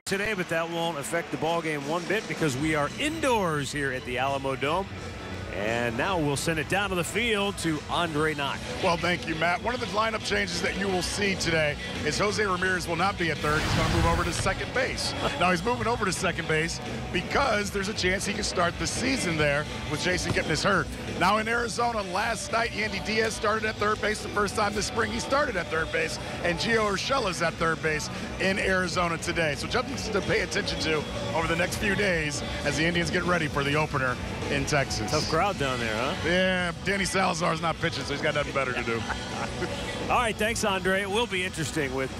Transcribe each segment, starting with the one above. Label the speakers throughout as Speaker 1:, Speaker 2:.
Speaker 1: today, but that won't affect the ball game one bit because we are indoors here at the Alamo Dome. And now we'll send it down to the field to Andre Knott.
Speaker 2: Well, thank you, Matt. One of the lineup changes that you will see today is Jose Ramirez will not be at third. He's going to move over to second base. Now, he's moving over to second base because there's a chance he can start the season there with Jason getting his hurt. Now, in Arizona, last night, Yandy Diaz started at third base. The first time this spring he started at third base. And Gio Urshela's at third base in Arizona today. So something to pay attention to over the next few days as the Indians get ready for the opener in Texas.
Speaker 1: Tough crowd down there, huh?
Speaker 2: Yeah, Danny Salazar's not pitching, so he's got nothing better to do.
Speaker 1: All right, thanks, Andre. It will be interesting with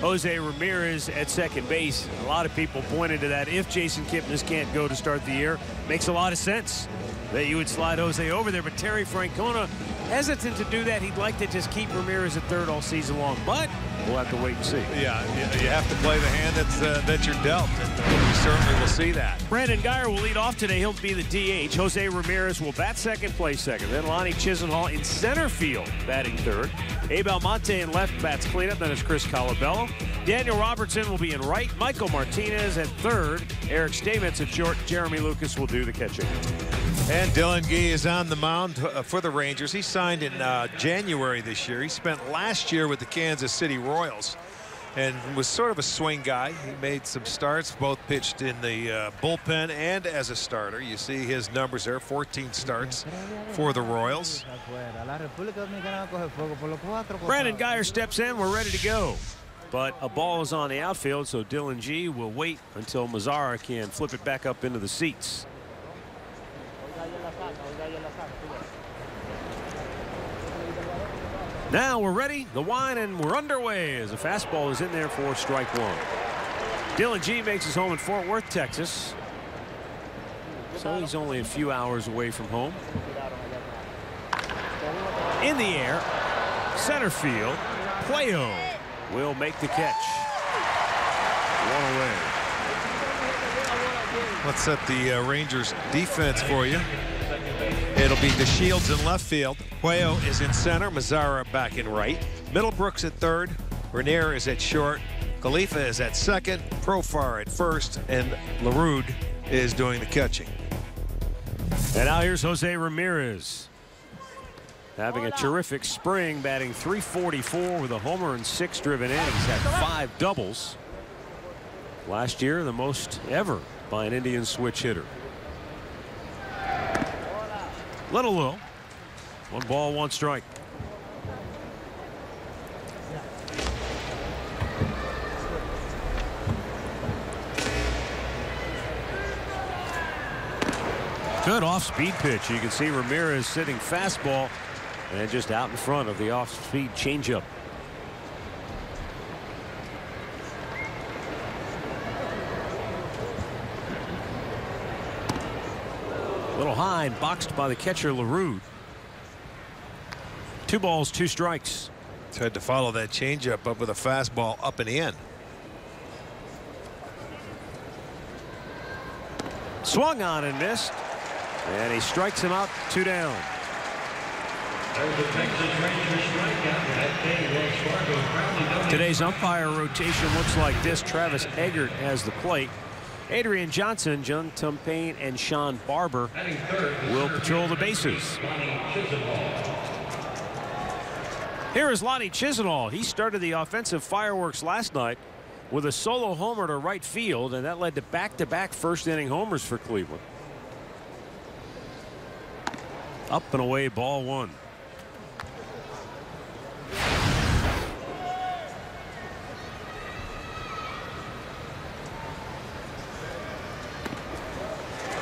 Speaker 1: Jose Ramirez at second base. A lot of people pointed to that. If Jason Kipnis can't go to start the year, makes a lot of sense that you would slide Jose over there. But Terry Francona hesitant to do that. He'd like to just keep Ramirez at third all season long, but we'll have to wait and see.
Speaker 3: Yeah, you have to play the hand that you're dealt, and we certainly will see that.
Speaker 1: Brandon Guyer will lead off today. He'll be the DH. Jose Ramirez will bat second, play second. Then Lonnie Chisenhall in center field, batting third. Abe Almonte in left, bats cleanup. Then it's Chris Colabello. Daniel Robertson will be in right. Michael Martinez at third. Eric Stamets at short. Jeremy Lucas will do the catching.
Speaker 3: And Dylan Gee is on the mound for the Rangers. He signed in January this year. He spent last year with the Kansas City Royals and was sort of a swing guy. He made some starts, both pitched in the bullpen and as a starter. You see his numbers there, 14 starts for the Royals.
Speaker 1: Brandon Guyer steps in. We're ready to go. But a ball is on the outfield, so Dylan Gee will wait until Mazzara can flip it back up into the seats. Now we're ready, the wine, and we're underway as a fastball is in there for strike one. Dylan Gee makes his home in Fort Worth, Texas. So he's only a few hours away from home. In the air, center field, Puello will make the catch. One away.
Speaker 3: Let's set the Rangers defense for you. It'll be DeShields in left field. Puello is in center. Mazzara back in right. Middlebrooks at third. Renier is at short. Khalifa is at second. Profar at first. And LaRude is doing the catching.
Speaker 1: And now here's Jose Ramirez. Having a terrific spring, batting .344 with a homer and 6 driven in. He's had 5 doubles. Last year, the most ever by an Indian switch hitter. Little low. 1 ball, 1 strike. Good off-speed pitch. You can see Ramirez sitting fastball and just out in front of the off-speed changeup. A little high and boxed by the catcher LaRude. 2 balls, 2 strikes.
Speaker 3: Tried to follow that changeup up with a fastball up and in.
Speaker 1: Swung on and missed. And he strikes him out, 2 down. Today's umpire rotation looks like this. Travis Eggert has the plate. Adrian Johnson, John Tumpain, and Sean Barber will patrol the bases. Here is Lonnie Chisenhall. He started the offensive fireworks last night with a solo homer to right field, and that led to back-to-back first-inning homers for Cleveland. Up and away, ball 1.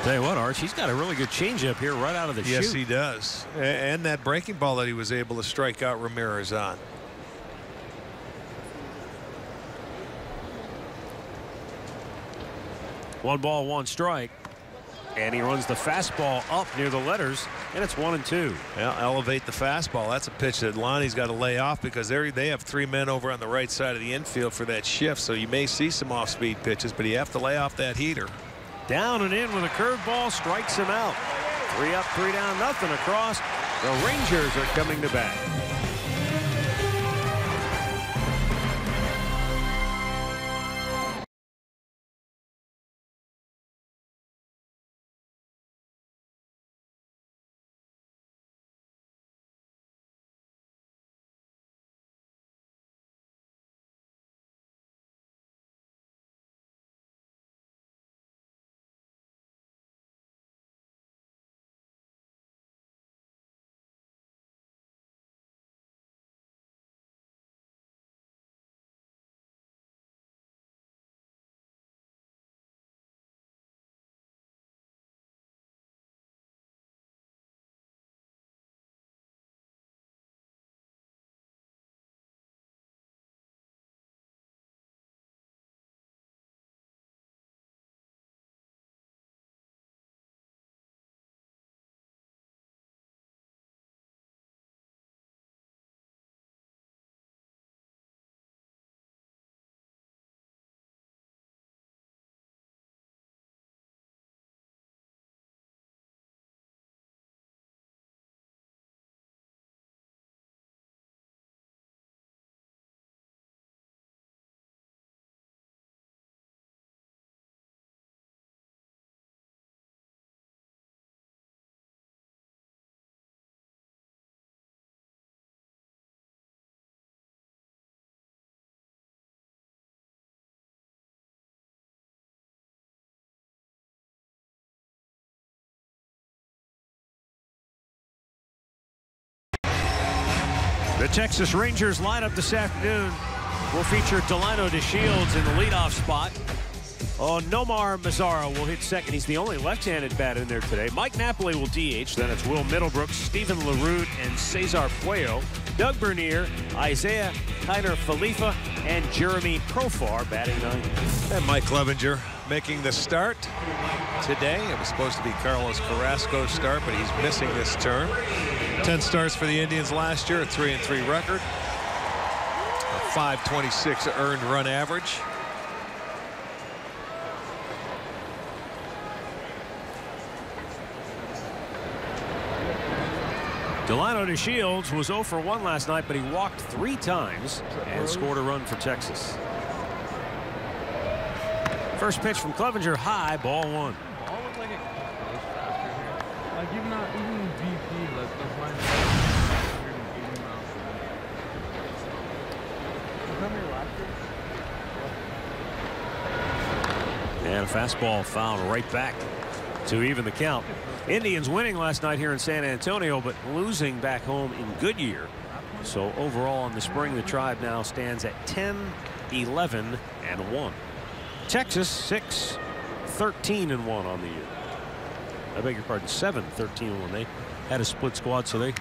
Speaker 1: Tell you what, Arch, he's got a really good changeup here right out of the chute.
Speaker 3: Yes, he does. And that breaking ball that he was able to strike out Ramirez on.
Speaker 1: One ball, 1 strike. And he runs the fastball up near the letters, and it's 1-2.
Speaker 3: Well, elevate the fastball. That's a pitch that Lonnie's got to lay off because they have 3 men over on the right side of the infield for that shift. So you may see some off-speed pitches, but you have to lay off that heater.
Speaker 1: Down and in with a curveball, strikes him out. 3 up, 3 down, nothing across. The Rangers are coming to bat. The Texas Rangers lineup this afternoon will feature Delino DeShields in the leadoff spot. Oh, Nomar Mazara will hit second. He's the only left-handed bat in there today. Mike Napoli will DH. Then it's Will Middlebrooks, Stephen LaRue, and Cesar Puello. Doug Bernier, Isaiah Kiner Falifa, and Jeremy Profar batting ninth.
Speaker 3: And Mike Clevenger making the start today. It was supposed to be Carlos Carrasco's start, but he's missing this term. 10 starts for the Indians last year, a 3-3 record. A .526 earned run average.
Speaker 1: Delino DeShields was 0 for 1 last night, but he walked 3 times and scored a run for Texas. First pitch from Clevenger, high, ball 1. And a fastball fouled right back to even the count. Indians winning last night here in San Antonio, but losing back home in Goodyear. So overall in the spring, the Tribe now stands at 10-11-1. Texas 6-13-1 on the year. I beg your pardon, 7-13-1. They had a split squad, so they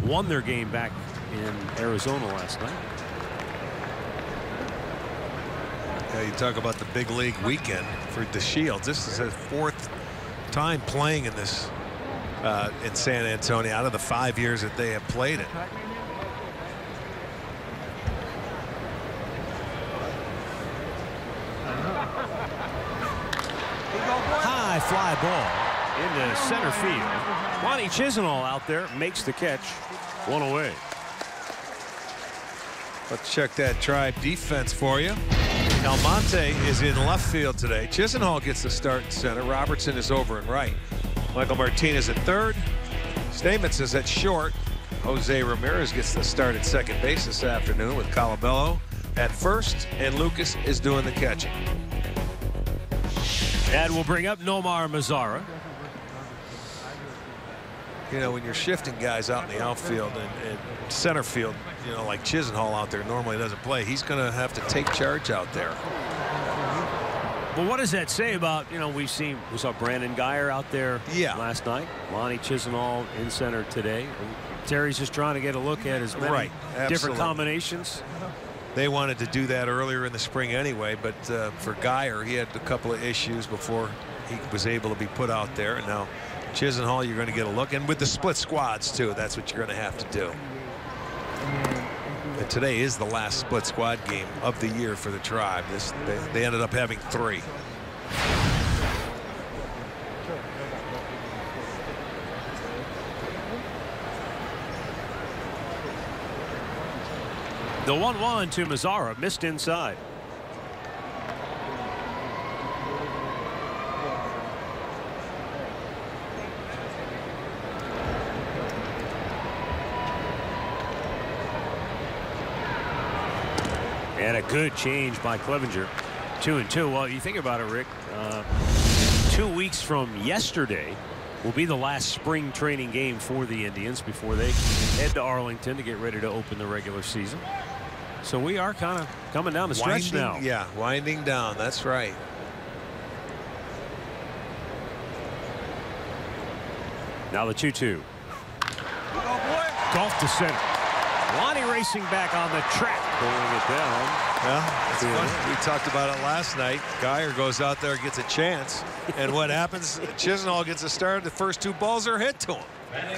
Speaker 1: won their game back in Arizona last night.
Speaker 3: Yeah, you talk about the big league weekend for DeShields. This is his 4th time playing in this in San Antonio out of the 5 years that they have played it.
Speaker 1: High fly ball into center field. Lonnie Chisenhall out there makes the catch. 1 away.
Speaker 3: Let's check that Tribe defense for you. Almonte is in left field today. Chisenhall gets the start in center. Robertson is over and right. Michael Martinez at third. Stamets is at short. Jose Ramirez gets the start at second base this afternoon with Colabello at first, and Lucas is doing the catching.
Speaker 1: And we'll bring up Nomar Mazara.
Speaker 3: You know, when you're shifting guys out in the outfield and center field, you know, like Chisenhall out there normally doesn't play, he's going to have to take charge out there.
Speaker 1: Well, what does that say about, you know, we saw Brandon Geyer out there last night. Lonnie Chisenhall in center today. And Terry's just trying to get a look at his many different combinations.
Speaker 3: They wanted to do that earlier in the spring anyway, but for Geyer, he had a couple of issues before he was able to be put out there. And now Chisenhall, you're going to get a look. And with the split squads, too, that's what you're going to have to do. And today is the last split squad game of the year for the Tribe. They ended up having 3.
Speaker 1: The 1-1 to Mazara, missed inside. And a good change by Clevenger. 2-2. Well, you think about it, Rick. 2 weeks from yesterday will be the last spring training game for the Indians before they head to Arlington to get ready to open the regular season. So we are kind of coming down the stretch now.
Speaker 3: Yeah, winding down. That's right.
Speaker 1: Now the 2-2. Golf to center. Lonnie racing back on the track, pulling it down.
Speaker 3: Yeah, it's funny. We talked about it last night. Geyer goes out there, gets a chance, and what happens? Chisenhall gets a start. The first 2 balls are hit to him.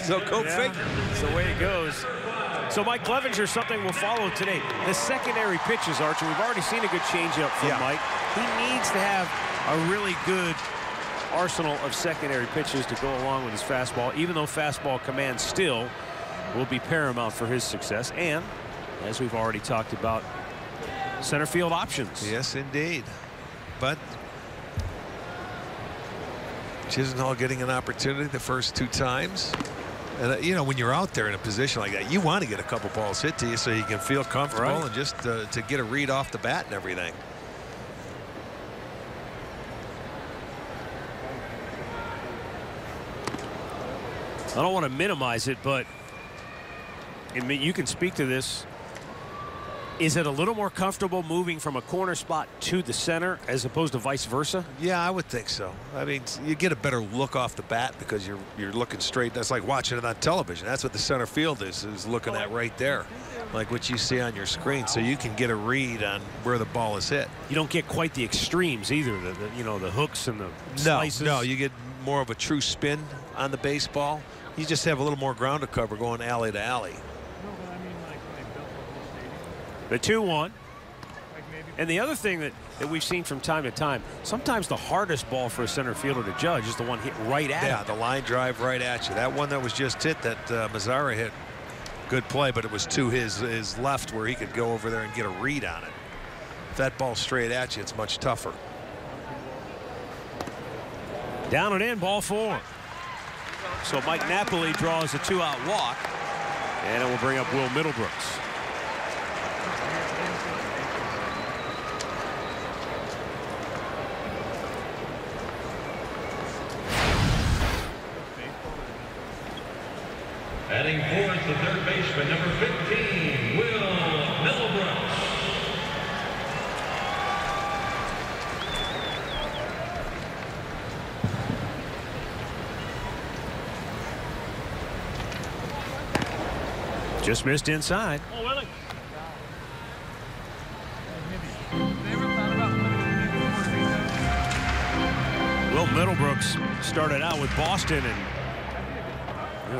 Speaker 3: So go figure.
Speaker 1: That's the way it goes. So Mike Clevenger, something will follow today. The secondary pitches, Archer. We've already seen a good changeup from Mike. He needs to have a really good arsenal of secondary pitches to go along with his fastball, even though fastball command still will be paramount for his success. And as we've already talked about, center field options.
Speaker 3: Yes, indeed. But Chisenhall getting an opportunity the first 2 times. And, you know, when you're out there in a position like that, you want to get a couple balls hit to you so you can feel comfortable and just to get a read off the bat and everything.
Speaker 1: I don't want to minimize it, but And you can speak to this. Is it a little more comfortable moving from a corner spot to the center as opposed to vice versa?
Speaker 3: Yeah, I would think so. I mean, you get a better look off the bat because you're looking straight. That's like watching it on television. That's what the center field is looking at right there, like what you see on your screen, so you can get a read on where the ball is hit.
Speaker 1: You don't get quite the extremes either. The hooks and the slices.
Speaker 3: No, you get more of a true spin on the baseball. You just have a little more ground to cover going alley to alley.
Speaker 1: The 2-1. And the other thing that we've seen from time to time, sometimes the hardest ball for a center fielder to judge is the one hit right at him.
Speaker 3: Yeah, the line drive right at you. That one that was just hit, that Mazzara hit, good play, but it was to his left where he could go over there and get a read on it. If that ball's straight at you, it's much tougher.
Speaker 1: Down and in, ball 4. So Mike Napoli draws a 2-out walk, and it will bring up Will Middlebrooks.
Speaker 4: Batting fourth, the third baseman, number 15, Will Middlebrooks.
Speaker 1: Just missed inside.
Speaker 4: Oh, really?
Speaker 1: Will Middlebrooks started out with Boston, and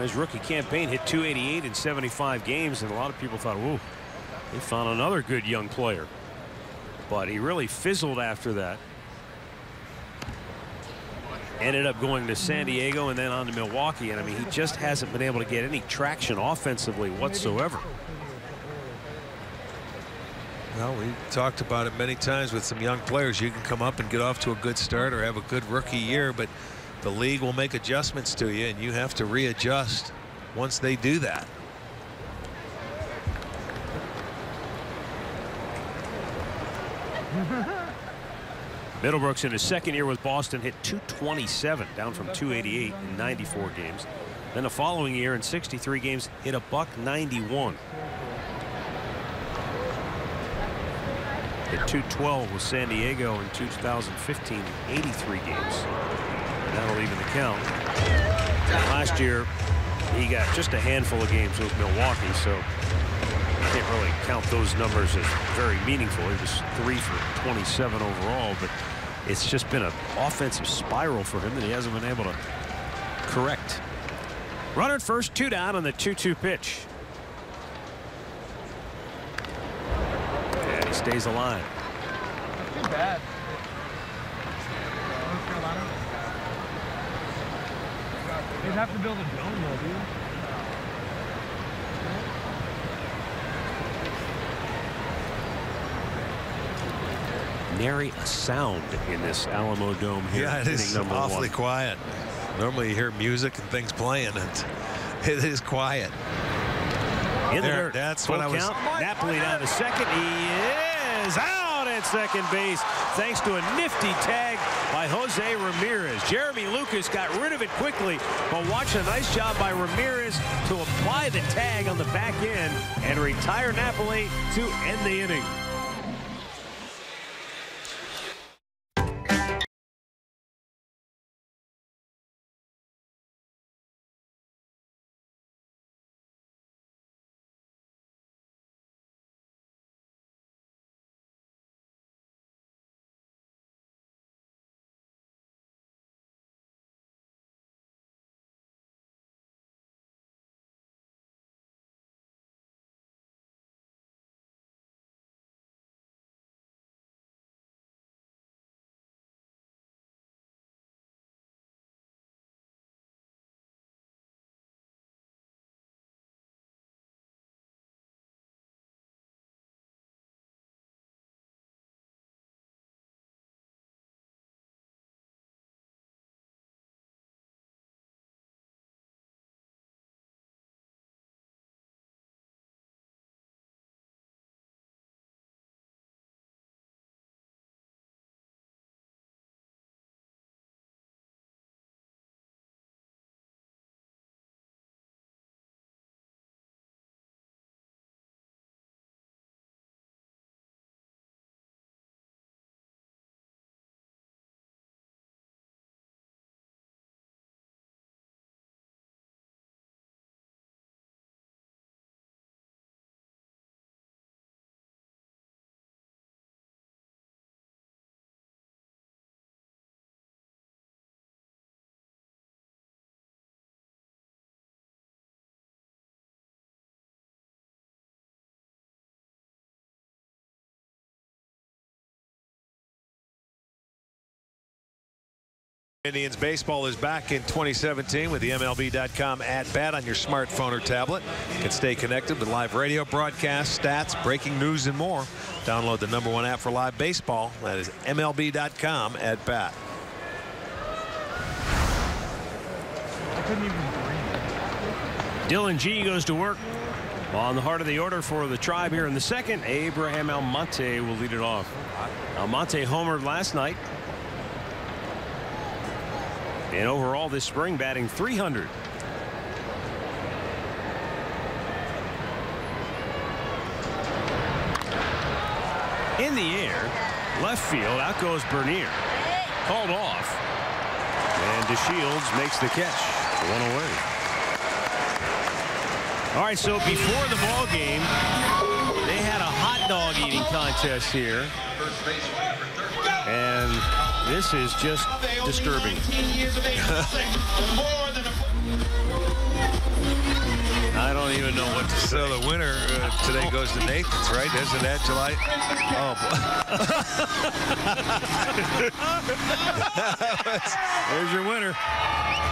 Speaker 1: his rookie campaign hit .288 in 75 games, and a lot of people thought, whoa, they found another good young player. But he really fizzled after that. Ended up going to San Diego and then on to Milwaukee, and I mean, he just hasn't been able to get any traction offensively whatsoever.
Speaker 3: Well, we talked about it many times with some young players. You can come up and get off to a good start or have a good rookie year, but the league will make adjustments to you, and you have to readjust once they do that.
Speaker 1: Middlebrooks in his second year with Boston hit .227, down from .288 in 94 games. Then the following year in 63 games hit .191. Hit .212 with San Diego in 2015, 83 games. That'll even the count. Last year, he got just a handful of games with Milwaukee, so you can't really count those numbers as very meaningful. He was 3 for 27 overall, but it's just been an offensive spiral for him that he hasn't been able to correct. Runner at first, 2 down on the 2-2 pitch. And he stays alive.
Speaker 5: Not too bad. You'd have to build a dome though, dude.
Speaker 1: Nary a sound in this Alamo Dome here.
Speaker 3: Yeah, it is awfully quiet. Normally you hear music and things playing, and it is quiet.
Speaker 1: In there,
Speaker 3: that's
Speaker 1: full
Speaker 3: what I was.
Speaker 1: count. Napoli down to second. He is out at second base thanks to a nifty tag by Jose Ramirez. Jeremy Lucas got rid of it quickly, but watch a nice job by Ramirez to apply the tag on the back end and retire Napoli to end the inning.
Speaker 3: Indians baseball is back in 2017 with the MLB.com at bat on your smartphone or tablet. You can stay connected with live radio broadcasts, stats, breaking news, and more. Download the #1 app for live baseball. That is MLB.com at bat.
Speaker 5: I couldn't even breathe.
Speaker 1: Dylan G goes to work on the heart of the order for the Tribe here in the second. Abraham Almonte will lead it off. Almonte homered last night. And overall this spring batting .300. In the air, left field, out goes Bernier. Called off. And DeShields makes the catch. One away. All right, so before the ball game, they had a hot dog eating contest here. And this is just disturbing. I don't even know what to say.
Speaker 3: So the winner today goes to Nathan's, right? Isn't that July? Oh,
Speaker 1: there's your winner.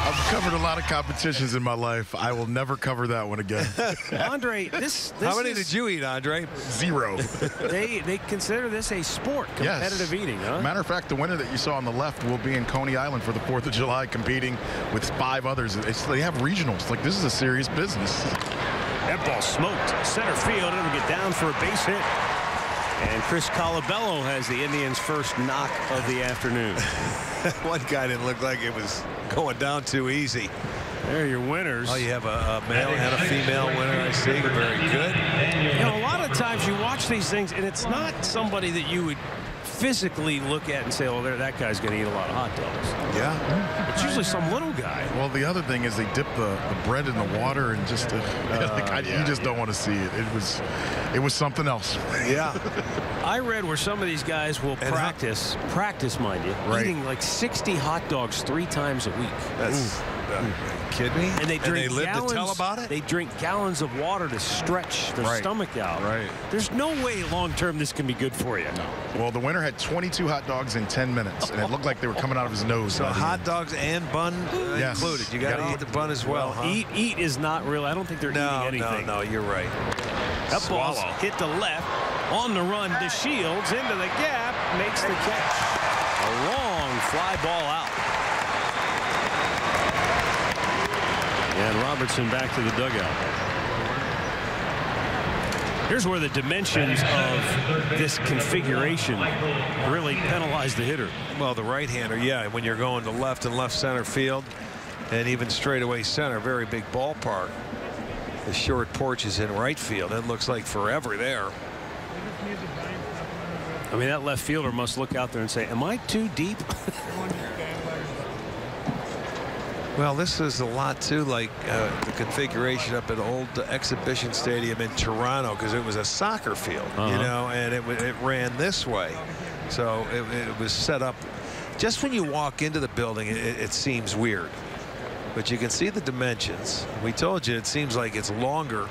Speaker 2: I've covered a lot of competitions in my life. I will never cover that one again.
Speaker 1: Andre, this
Speaker 3: how many did you eat, Andre?
Speaker 2: 0.
Speaker 1: They consider this a sport, competitive eating, huh?
Speaker 2: Matter of fact, the winner that you saw on the left will be in Coney Island for the 4th of July competing with 5 others. They have regionals. Like, this is a serious business.
Speaker 1: That ball smoked. Center field. It'll get down for a base hit. And Chris Colabello has the Indians' first knock of the afternoon.
Speaker 3: One guy didn't look like it was going down too easy.
Speaker 1: There are your winners.
Speaker 3: Oh, you have a male and a female winner, I see. Very good.
Speaker 1: You know, a lot of times you watch these things, and it's not somebody that you would physically look at and say, oh, there, that guy's going to eat a lot of hot dogs.
Speaker 2: Yeah.
Speaker 1: It's usually some little guy.
Speaker 2: Well, the other thing is they dip the bread in the water and just you just don't want to see it. It was something else.
Speaker 3: Yeah.
Speaker 1: I read where some of these guys will practice, mind you, eating like 60 hot dogs 3 times a week.
Speaker 3: That's kidding me?
Speaker 1: And they drink
Speaker 3: live
Speaker 1: gallons,
Speaker 3: to tell about it?
Speaker 1: They drink gallons of water to stretch their stomach out.
Speaker 2: Right.
Speaker 1: There's no way long term this can be good for you.
Speaker 2: No. Well, the winner had 22 hot dogs in 10 minutes, and it looked like they were coming out of his nose.
Speaker 3: So hot dogs and bun included. You got to eat the bun as well. Huh?
Speaker 1: Eat is not real. I don't think they're eating anything.
Speaker 3: No, you're right.
Speaker 1: That ball hit the left. On the run, DeShields into the gap, makes the catch. A long fly ball out. And Robertson back to the dugout. Here's where the dimensions of this configuration really penalize the hitter.
Speaker 3: Well, the right-hander, yeah, when you're going to left and left center field and even straightaway center, very big ballpark. The short porch is in right field. It looks like forever there.
Speaker 1: I mean, that left fielder must look out there and say, am I too deep?
Speaker 3: Well, this is a lot too like the configuration up at old exhibition stadium in Toronto, because it was a soccer field, you know, and it ran this way. So it was set up just when you walk into the building, it seems weird, but you can see the dimensions. We told you it seems like it's longer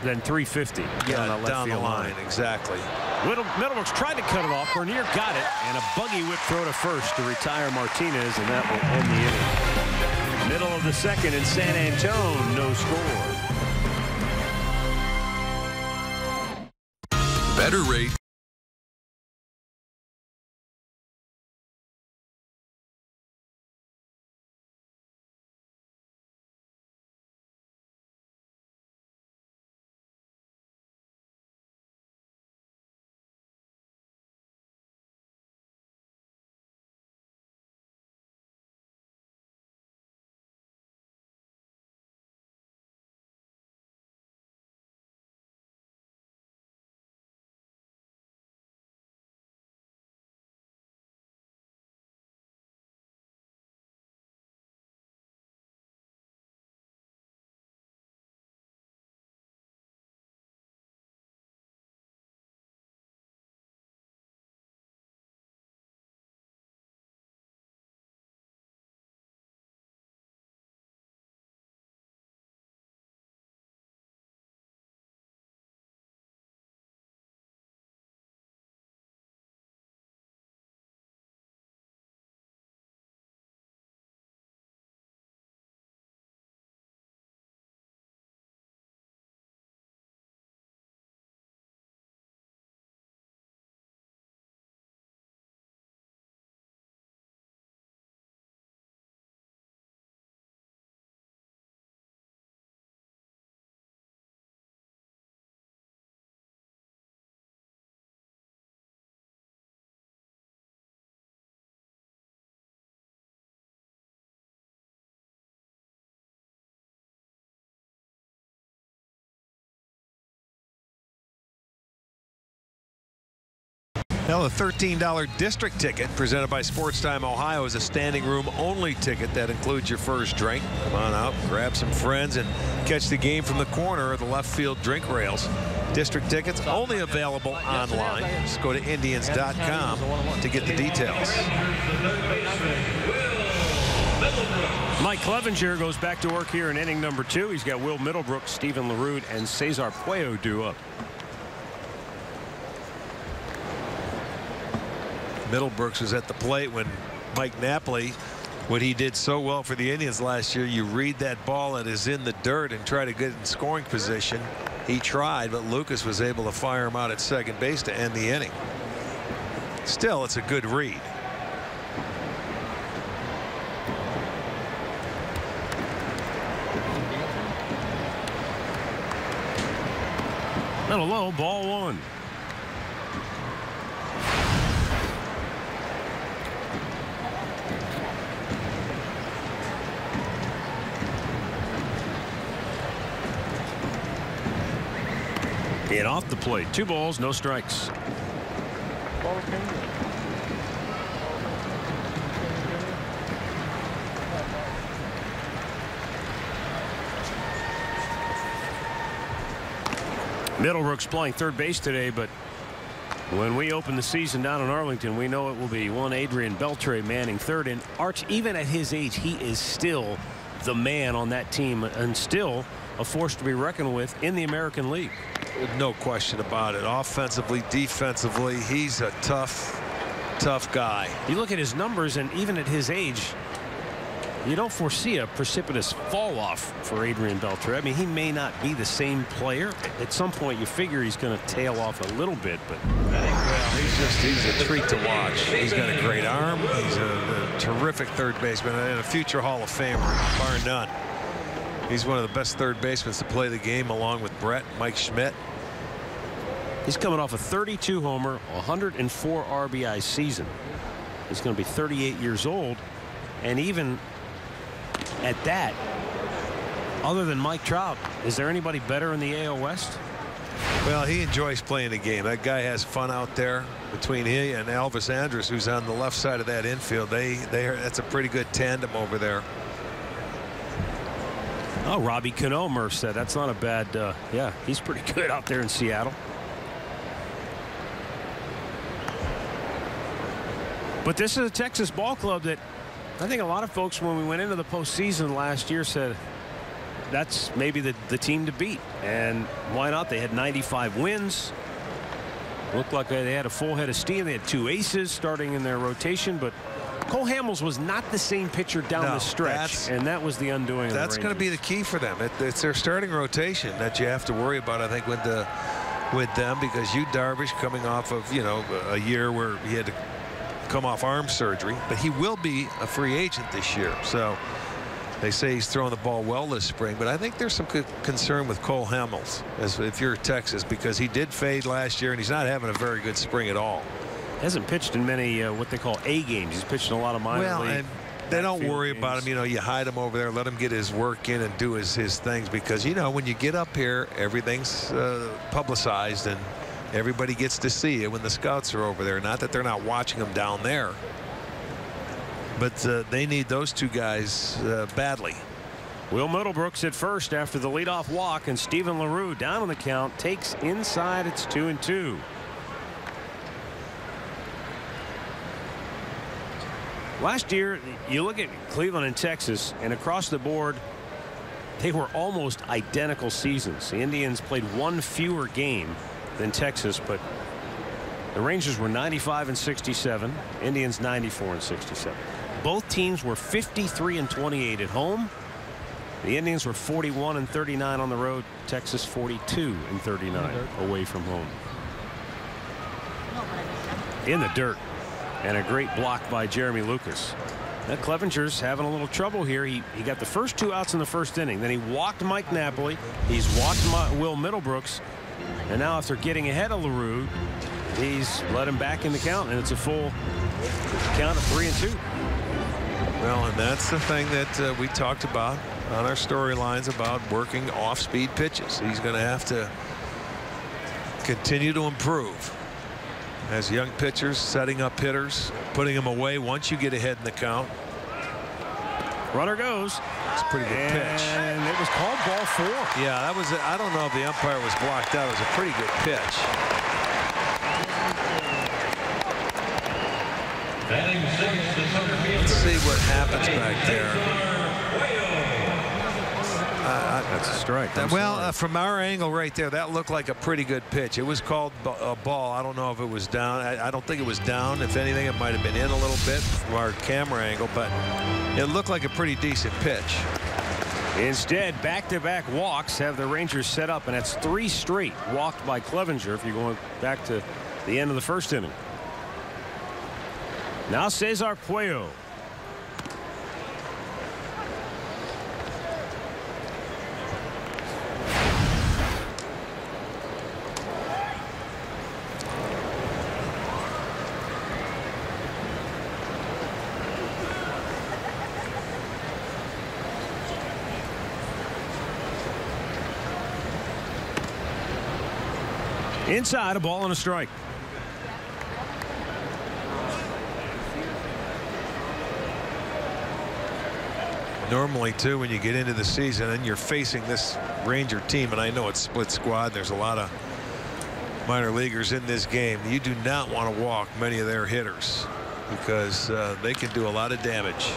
Speaker 1: than 350
Speaker 3: down the line. Exactly.
Speaker 1: Middlebrooks tried to cut it off. Bernier got it, and a buggy whip throw to first to retire Martinez, and that will end the inning. Middle of the second in San Antone, no score.
Speaker 6: Better rate.
Speaker 3: Now, the $13 district ticket presented by Sports Time Ohio is a standing room only ticket that includes your first drink. Come on out, grab some friends, and catch the game from the corner of the left field drink rails. District tickets only available online. Just go to Indians.com to get the details.
Speaker 1: Mike Clevenger goes back to work here in inning number 2. He's got Will Middlebrook, Stephen LaRue, and Cesar Puello due up.
Speaker 3: Middlebrooks was at the plate when Mike Napoli, what he did so well for the Indians last year, you read that ball that is in the dirt and try to get in scoring position. He tried, but Lucas was able to fire him out at second base to end the inning. Still, it's a good read.
Speaker 1: Not a low, ball 1. And off the plate. 2 balls, no strikes. Middlebrook's playing third base today, but when we open the season down in Arlington, we know it will be one Adrian Beltre manning third. And Arch, even at his age, he is still the man on that team and still a force to be reckoned with in the American League.
Speaker 3: No question about it. Offensively, defensively, he's a tough guy.
Speaker 1: You look at his numbers, and even at his age, you don't foresee a precipitous fall off for Adrian Beltre. I mean, he may not be the same player. At some point, you figure he's going to tail off a little bit, but
Speaker 3: well, he's a treat to watch. He's got a great arm. He's a terrific third baseman and a future Hall of Famer, bar none. He's one of the best third basemen to play the game, along with Brett, Mike Schmidt.
Speaker 1: He's coming off a 32 homer, 104 RBI season. He's going to be 38 years old, and even at that, other than Mike Trout, is there anybody better in the AL West?
Speaker 3: Well, he enjoys playing the game. That guy has fun out there. Between he and Elvis Andrus, who's on the left side of that infield, that's a pretty good tandem over there.
Speaker 1: Oh, Robbie Cano, Murph said. That's not a bad, yeah, he's pretty good out there in Seattle. But this is a Texas ball club that I think a lot of folks, when we went into the postseason last year, said that's maybe the team to beat. And why not? They had 95 wins. Looked like they had a full head of steam. They had 2 aces starting in their rotation, but Cole Hamels was not the same pitcher down the stretch, and that was the undoing of the Rangers.
Speaker 3: That's going to be the key for them. It's their starting rotation that you have to worry about, I think, with them, because Yu Darvish, coming off of, you know, a year where he had to come off arm surgery, but he will be a free agent this year. So they say he's throwing the ball well this spring, but I think there's some concern with Cole Hamels, as if you're Texas, because he did fade last year and he's not having a very good spring at all.
Speaker 1: Hasn't pitched in many what they call A games. He's pitched in a lot of minor league.
Speaker 3: And they don't worry about him. You know, you hide him over there, let him get his work in and do his things, because, you know, when you get up here, everything's publicized and everybody gets to see it when the scouts are over there. Not that they're not watching them down there, but they need those 2 guys badly.
Speaker 1: Will Middlebrooks at first after the leadoff walk, and Stephen LaRue down on the count, takes inside. It's 2-2. Last year, you look at Cleveland and Texas, and across the board, they were almost identical seasons. The Indians played 1 fewer game than Texas, but the Rangers were 95-67, Indians 94-67. Both teams were 53-28 at home. The Indians were 41-39 on the road. Texas 42-39 away from home. In the dirt. And a great block by Jeremy Lucas. Now Clevenger's having a little trouble here. He got the first 2 outs in the first inning. Then he walked Mike Napoli. He's walked Will Middlebrooks. And now after getting ahead of LaRue, he's let him back in the count, and it's a full count of 3-2.
Speaker 3: Well, and that's the thing that we talked about on our storylines about working off-speed pitches. He's going to have to continue to improve. As young pitchers setting up hitters, putting them away once you get ahead in the count.
Speaker 1: Runner goes.
Speaker 3: It's a pretty good pitch.
Speaker 1: And it was called ball 4.
Speaker 3: Yeah, that was. I don't know if the umpire was blocked out. It was a pretty good pitch. Let's see what happens back there.
Speaker 1: That's a strike.
Speaker 3: From our angle right there, that looked like a pretty good pitch. It was called a ball. I don't know if it was down. I don't think it was down. If anything, it might have been in a little bit from our camera angle, but it looked like a pretty decent pitch.
Speaker 1: Instead, back-to-back walks have the Rangers set up, and that's 3 straight walked by Clevenger if you're going back to the end of the first inning. Now Cesar Puello. Inside, a ball and a strike.
Speaker 3: Normally, too, when you get into the season and you're facing this Ranger team, and I know it's split squad, there's a lot of minor leaguers in this game, you do not want to walk many of their hitters because they can do a lot of damage.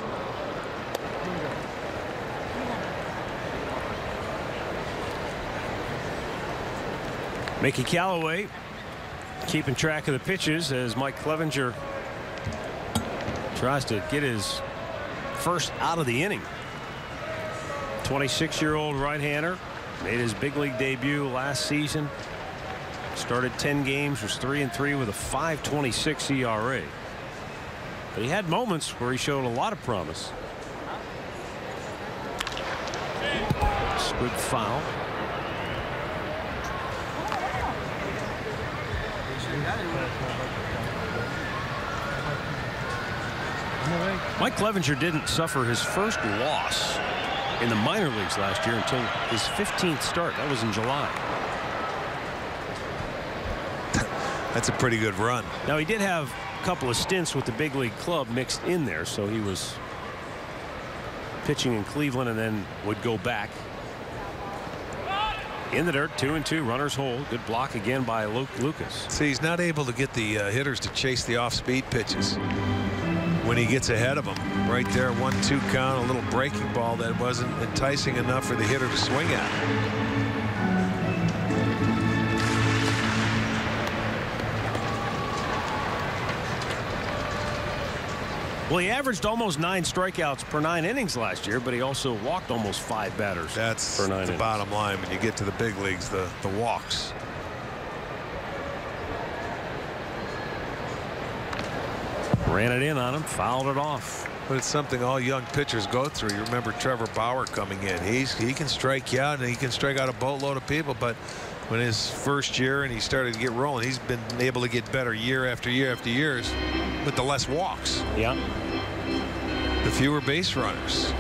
Speaker 1: Mickey Callaway keeping track of the pitches as Mike Clevenger tries to get his first out of the inning. 26-year-old right-hander made his big league debut last season. Started 10 games, was 3-3 with a 5.26 ERA. But he had moments where he showed a lot of promise. Good foul. Mike Clevenger didn't suffer his first loss in the minor leagues last year until his 15th start. That was in July.
Speaker 3: That's a pretty good run.
Speaker 1: Now, he did have a couple of stints with the big league club mixed in there, so he was pitching in Cleveland and then would go back. In the dirt, 2-2, runners hold. Good block again by Lucas.
Speaker 3: See, he's not able to get the hitters to chase the off-speed pitches when he gets ahead of them. Right there, 1-2 count, a little breaking ball that wasn't enticing enough for the hitter to swing at.
Speaker 1: Well, he averaged almost 9 strikeouts per 9 innings last year, but he also walked almost 5 batters.
Speaker 3: That's
Speaker 1: per 9
Speaker 3: the
Speaker 1: innings.
Speaker 3: bottom line when you get to the big leagues, the walks.
Speaker 1: Ran it in on him, fouled it off.
Speaker 3: But it's something all young pitchers go through. You remember Trevor Bauer coming in. He can strike you out and he can strike out a boatload of people, but when his first year and he started to get rolling, he's been able to get better year after year after years with the less walks.
Speaker 1: Yeah.
Speaker 3: The fewer base runners.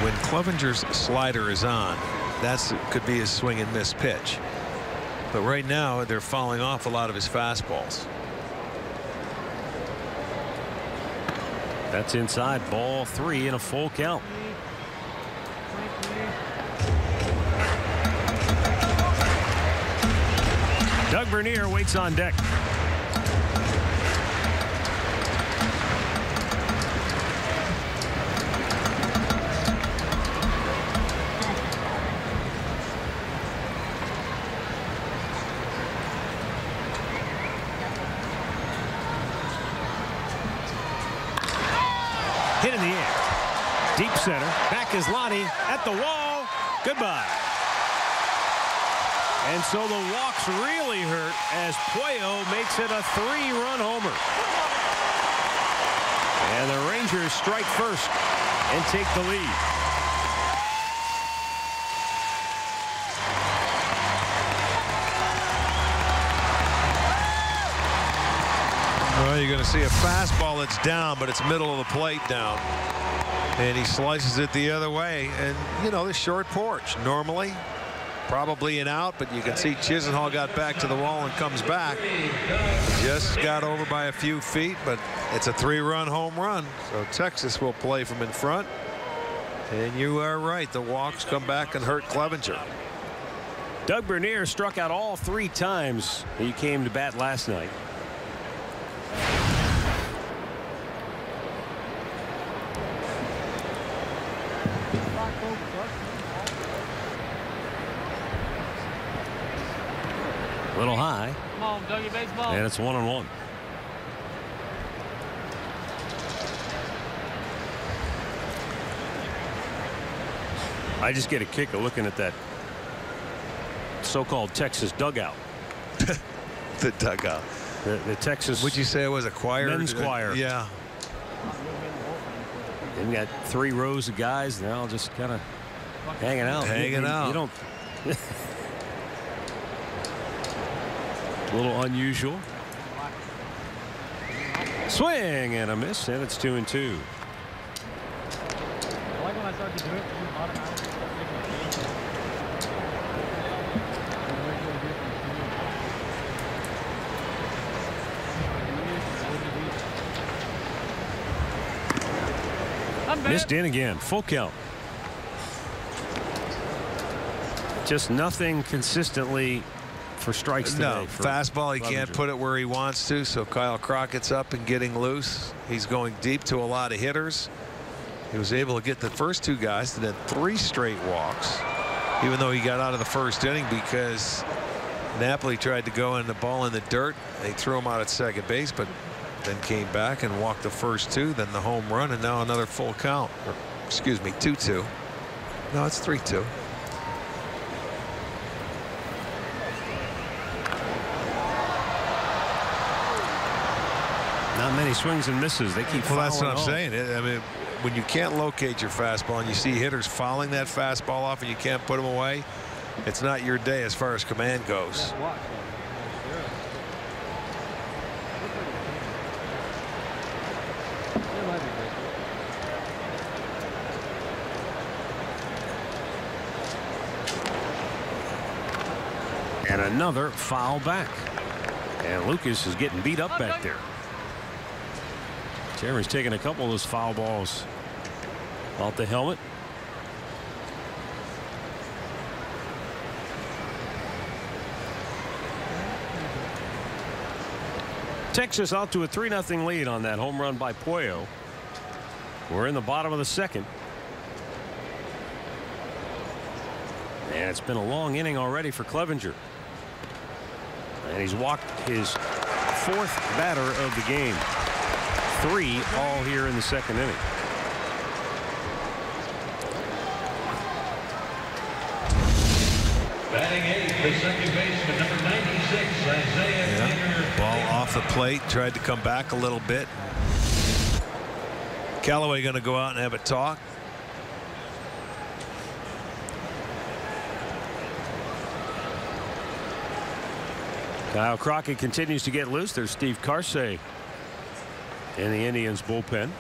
Speaker 3: When Clevenger's slider is on, could be his swing and miss pitch. But right now they're falling off a lot of his fastballs.
Speaker 1: That's inside, ball 3 in a full count. Doug Bernier waits on deck. Hit in the air. Deep center. Back is Lonnie at the wall. Goodbye. And so the walks really hurt as Puello makes it a 3-run homer. And the Rangers strike first and take the lead.
Speaker 3: Well, you're going to see a fastball that's down, but it's middle of the plate down. And he slices it the other way. And, you know, the short porch. Normally, probably an out, but you can see Chisenhall got back to the wall and comes back. Just got over by a few feet, but it's a 3-run home run. So Texas will play from in front. And you are right. The walks come back and hurt Clevenger.
Speaker 1: Doug Bernier struck out all 3 times he came to bat last night. Little high.
Speaker 5: Come on, Dougie, baseball.
Speaker 1: And it's 1-1. I just get a kick of looking at that so-called Texas dugout.
Speaker 3: The dugout.
Speaker 1: The Texas.
Speaker 3: Would you say it was a choir?
Speaker 1: Men's choir.
Speaker 3: Yeah.
Speaker 1: And we got 3 rows of guys. They're all just kind of hanging out.
Speaker 3: Hanging out.
Speaker 1: You don't. A little unusual. Swing and a miss, and it's 2-2.
Speaker 5: I like when I start to do it.
Speaker 1: Missed in again. Full count. Just nothing consistently for strikes today.
Speaker 3: No, fastball, he can't put it where he wants to, so Kyle Crockett's up and getting loose. He's going deep to a lot of hitters. He was able to get the first 2 guys and then 3 straight walks, even though he got out of the first inning because Napoli tried to go in the ball in the dirt. They threw him out at second base, but then came back and walked the first 2, then the home run, and now another full count. Or, excuse me, 2-2. No, it's 3-2.
Speaker 1: Not many swings and misses. They keep.
Speaker 3: Well, that's what I'm
Speaker 1: on.
Speaker 3: saying. I mean, when you can't locate your fastball and you see hitters fouling that fastball off and you can't put them away, it's not your day as far as command goes.
Speaker 1: And another foul back. And Lucas is getting beat up back there. Jeremy's taking a couple of those foul balls off the helmet. Texas out to a 3-0 lead on that home run by Puello. We're in the bottom of the second. And it's been a long inning already for Clevenger. And he's walked his 4th batter of the game. 3 all here in the second inning.
Speaker 4: Batting 8th, the second baseman, number 96, Isaiah.
Speaker 3: Ball off the plate, tried to come back a little bit. Callaway going to go out and have a talk.
Speaker 1: Kyle Crockett continues to get loose. There's Steve Carsey in the Indians bullpen.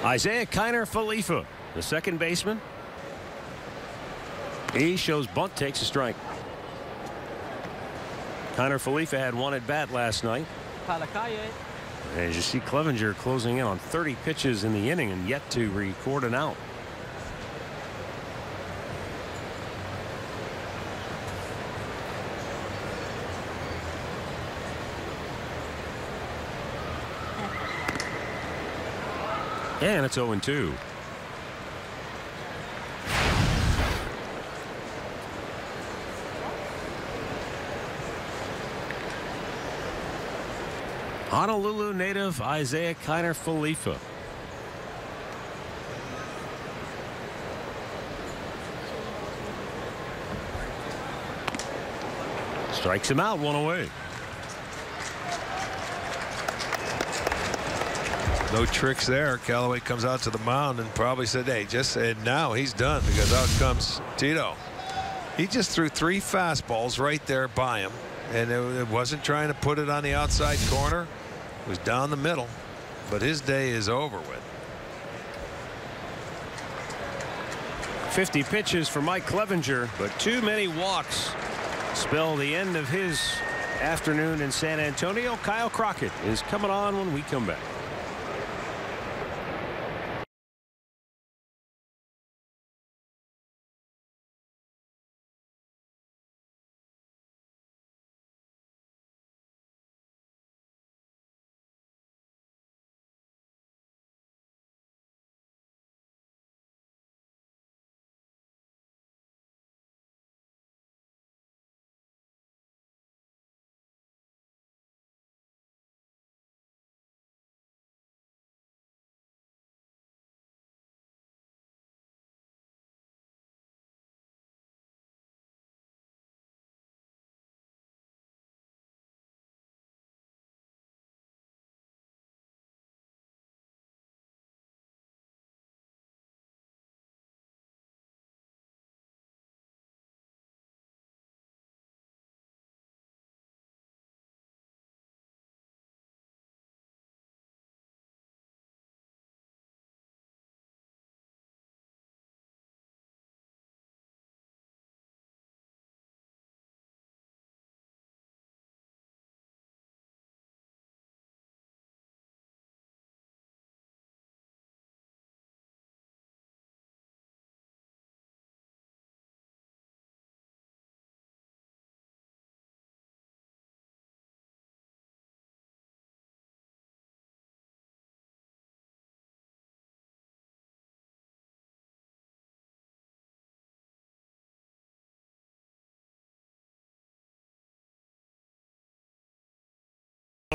Speaker 1: Isaiah Kiner-Falefa, the second baseman. He shows bunt, takes a strike. Kiner-Falefa had 1 at bat last night. As you see, Clevenger closing in on 30 pitches in the inning and yet to record an out. And it's 0-2. Honolulu native Isaiah Kiner-Falefa. Strikes him out, 1 away.
Speaker 3: No tricks there. Callaway comes out to the mound and probably said, hey, and now he's done, because out comes Tito. He just threw 3 fastballs right there by him, and it wasn't trying to put it on the outside corner. It was down the middle, but his day is over with.
Speaker 1: 50 pitches for Mike Clevenger, but too many walks spell the end of his afternoon in San Antonio. Kyle Crockett is coming on when we come back.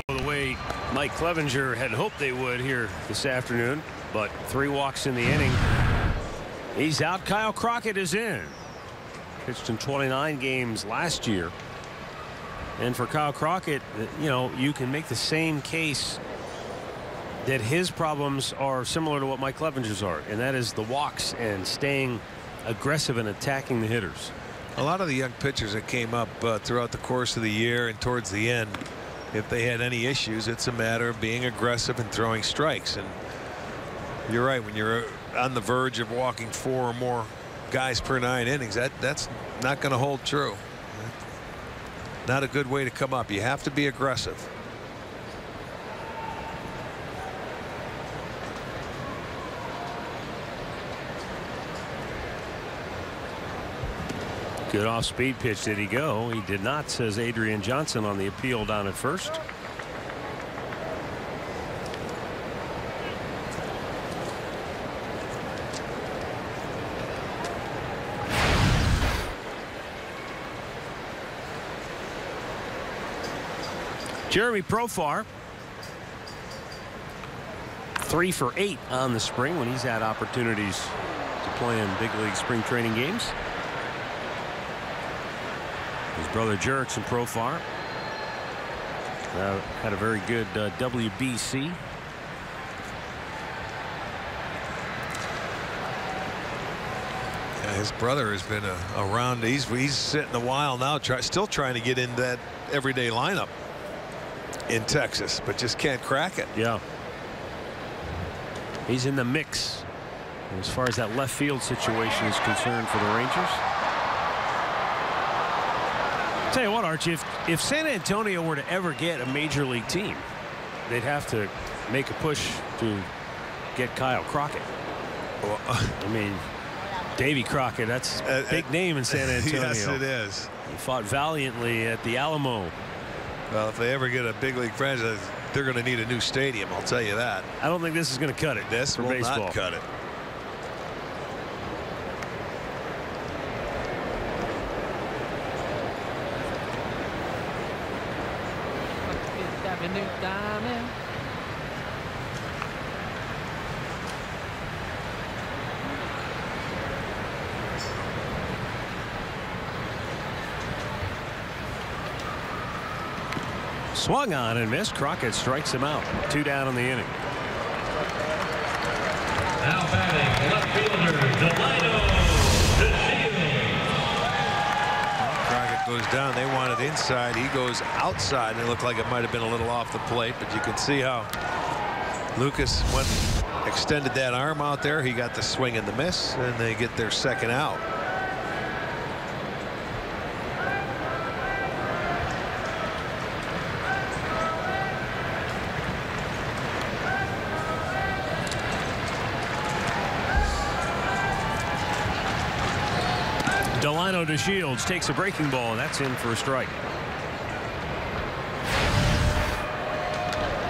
Speaker 1: The way Mike Clevenger had hoped they would here this afternoon, but 3 walks in the inning. He's out. Kyle Crockett is in. Pitched in 29 games last year. And for Kyle Crockett, you know, you can make the same case that his problems are similar to what Mike Clevenger's are, and that is the walks and staying aggressive and attacking the hitters.
Speaker 3: A lot of the young pitchers that came up throughout the course of the year and towards the end, if they had any issues, it's a matter of being aggressive and throwing strikes. And you're right, when you're on the verge of walking 4 or more guys per 9 innings, that's not going to hold true. Not a good way to come up. You have to be aggressive.
Speaker 1: Good off-speed pitch. Did he go? He did not, says Adrian Johnson on the appeal down at first. Jeremy Profar, 3 for 8 on the spring when he's had opportunities to play in big league spring training games. His brother Jurickson Profar had a very good WBC.
Speaker 3: Yeah, his brother has been around. He's sitting a while now, still trying to get in that everyday lineup in Texas, but just can't crack it.
Speaker 1: Yeah. He's in the mix as far as that left field situation is concerned for the Rangers. Tell you what, Archie, if San Antonio were to ever get a major league team, they'd have to make a push to get Kyle Crockett.
Speaker 3: Well,
Speaker 1: I mean, Davy Crockett, that's a big name in San Antonio.
Speaker 3: Yes, it is.
Speaker 1: He fought valiantly at the Alamo.
Speaker 3: Well, if they ever get a big league franchise, they're going to need a new stadium, I'll tell you that.
Speaker 1: I don't think this is going to cut it.
Speaker 3: This
Speaker 1: for
Speaker 3: will
Speaker 1: baseball.
Speaker 3: not cut it.
Speaker 1: Swung on and missed. Crockett strikes him out. 2 down in the inning.
Speaker 4: Now batting, left fielder, Delino.
Speaker 3: Crockett goes down. They want it inside. He goes outside. It looked like it might have been a little off the plate, but you can see how Lucas extended that arm out there. He got the swing and the miss, and they get their second out.
Speaker 1: Delino to Shields, takes a breaking ball. That's in for a strike.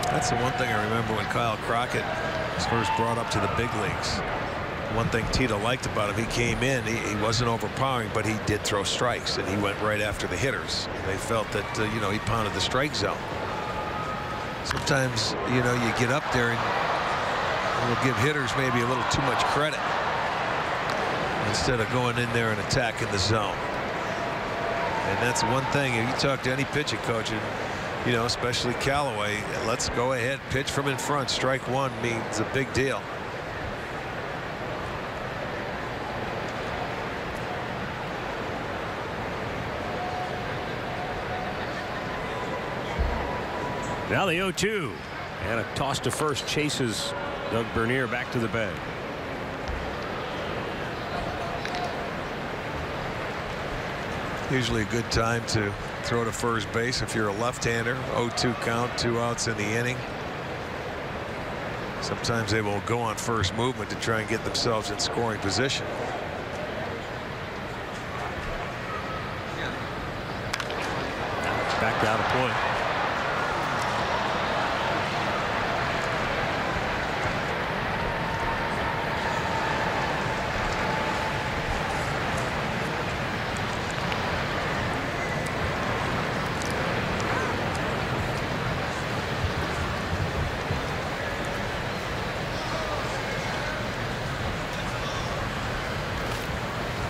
Speaker 3: That's the one thing I remember when Kyle Crockett was first brought up to the big leagues. One thing Tito liked about him, he came in, he wasn't overpowering, but he did throw strikes, and he went right after the hitters. They felt that you know, he pounded the strike zone. Sometimes, you know, you get up there and we'll give hitters maybe a little too much credit instead of going in there and attacking the zone. And that's one thing. If you talk to any pitching coach, and you know, especially Callaway, let's go ahead, pitch from in front. Strike one means a big deal.
Speaker 1: Now the 0-2, and a toss to first chases Doug Bernier back to the bag.
Speaker 3: Usually a good time to throw to first base if you're a left-hander. 0-2 count, 2 outs in the inning. Sometimes they will go on first movement to try and get themselves in scoring position.
Speaker 1: Back out of play.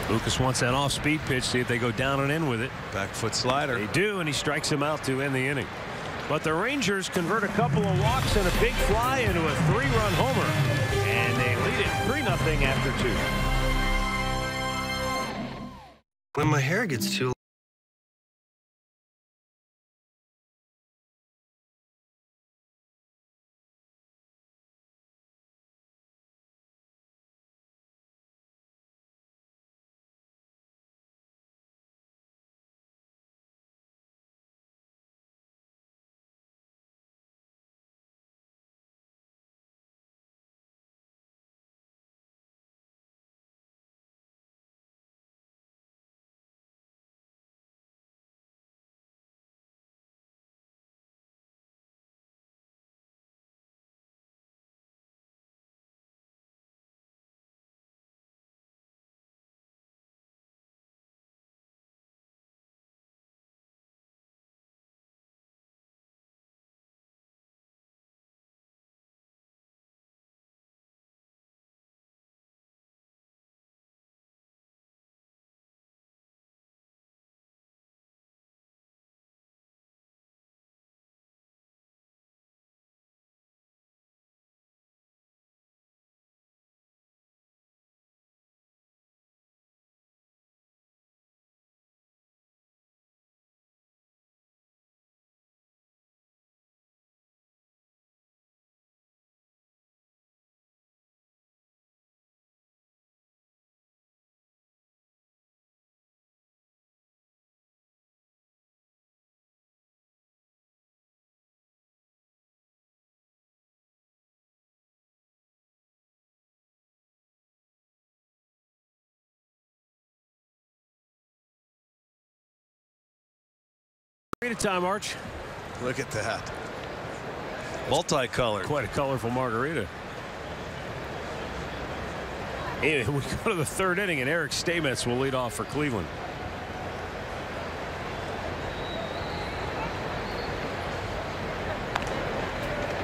Speaker 1: Lucas wants that off-speed pitch. See if they go down and in with it.
Speaker 3: Back foot slider.
Speaker 1: They do, and he strikes him out to end the inning. But the Rangers convert a couple of walks and a big fly into a 3-run homer, and they lead it 3-0 after 2.
Speaker 6: When my hair gets too
Speaker 1: Margarita time, Arch.
Speaker 3: Look at that. Multicolored.
Speaker 1: Quite a colorful margarita. And we go to the 3rd inning, and Eric Stamets will lead off for Cleveland.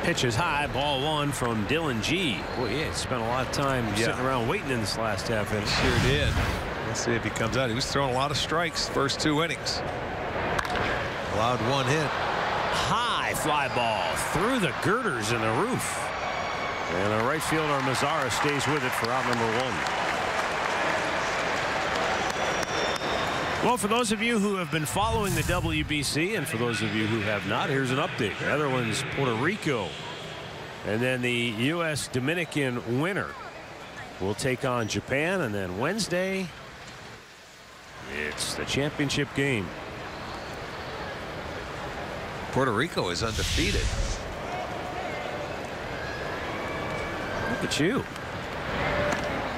Speaker 1: Pitch is high, ball 1 from Dylan G. Boy, yeah, spent a lot of time sitting around waiting in this last half inning.
Speaker 3: Sure did. Let's see if he comes out. He was throwing a lot of strikes first 2 innings. Allowed 1 hit.
Speaker 1: High. High fly ball through the girders in the roof. And our right fielder Mazzara stays with it for out number 1. Well, for those of you who have been following the WBC, and for those of you who have not, here's an update. Netherlands, Puerto Rico, and then the U.S. Dominican winner will take on Japan, and then Wednesday it's the championship game.
Speaker 3: Puerto Rico is undefeated.
Speaker 1: Look at you,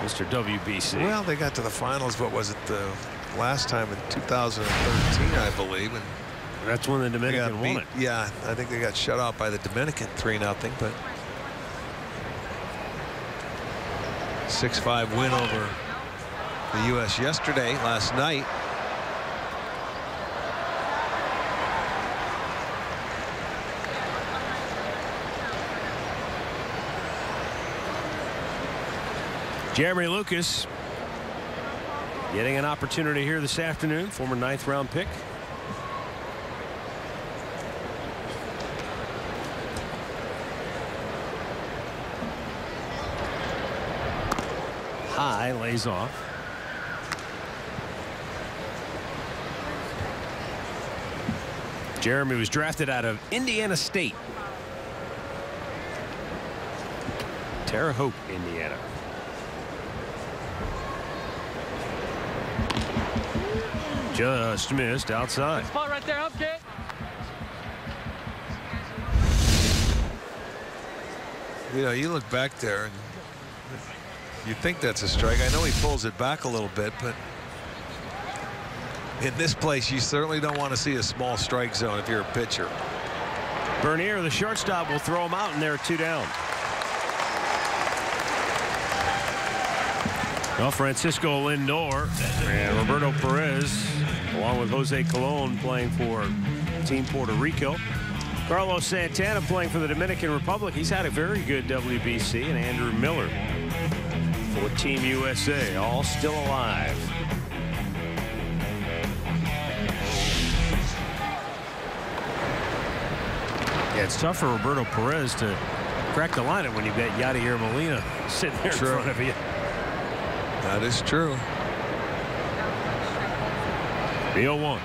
Speaker 1: Mr. WBC.
Speaker 3: Well, they got to the finals. What was it, the last time in 2013, I believe, and
Speaker 1: that's when the Dominican won it.
Speaker 3: Yeah, I think they got shut out by the Dominican 3-0, but 6-5 win over the U.S. yesterday, last night.
Speaker 1: Jeremy Lucas getting an opportunity here this afternoon, former 9th round pick. High, lays off. Jeremy was drafted out of Indiana State. Terre Haute, Indiana. Just missed outside.
Speaker 5: Spot right there, up kick.
Speaker 3: You know, you look back there and you think that's a strike. I know he pulls it back a little bit, but in this place you certainly don't want to see a small strike zone if you're a pitcher.
Speaker 1: Bernier, the shortstop, will throw him out, and there are 2 down. Well, Francisco Lindor and Roberto Perez, along with Jose Colon, playing for Team Puerto Rico. Carlos Santana playing for the Dominican Republic. He's had a very good WBC. And Andrew Miller for Team USA, all still alive. Yeah, it's tough for Roberto Perez to crack the lineup when you've got Yadier Molina sitting there in front of you.
Speaker 3: That is true.
Speaker 1: The 0-1.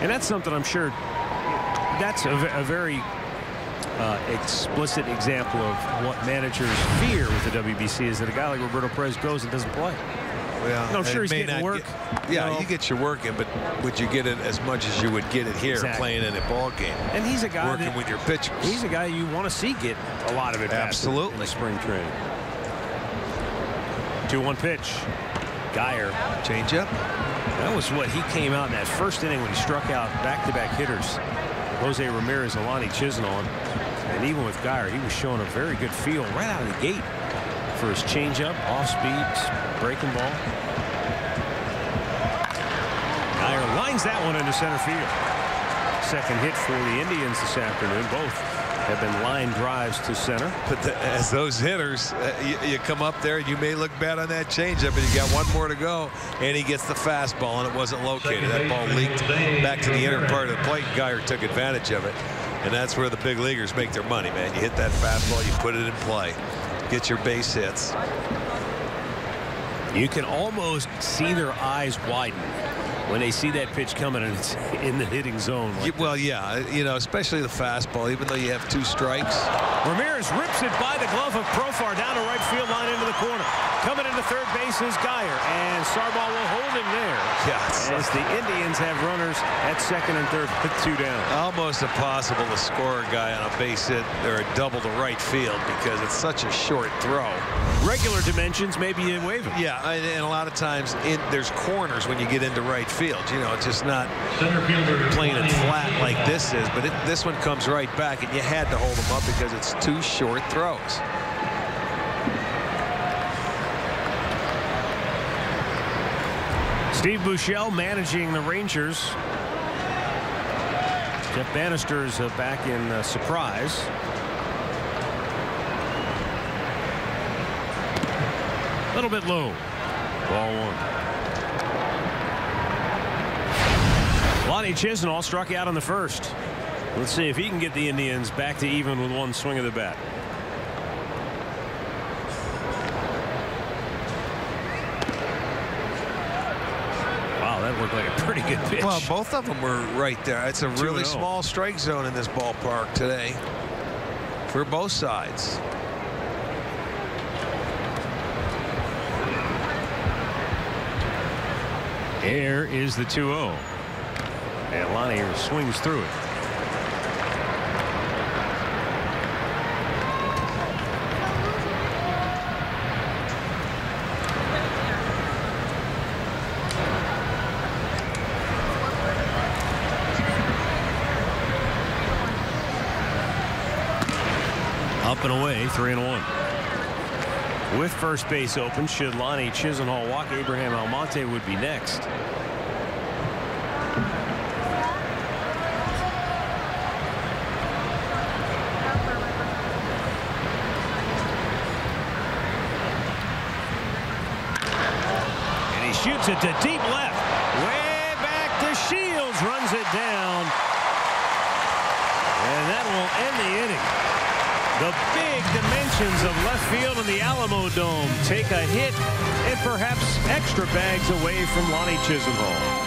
Speaker 1: And that's something I'm sure that's a very explicit example of what managers fear with the WBC, is that a guy like Roberto Perez goes and doesn't play.
Speaker 3: Well,
Speaker 1: I'm sure he's getting work.
Speaker 3: You get your work in, but would you get it as much as you would get it here playing in a ball game?
Speaker 1: And he's a guy
Speaker 3: working with your pitchers.
Speaker 1: He's a guy you want to see get a lot of it.
Speaker 3: Absolutely.
Speaker 1: In the spring training. 2-1 pitch. Geyer.
Speaker 3: Change up.
Speaker 1: That was what he came out in that first inning when he struck out back-to-back hitters, Jose Ramirez, Alani Chisholm, and even with Geyer, he was showing a very good feel right out of the gate for his changeup, off-speed, breaking ball. Geyer lines that one into center field. Second hit for the Indians this afternoon. Both have been line drives to center.
Speaker 3: But as those hitters, you come up there and you may look bad on that changeup, and you got one more to go, and he gets the fastball, and it wasn't located. That ball leaked back to the inner part of the plate. Geyer took advantage of it, and that's where the big leaguers make their money, man. You hit that fastball, you put it in play, get your base hits.
Speaker 1: You can almost see their eyes widen when they see that pitch coming and it's in the hitting zone.
Speaker 3: Well, yeah, you know, especially the fastball, even though you have 2 strikes.
Speaker 1: Ramirez rips it by the glove of Profar down the right field line into the corner. Coming into third base is Geyer, and Sarbaugh will hold him there.
Speaker 3: Yeah,
Speaker 1: as the Indians have runners at second and third with 2 down.
Speaker 3: Almost impossible to score a guy on a base hit or a double to right field because it's such a short throw.
Speaker 1: Regular dimensions, maybe you wave it.
Speaker 3: Yeah, and a lot of times there's corners when you get into right field. You know, it's just not plain and flat like this is, but this one comes right back, and you had to hold him up because it's 2 short throws.
Speaker 1: Steve Buechele managing the Rangers. Jeff Bannister is back in Surprise. A little bit low. Ball 1. Lonnie Chisholm struck out on the first. Let's see if he can get the Indians back to even with one swing of the bat. Wow, that looked like a pretty good pitch.
Speaker 3: Well, both of them were right there. It's a really small strike zone in this ballpark today for both sides.
Speaker 1: Air is the 2-0. And Lonnie swings through it. Up and away, 3-1. With first base open, should Lonnie Chisenhall walk, Abraham Almonte would be next. And he shoots it to deep left. Way back to Shields, runs it down. And that will end the inning. The big dimensions of left field in the Alamo Dome take a hit and perhaps extra bags away from Lonnie Chisenhall.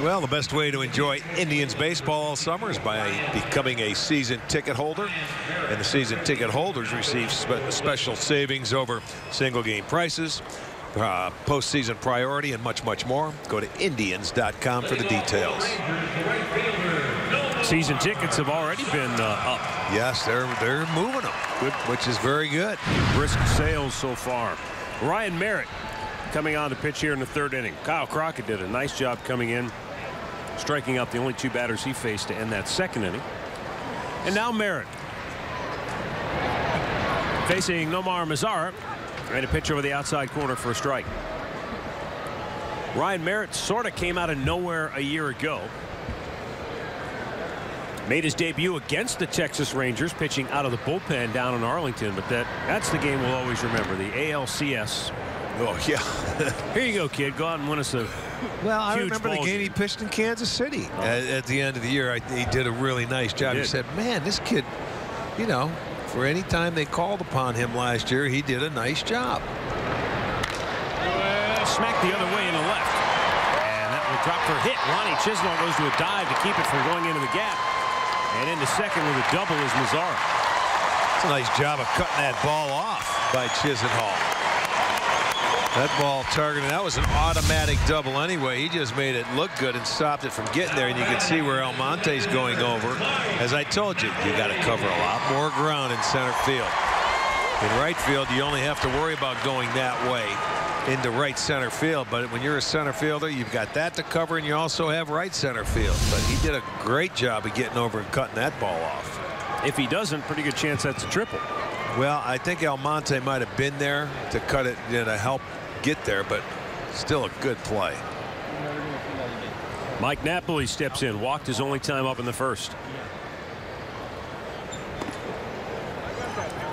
Speaker 3: Well, the best way to enjoy Indians baseball all summer is by becoming a season ticket holder. And the season ticket holders receive special savings over single game prices, postseason priority, and much, much more. Go to Indians.com for the details.
Speaker 1: Season tickets have already been up.
Speaker 3: Yes, they're moving them, good, which is very good.
Speaker 1: Brisk sales so far. Ryan Merritt coming on to pitch here in the third inning. Kyle Crockett did a nice job coming in, striking out the only two batters he faced to end that second inning. And now Merritt facing Nomar Mazara, and a pitch over the outside corner for a strike. Ryan Merritt sort of came out of nowhere a year ago. Made his debut against the Texas Rangers, pitching out of the bullpen down in Arlington. But that's the game we'll always remember, the ALCS.
Speaker 3: Oh, yeah.
Speaker 1: Here you go, kid. Go out and win us a
Speaker 3: Well, I
Speaker 1: huge
Speaker 3: remember the game he pitched in Kansas City. At the end of the year, he did a really nice job. He said, man, this kid, you know, for any time they called upon him last year, he did a nice job.
Speaker 1: Smacked the other way in the left. And that will drop for a hit. Lonnie Chisenhall goes to a dive to keep it from going into the gap. And into second with a double is Mazara.
Speaker 3: It's a nice job of cutting that ball off by Chisenhall. That ball targeted, that was an automatic double anyway. He just made it look good and stopped it from getting there. And you can see where Almonte's going over. As I told you, you got to cover a lot more ground in center field. In right field, you only have to worry about going that way into right center field. But when you're a center fielder, you've got that to cover, and you also have right center field. But he did a great job of getting over and cutting that ball off.
Speaker 1: If he doesn't, pretty good chance that's a triple.
Speaker 3: Well, I think Almonte might have been there to cut it, to help get there, but still a good play.
Speaker 1: Mike Napoli steps in. Walked his only time up in the first.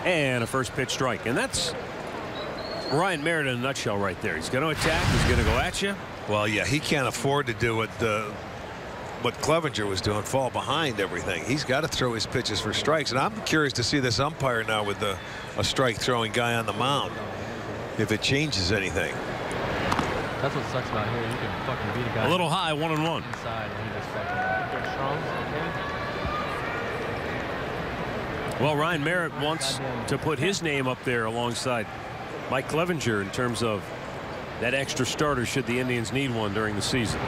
Speaker 1: And a first pitch strike. And that's Ryan Merritt in a nutshell right there. He's going to attack. He's going to go at you.
Speaker 3: Well, yeah, he can't afford to do what Clevenger was doing, fall behind everything. He's got to throw his pitches for strikes. And I'm curious to see this umpire now with a strike throwing guy on the mound, if it changes anything.
Speaker 5: That's what sucks about here. You can fucking beat a guy.
Speaker 1: A little high, 1-1.
Speaker 5: Inside, and he just fucking strong.
Speaker 1: Well, Ryan Merritt wants to put his name up there alongside Mike Clevenger in terms of that extra starter should the Indians need one during the season.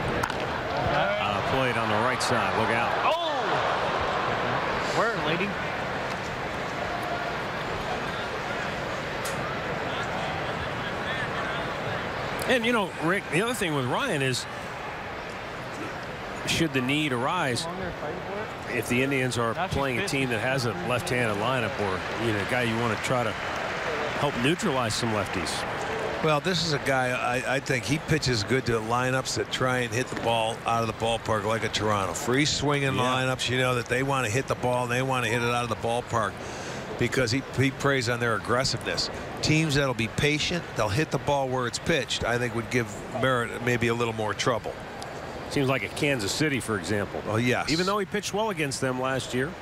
Speaker 1: Played on the right side. Look out.
Speaker 5: Oh! Where, lady?
Speaker 1: And, you know, Rick, the other thing with Ryan is, should the need arise, if the Indians are playing a team that has a left-handed lineup, or a guy you want to try to help neutralize some lefties.
Speaker 3: Well, this is a guy, I think he pitches good to lineups that try and hit the ball out of the ballpark like a Toronto. Free swinging lineups, that they want to hit the ball and they want to hit it out of the ballpark because he preys on their aggressiveness. Teams that'll be patient, they'll hit the ball where it's pitched, I think would give Merritt maybe a little more trouble.
Speaker 1: Seems like at Kansas City, for example.
Speaker 3: Oh, yes.
Speaker 1: Even though he pitched well against them last year.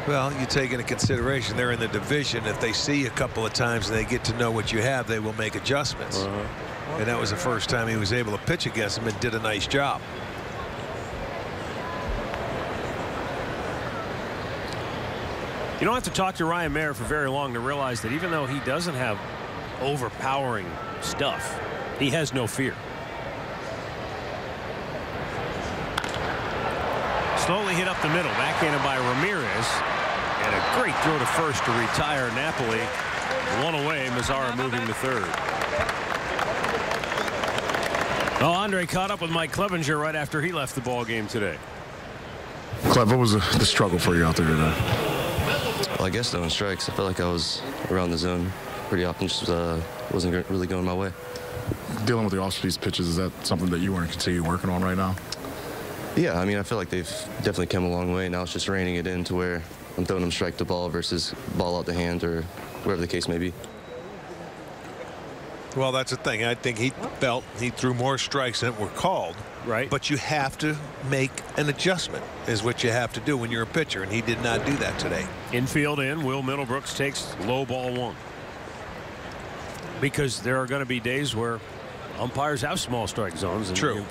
Speaker 3: Well, you take into consideration they're in the division. If they see you a couple of times and they get to know what you have, they will make adjustments. And that was the first time he was able to pitch against them and did a nice job.
Speaker 1: You don't have to talk to Ryan Merritt for very long to realize that even though he doesn't have overpowering stuff, he has no fear. Slowly hit up the middle, backhanded by Ramirez, and a great throw to first to retire Napoli. One away, Mazzara moving to third. Well, Andre caught up with Mike Clevenger right after he left the ball game today.
Speaker 2: Cleve, what was the struggle for you out there today?
Speaker 6: Well, I guess throwing strikes. I felt like I was around the zone pretty often, just wasn't really going my way.
Speaker 2: Dealing with the off-speed pitches, is that something that you want to continue working on right now?
Speaker 6: Yeah, I mean, I feel like they've definitely come a long way. Now it's just reining it in to where I'm throwing them strike to ball versus ball out the hand or whatever the case may be.
Speaker 3: Well, that's the thing. I think he felt he threw more strikes than were called.
Speaker 1: Right.
Speaker 3: But you have to make an adjustment is what you have to do when you're a pitcher, and he did not do that today.
Speaker 1: Infield in. Will Middlebrooks takes low ball one. Because there are going to be days where umpires have small strike zones. And
Speaker 3: True.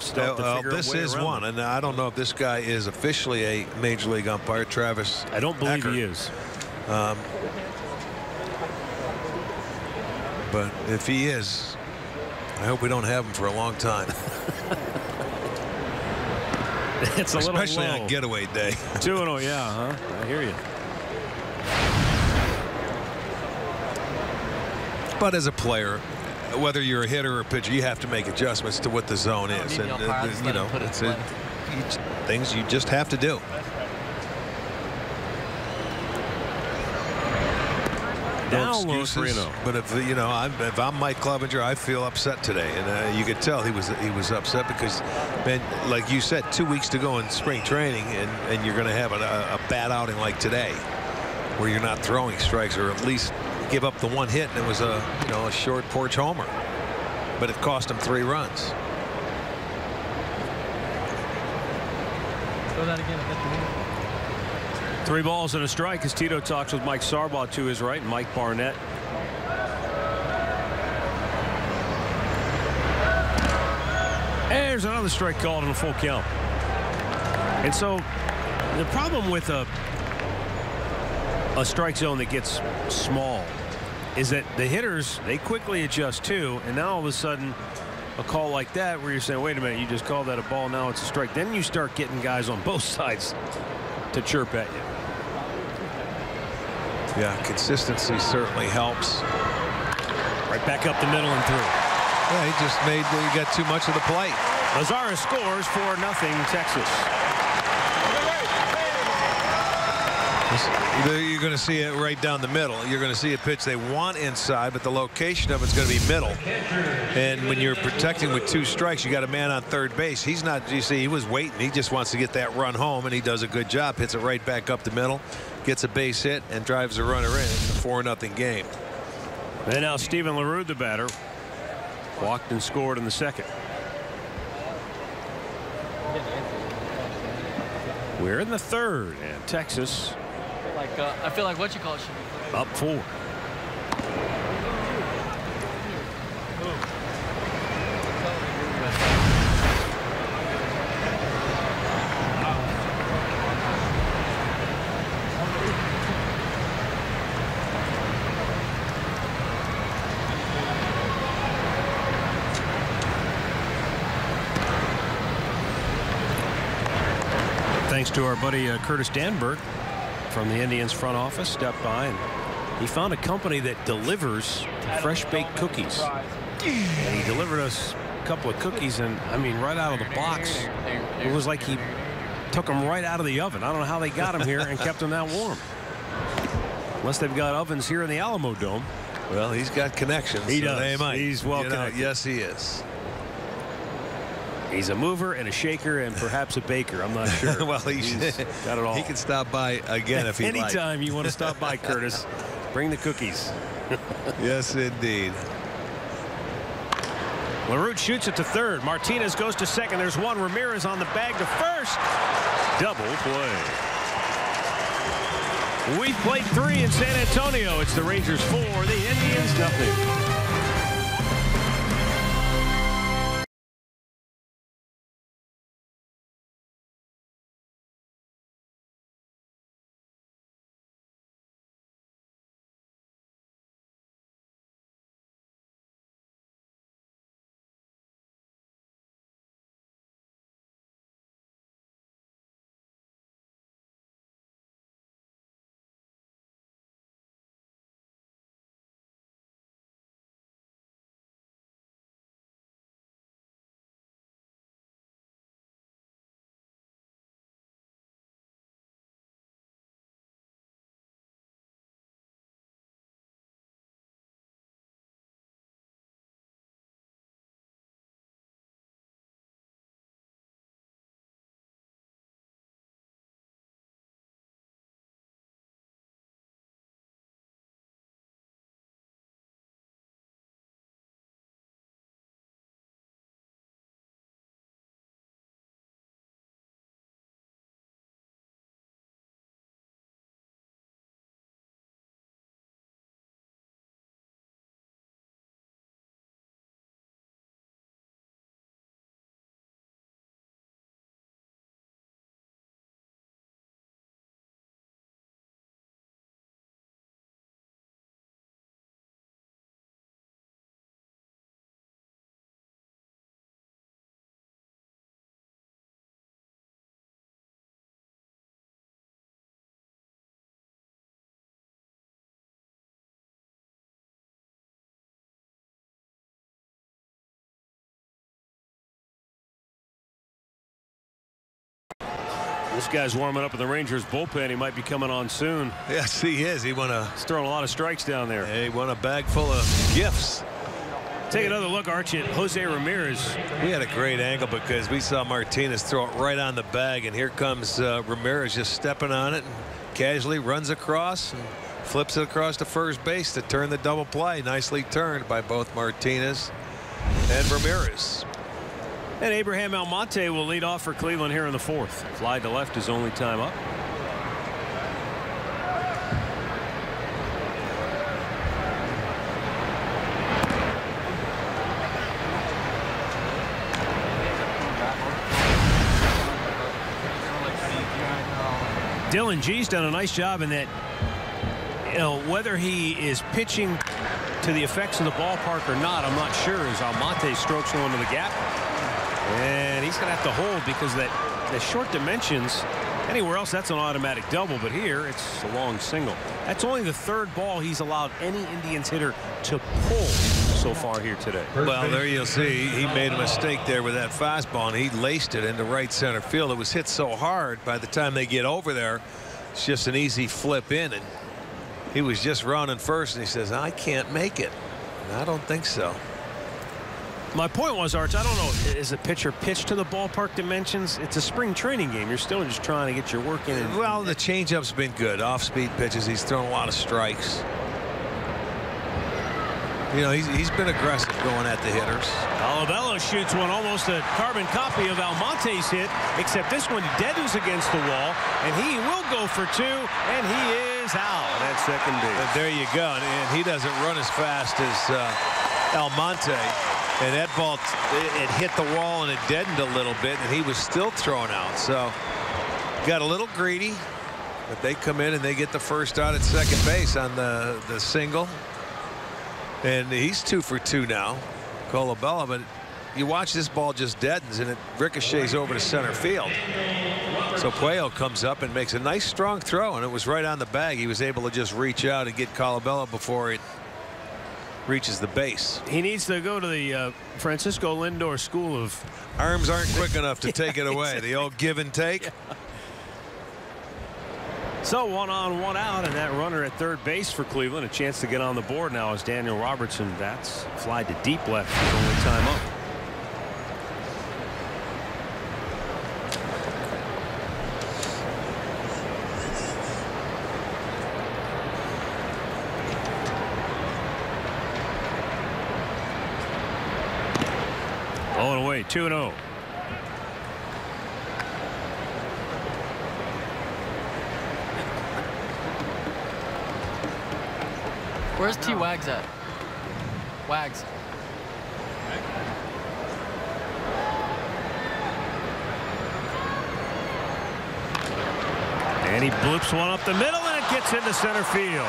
Speaker 3: This is one, and I don't know if this guy is officially a major league umpire, Travis.
Speaker 1: I don't believe
Speaker 3: Eckert.
Speaker 1: he is.
Speaker 3: But if he is, I hope we don't have him for a long time.
Speaker 1: It's a
Speaker 3: especially
Speaker 1: little low.
Speaker 3: on getaway day.
Speaker 1: 2-0, yeah, huh? I hear you.
Speaker 3: But as a player, whether you're a hitter or a pitcher, you have to make adjustments to what the zone is, and it's things you just have to do.
Speaker 1: Down
Speaker 3: No
Speaker 1: low,
Speaker 3: excuses,
Speaker 1: 3-0.
Speaker 3: but if I'm Mike Clevenger, I feel upset today, and you could tell he was upset because, man, like you said, 2 weeks to go in spring training, and you're going to have a bad outing like today, where you're not throwing strikes, or at least give up the one hit, and it was a short porch homer, but it cost him 3 runs.
Speaker 5: Throw that again.
Speaker 1: 3 balls and a strike as Tito talks with Mike Sarbaugh to his right, Mike Barnett. There's another strike called and a full count. And so the problem with a strike zone that gets small is that the hitters, they quickly adjust too, and now all of a sudden a call like that where you're saying, wait a minute, you just called that a ball, now it's a strike. Then you start getting guys on both sides to chirp at you.
Speaker 3: Yeah, consistency certainly helps.
Speaker 1: Right back up the middle and through.
Speaker 3: Yeah, he got too much of the plate.
Speaker 1: Mazzara scores 4-0 Texas.
Speaker 3: You're going to see it right down the middle. You're going to see a pitch they want inside, but the location of it's going to be middle. And when you're protecting with 2 strikes, you got a man on third base. He's not, you see, he was waiting. He just wants to get that run home, and he does a good job. Hits it right back up the middle, gets a base hit, and drives the runner in. It's a 4-0 game.
Speaker 1: And now Steven LaRue, the batter, walked and scored in the second. We're in the third, and Texas
Speaker 5: I feel like what you call it should be
Speaker 1: up 4. Thanks to our buddy Curtis Danberg from the Indians front office, stepped by and he found a company that delivers fresh baked cookies. And he delivered us a couple of cookies, and I mean, right out of the box, it was like he took them right out of the oven. I don't know how they got them here and kept them that warm. Unless they've got ovens here in the Alamo Dome.
Speaker 3: Well, he's got connections.
Speaker 1: He
Speaker 3: so
Speaker 1: does.
Speaker 3: They might.
Speaker 1: He's well connected.
Speaker 3: Yes, he is.
Speaker 1: He's a mover and a shaker and perhaps a baker. I'm not sure.
Speaker 3: Well,
Speaker 1: he's got it all.
Speaker 3: He can stop by again if he likes.
Speaker 1: Anytime you want to stop by, Curtis, bring the cookies.
Speaker 3: Yes, indeed.
Speaker 1: LaRue shoots it to third. Martinez goes to second. There's one. Ramirez on the bag to first. Double play. We've played 3 in San Antonio. It's the Rangers 4, the Indians nothing. This guy's warming up in the Rangers bullpen. He might be coming on soon.
Speaker 3: Yes, he is. He's
Speaker 1: throwing a lot of strikes down there.
Speaker 3: He won a bag full of gifts.
Speaker 1: Take another look, Archie, at Jose Ramirez.
Speaker 3: We had a great angle because we saw Martinez throw it right on the bag, and here comes Ramirez just stepping on it and casually runs across and flips it across to first base to turn the double play. Nicely turned by both Martinez and Ramirez.
Speaker 1: And Abraham Almonte will lead off for Cleveland here in the 4th. Fly to left is only time up. Dylan G's done a nice job in that, you know, whether he is pitching to the effects of the ballpark or not, I'm not sure, as Almonte strokes one to the gap. And he's going to have to hold because the short dimensions, anywhere else that's an automatic double, but here it's a long single. That's only the 3rd ball he's allowed any Indians hitter to pull so far here today.
Speaker 3: Well, there you'll see he made a mistake there with that fastball, and he laced it into right center field. It was hit so hard by the time they get over there It's just an easy flip in, and he was just running first, and he says, I can't make it. And I don't think so.
Speaker 1: My point was, Arch, I don't know, is a pitcher pitched to the ballpark dimensions? It's a spring training game. You're still just trying to get your work in.
Speaker 3: Well, the changeup's been good. Off-speed pitches. He's thrown a lot of strikes. You know, he's been aggressive going at the hitters.
Speaker 1: Colabello shoots one, almost a carbon copy of Almonte's hit, except this one deadens against the wall, and he will go for two, and he is out at second base.
Speaker 3: And there you go. And he doesn't run as fast as Almonte. And that ball, it hit the wall and it deadened a little bit, and he was still thrown out. So got a little greedy, but they come in and they get the first out at second base on the single. And he's 2 for 2 now, Colabello. But you watch, this ball just deadens and it ricochets over to center field. So Puello comes up and makes a nice strong throw, and it was right on the bag. He was able to just reach out and get Colabello before it reaches the base.
Speaker 1: He needs to go to the Francisco Lindor School of
Speaker 3: Arms aren't quick enough to take it away. The old give and take.
Speaker 1: Yeah. So 1 on 1 out, and that runner at third base for Cleveland. A chance to get on the board now as Daniel Robertson bats. Fly to deep left for the only time up. Away 2-0.
Speaker 5: Where's T Wags at? Wags.
Speaker 1: And he bloops one up the middle, and it gets into center field.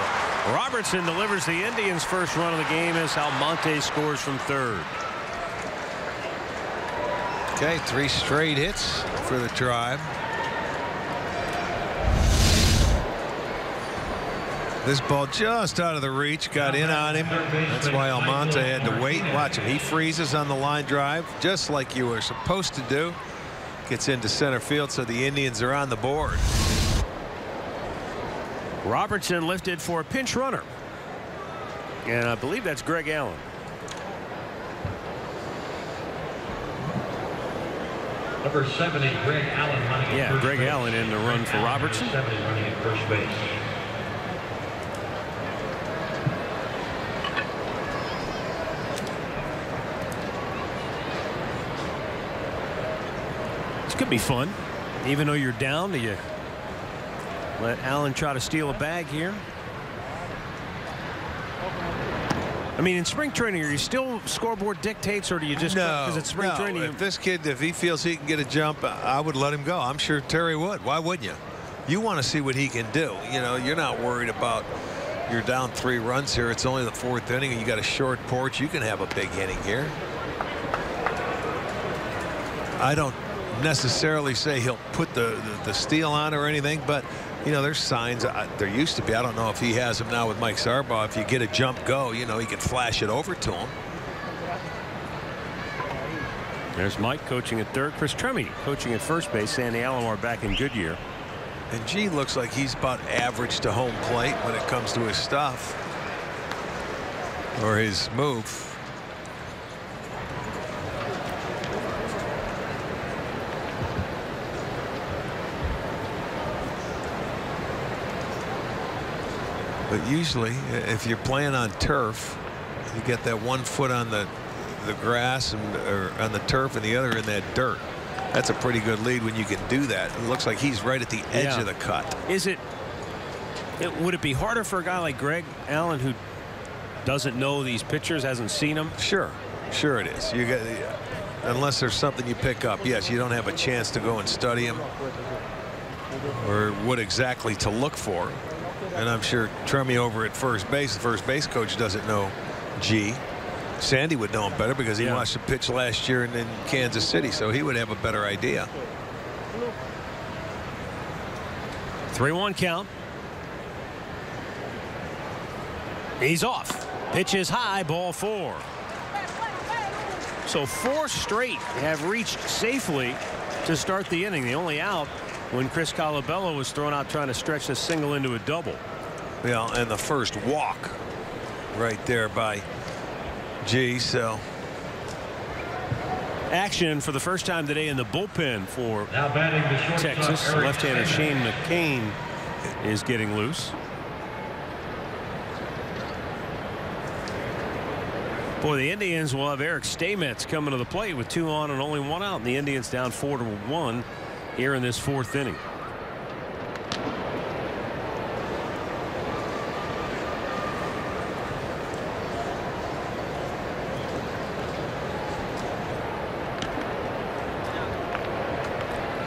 Speaker 1: Robertson delivers the Indians' first run of the game as Almonte scores from third.
Speaker 3: Okay, 3 straight hits for the Tribe. This ball just out of the reach, got in on him. That's why Almonte had to wait. Watch him. He freezes on the line drive, just like you were supposed to do. Gets into center field, so the Indians are on the board.
Speaker 1: Robertson lifted for a pinch runner. And I believe that's Greg Allen.
Speaker 4: Number 70, Greg Allen running at first
Speaker 1: Greg
Speaker 4: base.
Speaker 1: Allen in the run for Robertson.
Speaker 4: 70 running at first base.
Speaker 1: This could be fun. Even though you're down, do you let Allen try to steal a bag here? I mean, in spring training, are you still scoreboard dictates, or do you just because it's spring training?
Speaker 3: If this kid, if he feels he can get a jump, I would let him go. I'm sure Terry would. Why wouldn't you? You want to see what he can do. You know, you're not worried about you're down 3 runs here. It's only the 4th inning, and you got a short porch. You can have a big inning here. I don't necessarily say he'll put the steal on or anything, but you know, there's signs. There used to be. I don't know if he has them now with Mike Sarbaugh. If you get a jump go, you know, he can flash it over to him.
Speaker 1: There's Mike coaching at third. Chris Tremmy coaching at first base. Sandy Alomar back in Goodyear.
Speaker 3: And G looks like he's about average to home plate when it comes to his stuff or his move. But usually, if you're playing on turf, you get that 1 foot on the grass or on the turf and the other in that dirt. That's a pretty good lead when you can do that. It looks like he's right at the edge of the cut.
Speaker 1: Would it be harder for a guy like Greg Allen, who doesn't know these pitchers, hasn't seen them?
Speaker 3: Sure it is. You get, unless there's something you pick up. Yes, you don't have a chance to go and study them or what exactly to look for. And I'm sure Tremmy over at first base, the first base coach, doesn't know G. Sandy would know him better because he watched him pitch last year in Kansas City, so he would have a better idea.
Speaker 1: 3-1 count. He's off. Pitch is high, ball 4. So 4 straight have reached safely to start the inning. The only out when Chris Colabello was thrown out trying to stretch a single into a double.
Speaker 3: Yeah, and the first walk right there by G. So
Speaker 1: action for the first time today in the bullpen for
Speaker 4: Now batting the shortstop,
Speaker 1: Texas.
Speaker 4: Eric
Speaker 1: Left-hander
Speaker 4: Stamets.
Speaker 1: Shane McCain is getting loose. Boy, the Indians will have Eric Stamets coming to the plate with 2 on and only 1 out, and the Indians down 4-1 here in this 4th inning.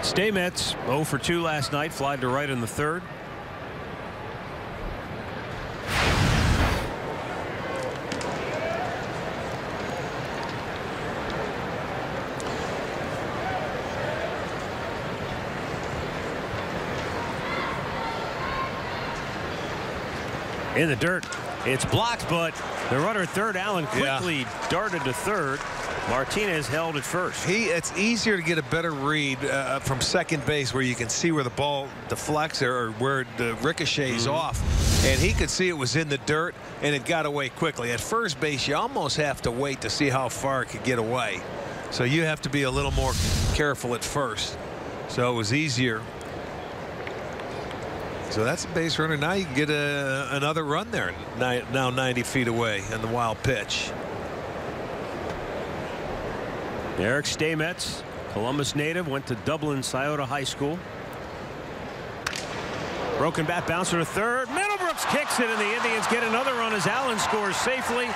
Speaker 1: Stamets 0 for 2 last night, flied to right in the 3rd. In the dirt, it's blocked, but the runner at third, Allen, quickly darted to third. Martinez held at first.
Speaker 3: It's easier to get a better read from second base where you can see where the ball deflects or where the ricochets off. And he could see it was in the dirt and it got away quickly. At first base, you almost have to wait to see how far it could get away. So you have to be a little more careful at first. So it was easier. So that's a base runner. Now you can get another run there. Now 90 feet away on the wild pitch.
Speaker 1: Eric Stamets, Columbus native, went to Dublin Scioto High School. Broken bat, bouncer to third. Middlebrooks kicks it, and the Indians get another run as Allen scores safely.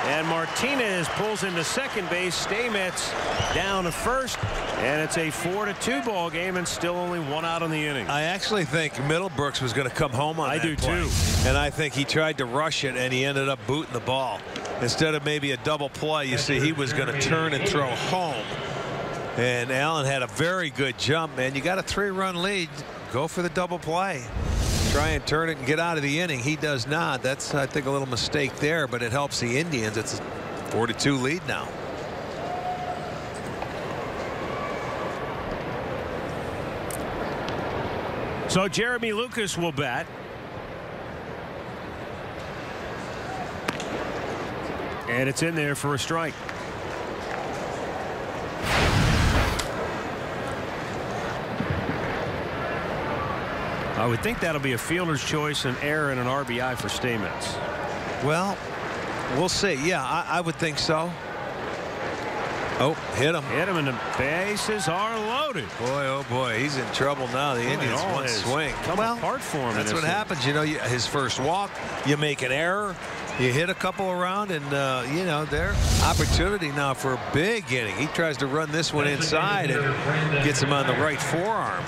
Speaker 1: And Martinez pulls into second base. Stamets down to first. And it's a 4-2 ball game and still only 1 out in the inning.
Speaker 3: I actually think Middlebrooks was going to come home on that play.
Speaker 1: too.
Speaker 3: And I think he tried to rush it and he ended up booting the ball. Instead of maybe a double play, you see he was going to turn and throw home. And Allen had a very good jump, man. You got a 3-run lead. Go for the double play. Try and turn it and get out of the inning. He does not. That's, I think, a little mistake there, but it helps the Indians. It's a 4-2 lead now.
Speaker 1: So Jeremy Lucas will bat. And it's in there for a strike. I would think that'll be a fielder's choice, an error, and an RBI for Stamets.
Speaker 3: Well, we'll see. Yeah, I would think so. Oh, hit him.
Speaker 1: Hit him, and the bases are loaded.
Speaker 3: Boy, oh boy, he's in trouble now. The Indians one swing.
Speaker 1: Come apart for him.
Speaker 3: That's what happens. You know, his first walk, you make an error, you hit a couple around, and you know, their opportunity now for a big inning. He tries to run this one inside and gets him on the right forearm.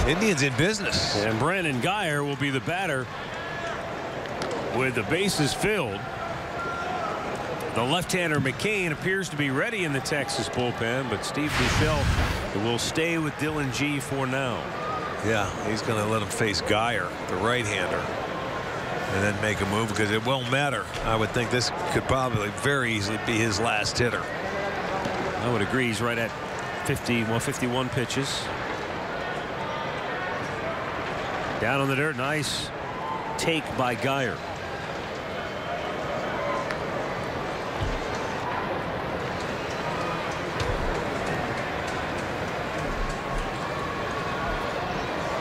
Speaker 3: Indians in business.
Speaker 1: And Brandon Geyer will be the batter with the bases filled. The left-hander McCain appears to be ready in the Texas bullpen, but Steve Buechele will stay with Dylan G for now.
Speaker 3: Yeah, he's going to let him face Geyer, the right-hander, and then make a move because it won't matter. I would think this could probably very easily be his last hitter.
Speaker 1: I would agree. He's right at 51 pitches. Down on the dirt. Nice take by Geyer.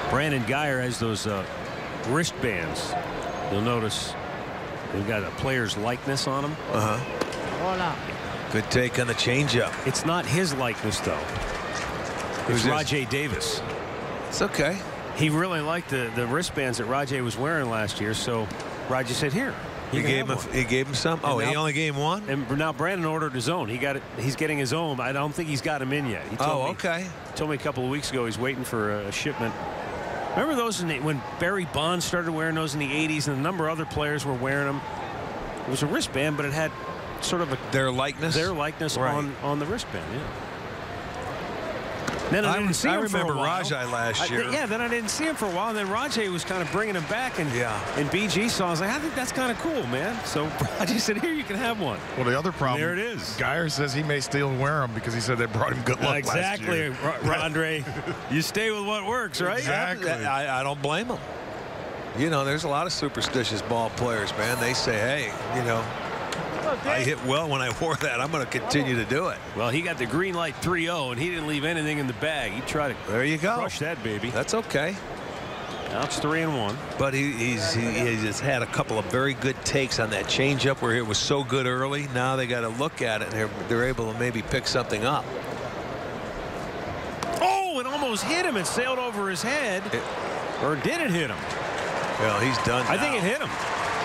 Speaker 1: Brandon Geyer has those wristbands. You'll notice they've got a player's likeness on them.
Speaker 3: Good take on the changeup.
Speaker 1: It's not his likeness, though. It's Rajay Davis.
Speaker 3: It's okay.
Speaker 1: He really liked the wristbands that Rajay was wearing last year, so Rajay said, "Here."
Speaker 3: He gave him some. Oh, he only gave him one.
Speaker 1: And now Brandon ordered his own. He got it. He's getting his own. I don't think he's got him in yet. He told me, told me a couple of weeks ago he's waiting for a shipment. Remember those when Barry Bonds started wearing those in the 80s, and a number of other players were wearing them. It was a wristband, but it had sort of
Speaker 3: their likeness
Speaker 1: right on the wristband. Yeah. Then I didn't see him for a
Speaker 3: remember
Speaker 1: while.
Speaker 3: Rajai last year.
Speaker 1: Yeah, then I didn't see him for a while. And then Rajai was kind of bringing him back. And BG saw. I was like, I think that's kind of cool, man. So Rajai said, here, you can have one.
Speaker 2: Well, the other problem.
Speaker 1: There it is.
Speaker 2: Geyer says he may still wear them because he said they brought him good luck last year.
Speaker 1: Exactly, Andre. You stay with what works, right?
Speaker 2: Exactly.
Speaker 3: I don't blame him. You know, there's a lot of superstitious ball players, man. They say, hey, you know, I hit well when I wore that. I'm going to continue to do it.
Speaker 1: Well, he got the green light 3-0, and he didn't leave anything in the bag. He tried to crush that baby.
Speaker 3: That's okay.
Speaker 1: Now it's 3-1.
Speaker 3: But he has had a couple of very good takes on that changeup where it was so good early. Now they got to look at it, and they're able to maybe pick something up.
Speaker 1: Oh, it almost hit him. It sailed over his head. Or did it hit him?
Speaker 3: Well, he's done now.
Speaker 1: I think it hit him.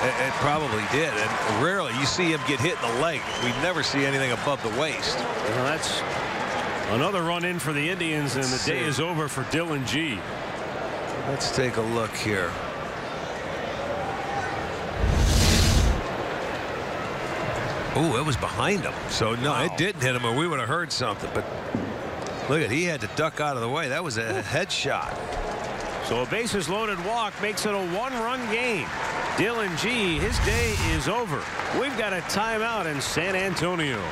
Speaker 3: It probably did, and rarely you see him get hit in the leg. We never see anything above the waist.
Speaker 1: Well, that's another run in for the Indians, and the day is over for Dylan G.
Speaker 3: Let's take a look here. Oh, it was behind him. So, no, It didn't hit him, or we would have heard something. But look at, he had to duck out of the way. That was a headshot.
Speaker 1: So a bases loaded walk makes it a one-run game. Dylan G, his day is over. We've got a timeout in San Antonio.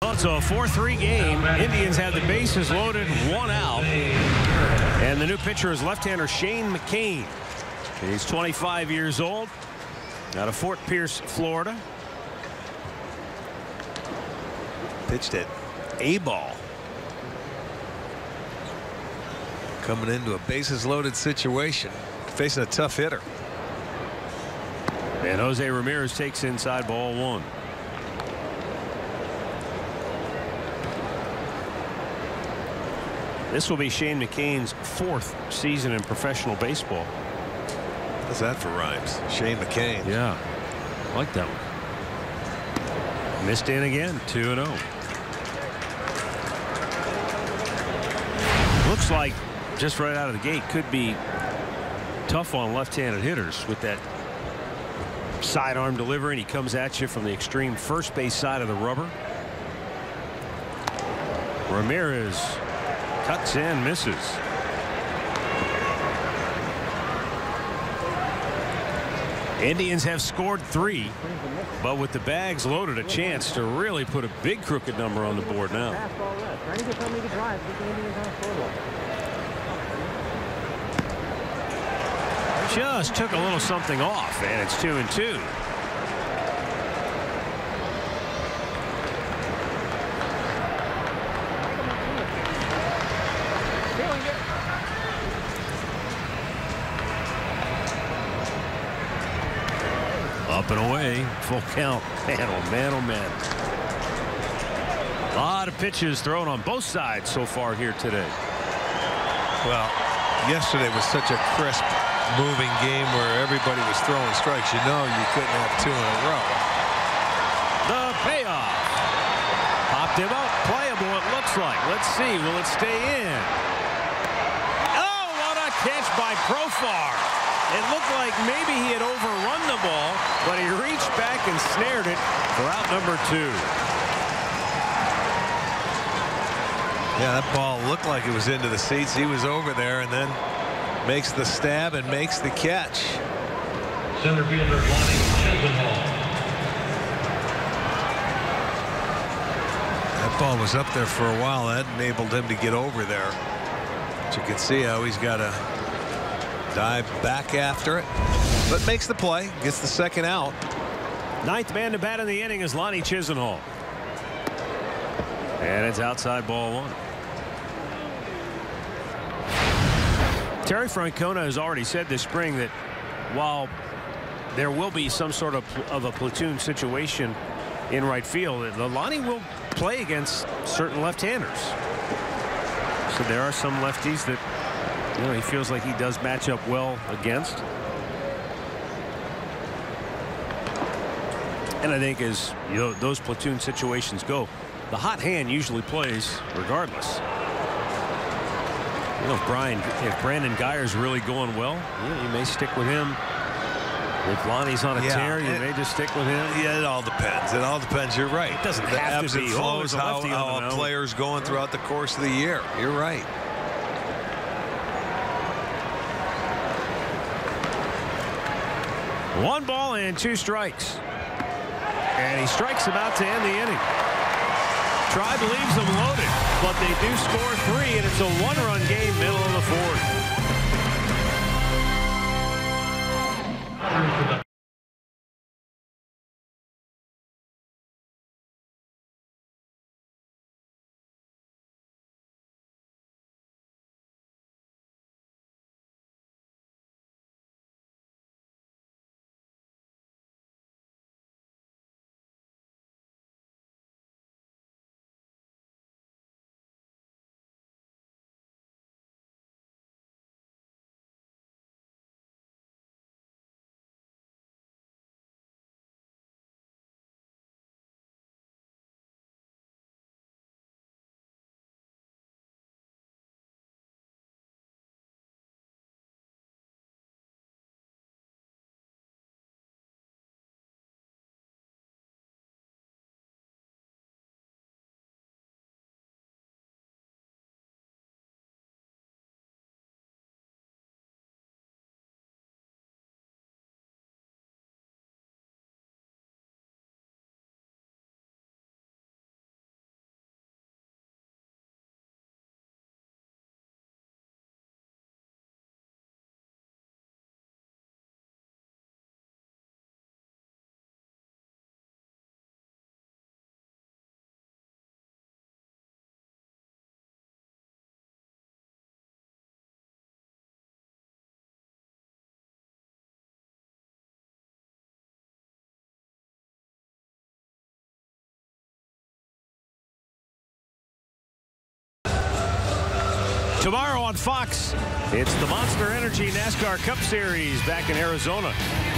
Speaker 1: Well, it's a 4-3 game. Indians have the bases loaded, one out. And the new pitcher is left-hander Shane McCain. He's 25 years old, out of Fort Pierce, Florida.
Speaker 3: Pitched at A-ball. Coming into a bases loaded situation, facing a tough hitter.
Speaker 1: And Jose Ramirez takes inside, ball one. This will be Shane McCain's 4th season in professional baseball.
Speaker 3: What's that for rhymes? Shane McCain.
Speaker 1: Yeah, I like that one. Missed in again, 2-0. Looks like just right out of the gate could be tough on left-handed hitters with that sidearm delivery, and he comes at you from the extreme first base side of the rubber. Ramirez cuts in, misses. Indians have scored 3, but with the bags loaded, a chance to really put a big crooked number on the board now. Just took a little something off, and it's 2-2. Up and away, full count. Man, oh man, oh man. A lot of pitches thrown on both sides so far here today.
Speaker 3: Well, yesterday was such a crisp, moving game where everybody was throwing strikes. You know you couldn't have 2 in a row.
Speaker 1: The payoff. Popped him up. Playable, it looks like. Let's see. Will it stay in? Oh, what a catch by Profar. It looked like maybe he had overrun the ball, but he reached back and snared it for out number 2.
Speaker 3: Yeah, that ball looked like it was into the seats. He was over there and then makes the stab and makes the catch.
Speaker 4: Center fielder Lonnie Chisenhall.
Speaker 3: That ball was up there for a while. That enabled him to get over there. But you can see how he's got to dive back after it, but makes the play, gets the second out.
Speaker 1: 9th man to bat in the inning is Lonnie Chisenhall. And it's outside ball 1. Terry Francona has already said this spring that while there will be some sort of a platoon situation in right field, Lonnie will play against certain left-handers. So there are some lefties that he feels like he does match up well against. And I think as those platoon situations go, the hot hand usually plays regardless. If Brandon Guyer's really going well, you may stick with him. If Lonnie's on a tear, you may just stick with him.
Speaker 3: Yeah, it all depends. It all depends. You're right.
Speaker 1: It doesn't
Speaker 3: the
Speaker 1: have
Speaker 3: ebbs
Speaker 1: to be.
Speaker 3: and flows, how a player's going throughout the course of the year. You're right.
Speaker 1: One ball and 2 strikes. And he strikes him out to end the inning. Tribe leaves them loaded, but they do score 3, and it's a 1-run game, middle of the 4th. Tomorrow on Fox, it's the Monster Energy NASCAR Cup Series back in Arizona.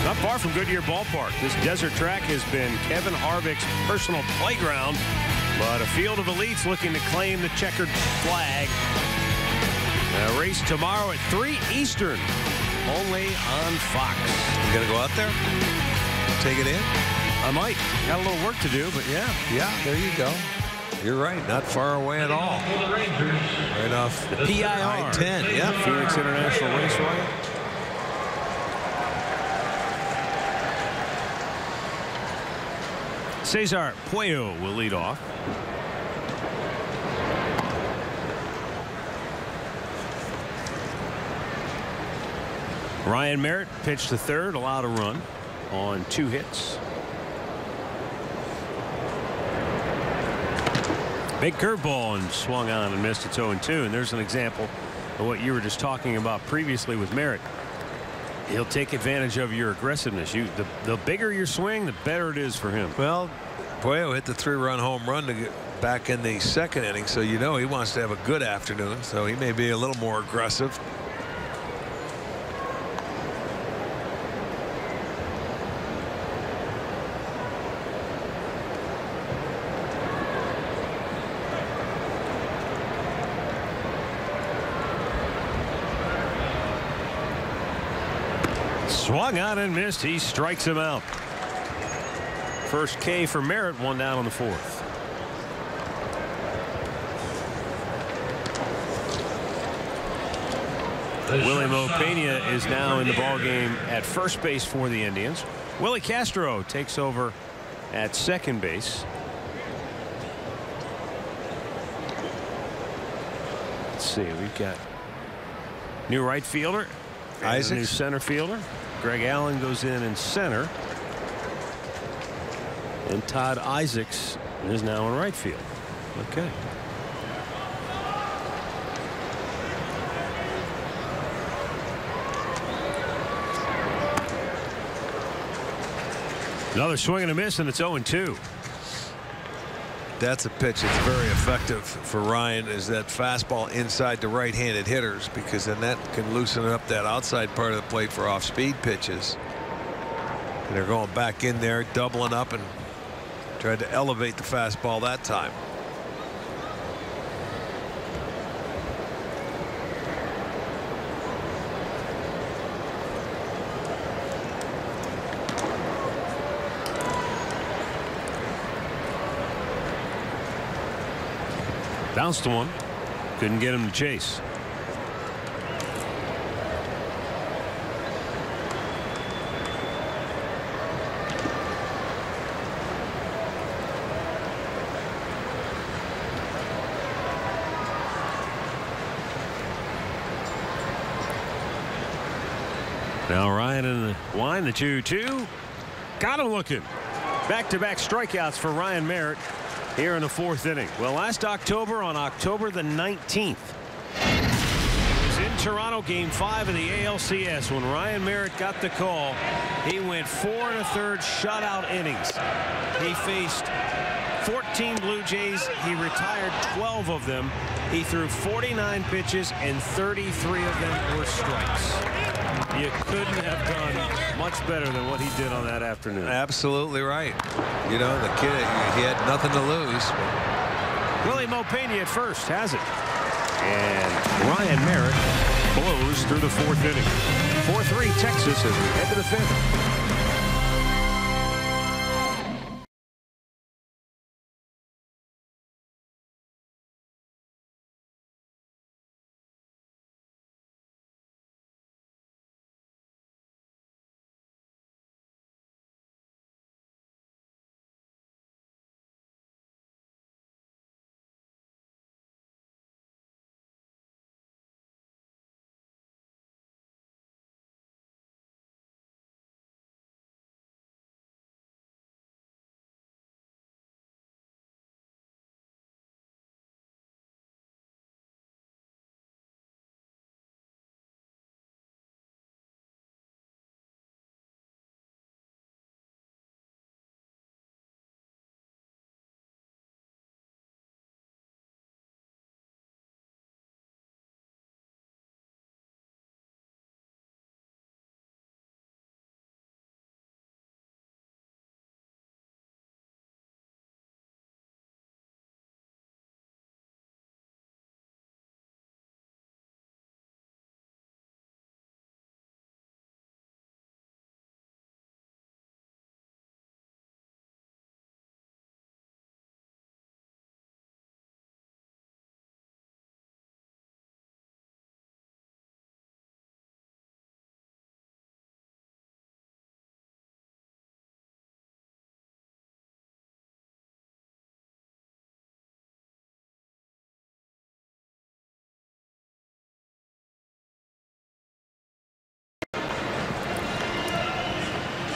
Speaker 1: Not far from Goodyear Ballpark. This desert track has been Kevin Harvick's personal playground, but a field of elites looking to claim the checkered flag. A race tomorrow at 3 Eastern, only on Fox.
Speaker 3: You gonna go out there? Take it in?
Speaker 1: I might. Got a little work to do, but yeah.
Speaker 3: Yeah, there you go. You're right. Not far away at all. Right off
Speaker 1: the PIR.
Speaker 3: I-10. Yeah.
Speaker 1: Phoenix International Raceway. Cesar Puello will lead off. Ryan Merritt pitched the 3rd, allowed a run on 2 hits. Big curveball and swung on and missed. It's 0-2, and there's an example of what you were just talking about previously with Merritt. He'll take advantage of your aggressiveness. The bigger your swing, the better it is for him.
Speaker 3: Well, Puello hit the 3-run home run to get back in the second inning, so you know he wants to have a good afternoon, so he may be a little more aggressive.
Speaker 1: Swung on and missed. He strikes him out. First K for Merritt, one down on the fourth. Willie Mo Pena is now in the ballgame at first base for the Indians. Willie Castro takes over at second base. Let's see, we've got new right fielder, Isaac, new center fielder. Greg Allen goes in center. And Todd Isaacs is now in right field. Okay. Another swing and a miss, and it's 0-2.
Speaker 3: That's a pitch that's very effective for Ryan, is that fastball inside the right-handed hitters, because then that can loosen up that outside part of the plate for off-speed pitches. And they're going back in there, doubling up, and tried to elevate the fastball that time.
Speaker 1: Bounced one. Couldn't get him to chase. Now Ryan in the line, the 2-2. Got him looking. Back-to-back strikeouts for Ryan Merritt here in the fourth inning. Well, last October, on October the 19th, it was in Toronto, game 5 of the ALCS, when Ryan Merritt got the call. He went 4 1/3 shutout innings. He faced 14 Blue Jays. He retired 12 of them. He threw 49 pitches, and 33 of them were strikes. You couldn't have done much better than what he did on that afternoon.
Speaker 3: Absolutely right. You know, the kid, he had nothing to lose.
Speaker 1: Willie Mo Pena at first has it. And Ryan Merritt blows through the fourth inning. 4-3 Texas as we head to the fifth.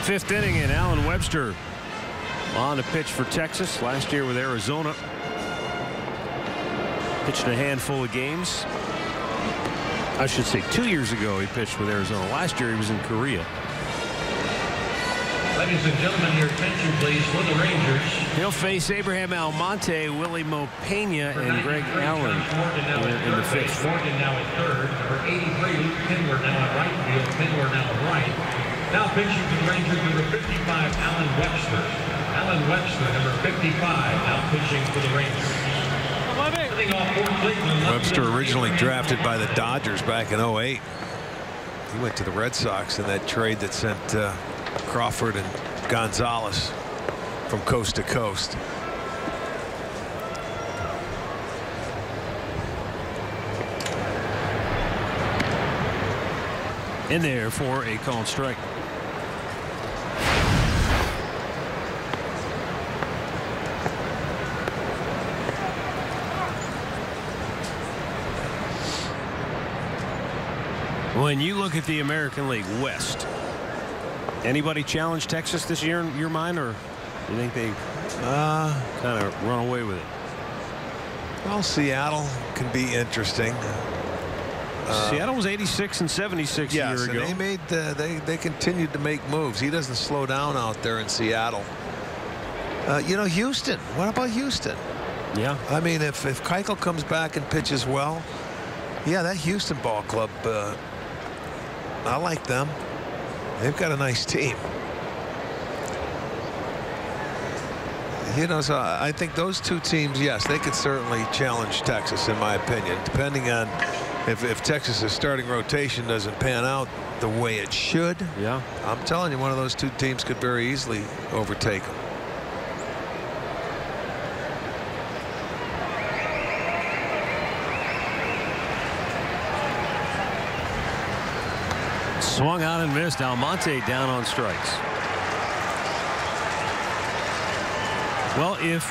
Speaker 1: Fifth inning, and Alan Webster on the pitch for Texas. Last year with Arizona, pitched a handful of games. I should say 2 years ago he pitched with Arizona. Last year he was in Korea.
Speaker 4: Ladies and gentlemen, your attention, please, for the Rangers.
Speaker 1: He'll face Abraham Almonte, Willie Mo Pena, and Greg Allen in the fifth.
Speaker 4: Morgan now at third. Number 83, Luke Pinward now at right field. Pinward now at right. Now pitching for the Rangers, number 55, Alan Webster. Alan Webster, number 55, now pitching for the Rangers.
Speaker 3: Webster originally drafted by the Dodgers back in '08. He went to the Red Sox in that trade that sent Crawford and Gonzalez from coast to coast.
Speaker 1: In there for a called strike. When you look at the American League West, anybody challenge Texas this year in your mind, or you think they kind of run away with it?
Speaker 3: Well, Seattle can be interesting.
Speaker 1: Seattle was 86 and 76 a year ago.
Speaker 3: And they made they continued to make moves. He doesn't slow down out there in Seattle. You know, Houston. What about Houston?
Speaker 1: Yeah.
Speaker 3: I mean, if Keuchel comes back and pitches well, yeah, that Houston ball club. I like them. They've got a nice team. You know, so I think those two teams, yes, they could certainly challenge Texas, in my opinion, depending on if Texas's starting rotation doesn't pan out the way it should.
Speaker 1: Yeah.
Speaker 3: I'm telling you, one of those two teams could very easily overtake them.
Speaker 1: Swung on and missed. Almonte down on strikes. Well, if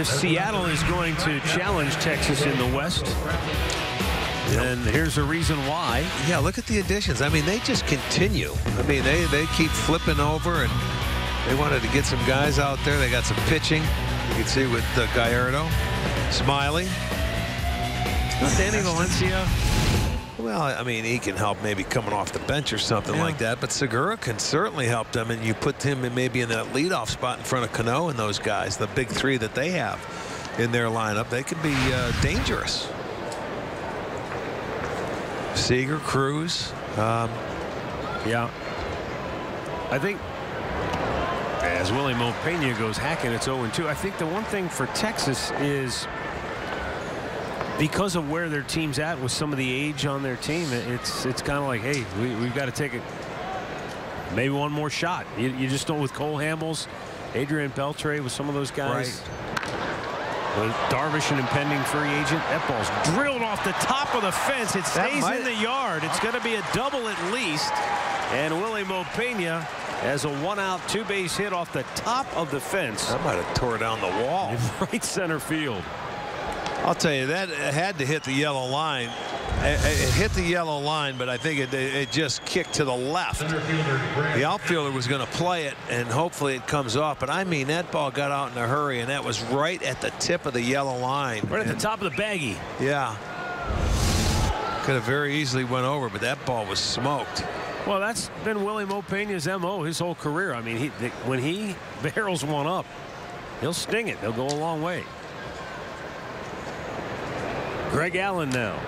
Speaker 1: Seattle is going to challenge Texas in the West, then here's a reason why.
Speaker 3: Yeah, look at the additions. I mean, they just continue. I mean, they keep flipping over, and they wanted to get some guys out there. They got some pitching. You can see with Gallardo, Smiley,
Speaker 1: Danny Valencia.
Speaker 3: Well, I mean, he can help maybe coming off the bench or something like that. But Segura can certainly help them. And you put him maybe in that leadoff spot in front of Cano and those guys, the big three that they have in their lineup. They could be dangerous. Seager, Cruz.
Speaker 1: Yeah. I think as Willie Mo Pena goes hacking, it's 0-2. I think the one thing for Texas is, because of where their team's at with some of the age on their team, it's kind of like, hey, we've got to take maybe one more shot. You just don't with Cole Hamels, Adrian Beltre, with some of those guys. Right. With Darvish, an impending free agent. That ball's drilled off the top of the fence. It stays in the yard. It's going to be a double at least. And Willie Mo Pena has a 1-out, 2-base hit off the top of the fence.
Speaker 3: That might have tore down the wall.
Speaker 1: In right center field.
Speaker 3: I'll tell you, that had to hit the yellow line. It hit the yellow line, but I think it just kicked to the left. The outfielder was going to play it, and hopefully it comes off. But I mean, that ball got out in a hurry, and that was right at the tip of the yellow line.
Speaker 1: Right at the top of the baggie.
Speaker 3: Yeah. Could have very easily went over, but that ball was smoked.
Speaker 1: Well, that's been Willie Mo Pena's MO his whole career. I mean, when he barrels one up, he'll sting it. They'll go a long way. Greg Allen now.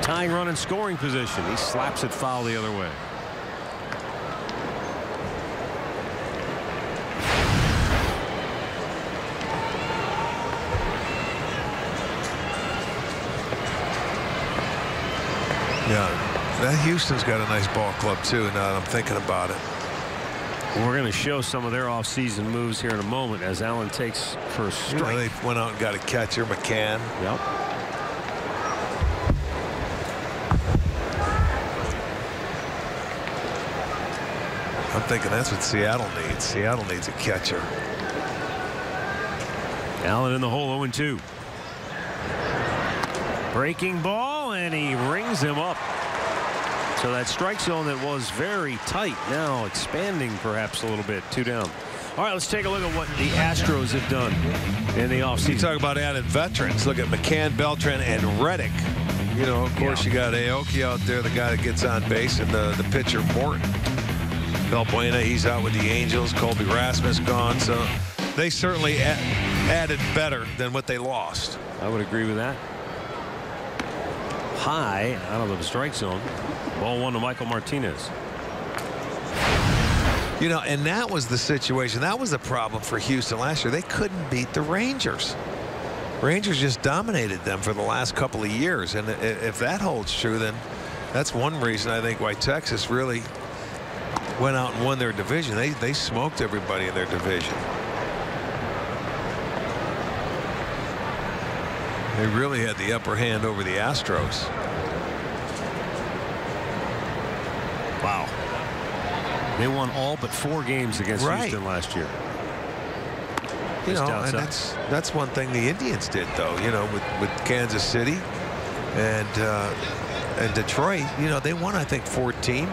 Speaker 1: Tying run in scoring position. He slaps it foul the other way.
Speaker 3: Yeah, that Houston's got a nice ball club too, now that I'm thinking about it.
Speaker 1: We're going to show some of their offseason moves here in a moment as Allen takes first strike.
Speaker 3: You know, they went out and got a catcher, McCann.
Speaker 1: Yep.
Speaker 3: I'm thinking that's what Seattle needs. Seattle needs a catcher.
Speaker 1: Allen in the hole, 0-2. Breaking ball, and he rings him up. So that strike zone that was very tight now expanding perhaps a little bit. 2 down. All right, let's take a look at what the Astros have done in the offseason.
Speaker 3: You talk about added veterans. Look at McCann, Beltran, and Reddick. You know, of course, you got Aoki out there, the guy that gets on base, and the pitcher Morton. Valbuena, he's out with the Angels. Colby Rasmus gone. So they certainly added better than what they lost.
Speaker 1: I would agree with that. High out of the strike zone. Ball 1 to Michael Martinez.
Speaker 3: You know, and that was the situation. That was the problem for Houston last year. They couldn't beat the Rangers. Rangers just dominated them for the last couple of years. And if that holds true, then that's one reason I think why Texas really went out and won their division. They smoked everybody in their division. They really had the upper hand over the Astros.
Speaker 1: Wow. They won all but 4 games against Houston last year.
Speaker 3: You know, and that's one thing the Indians did, though. You know, with Kansas City and Detroit. You know, they won, I think, 14.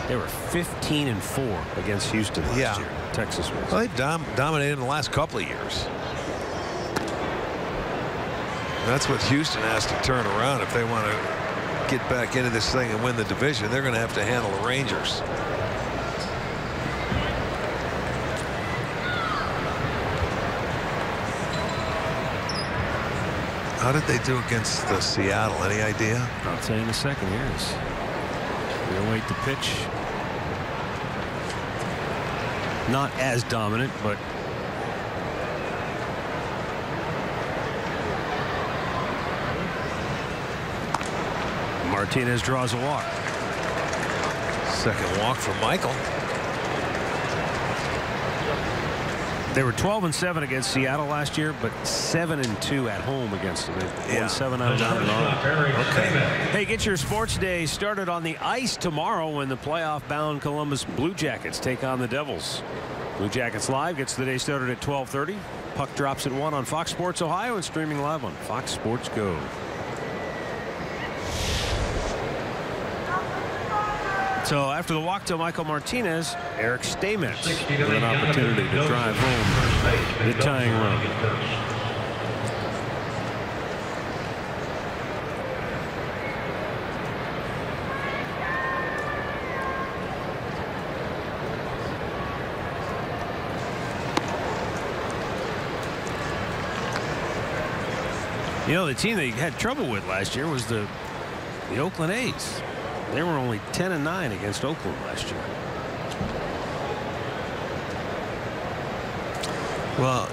Speaker 1: They were 15-4 against Houston last year. Texas was.
Speaker 3: Well, they dominated in the last couple of years. That's what Houston has to turn around if they want to get back into this thing and win the division. They're going to have to handle the Rangers. How did they do against Seattle? Any idea?
Speaker 1: I'll tell you in a second. Here is. We'll wait the pitch. Not as dominant, but Martinez draws a walk.
Speaker 3: Second walk for Michael.
Speaker 1: They were 12-7 against Seattle last year, but 7-2 at home against them. They won 7 out of 9.
Speaker 3: Okay.
Speaker 1: Hey, get your sports day started on the ice tomorrow when the playoff-bound Columbus Blue Jackets take on the Devils. Blue Jackets Live gets the day started at 12:30. Puck drops at 1 on Fox Sports Ohio and streaming live on Fox Sports Go. So after the walk to Michael Martinez, Eric Stamets with an opportunity to drive home the tying run. You know, the team they had trouble with last year was the Oakland A's. They were only 10-9 against Oakland last year.
Speaker 3: Well,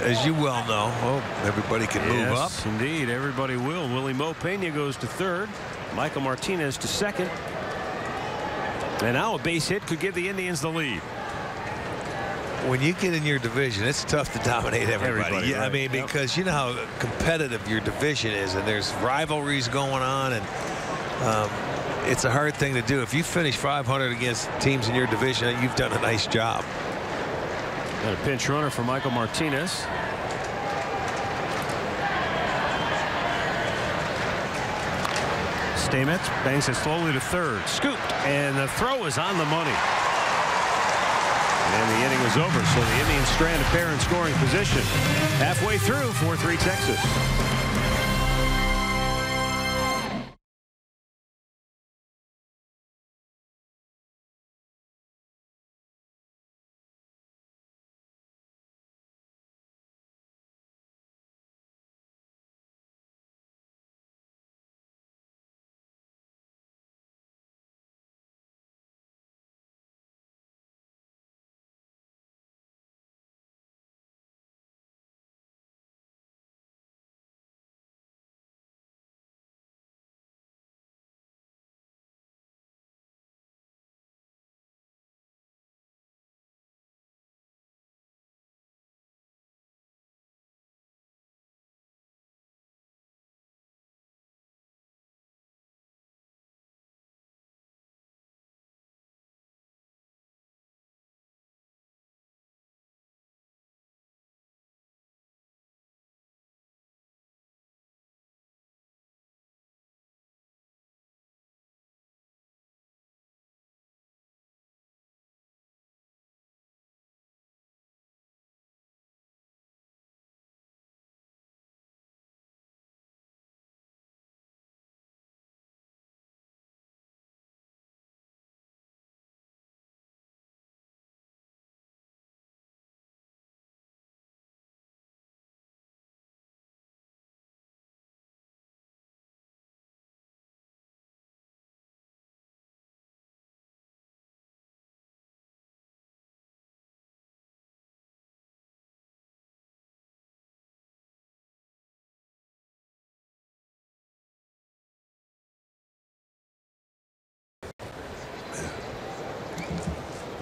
Speaker 3: as you well know, everybody can move up.
Speaker 1: Yes, indeed, everybody will. Willie Mo Pena goes to third. Michael Martinez to second. And now a base hit could give the Indians the lead.
Speaker 3: When you get in your division, it's tough to dominate everybody. Yeah,
Speaker 1: right.
Speaker 3: I mean, because you know how competitive your division is, and there's rivalries going on, and it's a hard thing to do. If you finish 500 against teams in your division, you've done a nice job.
Speaker 1: And a pinch runner for Michael Martinez. Stamets bangs it slowly to third. Scooped, and the throw is on the money. And the inning was over, so the Indians strand a pair in scoring position. Halfway through, 4-3 Texas.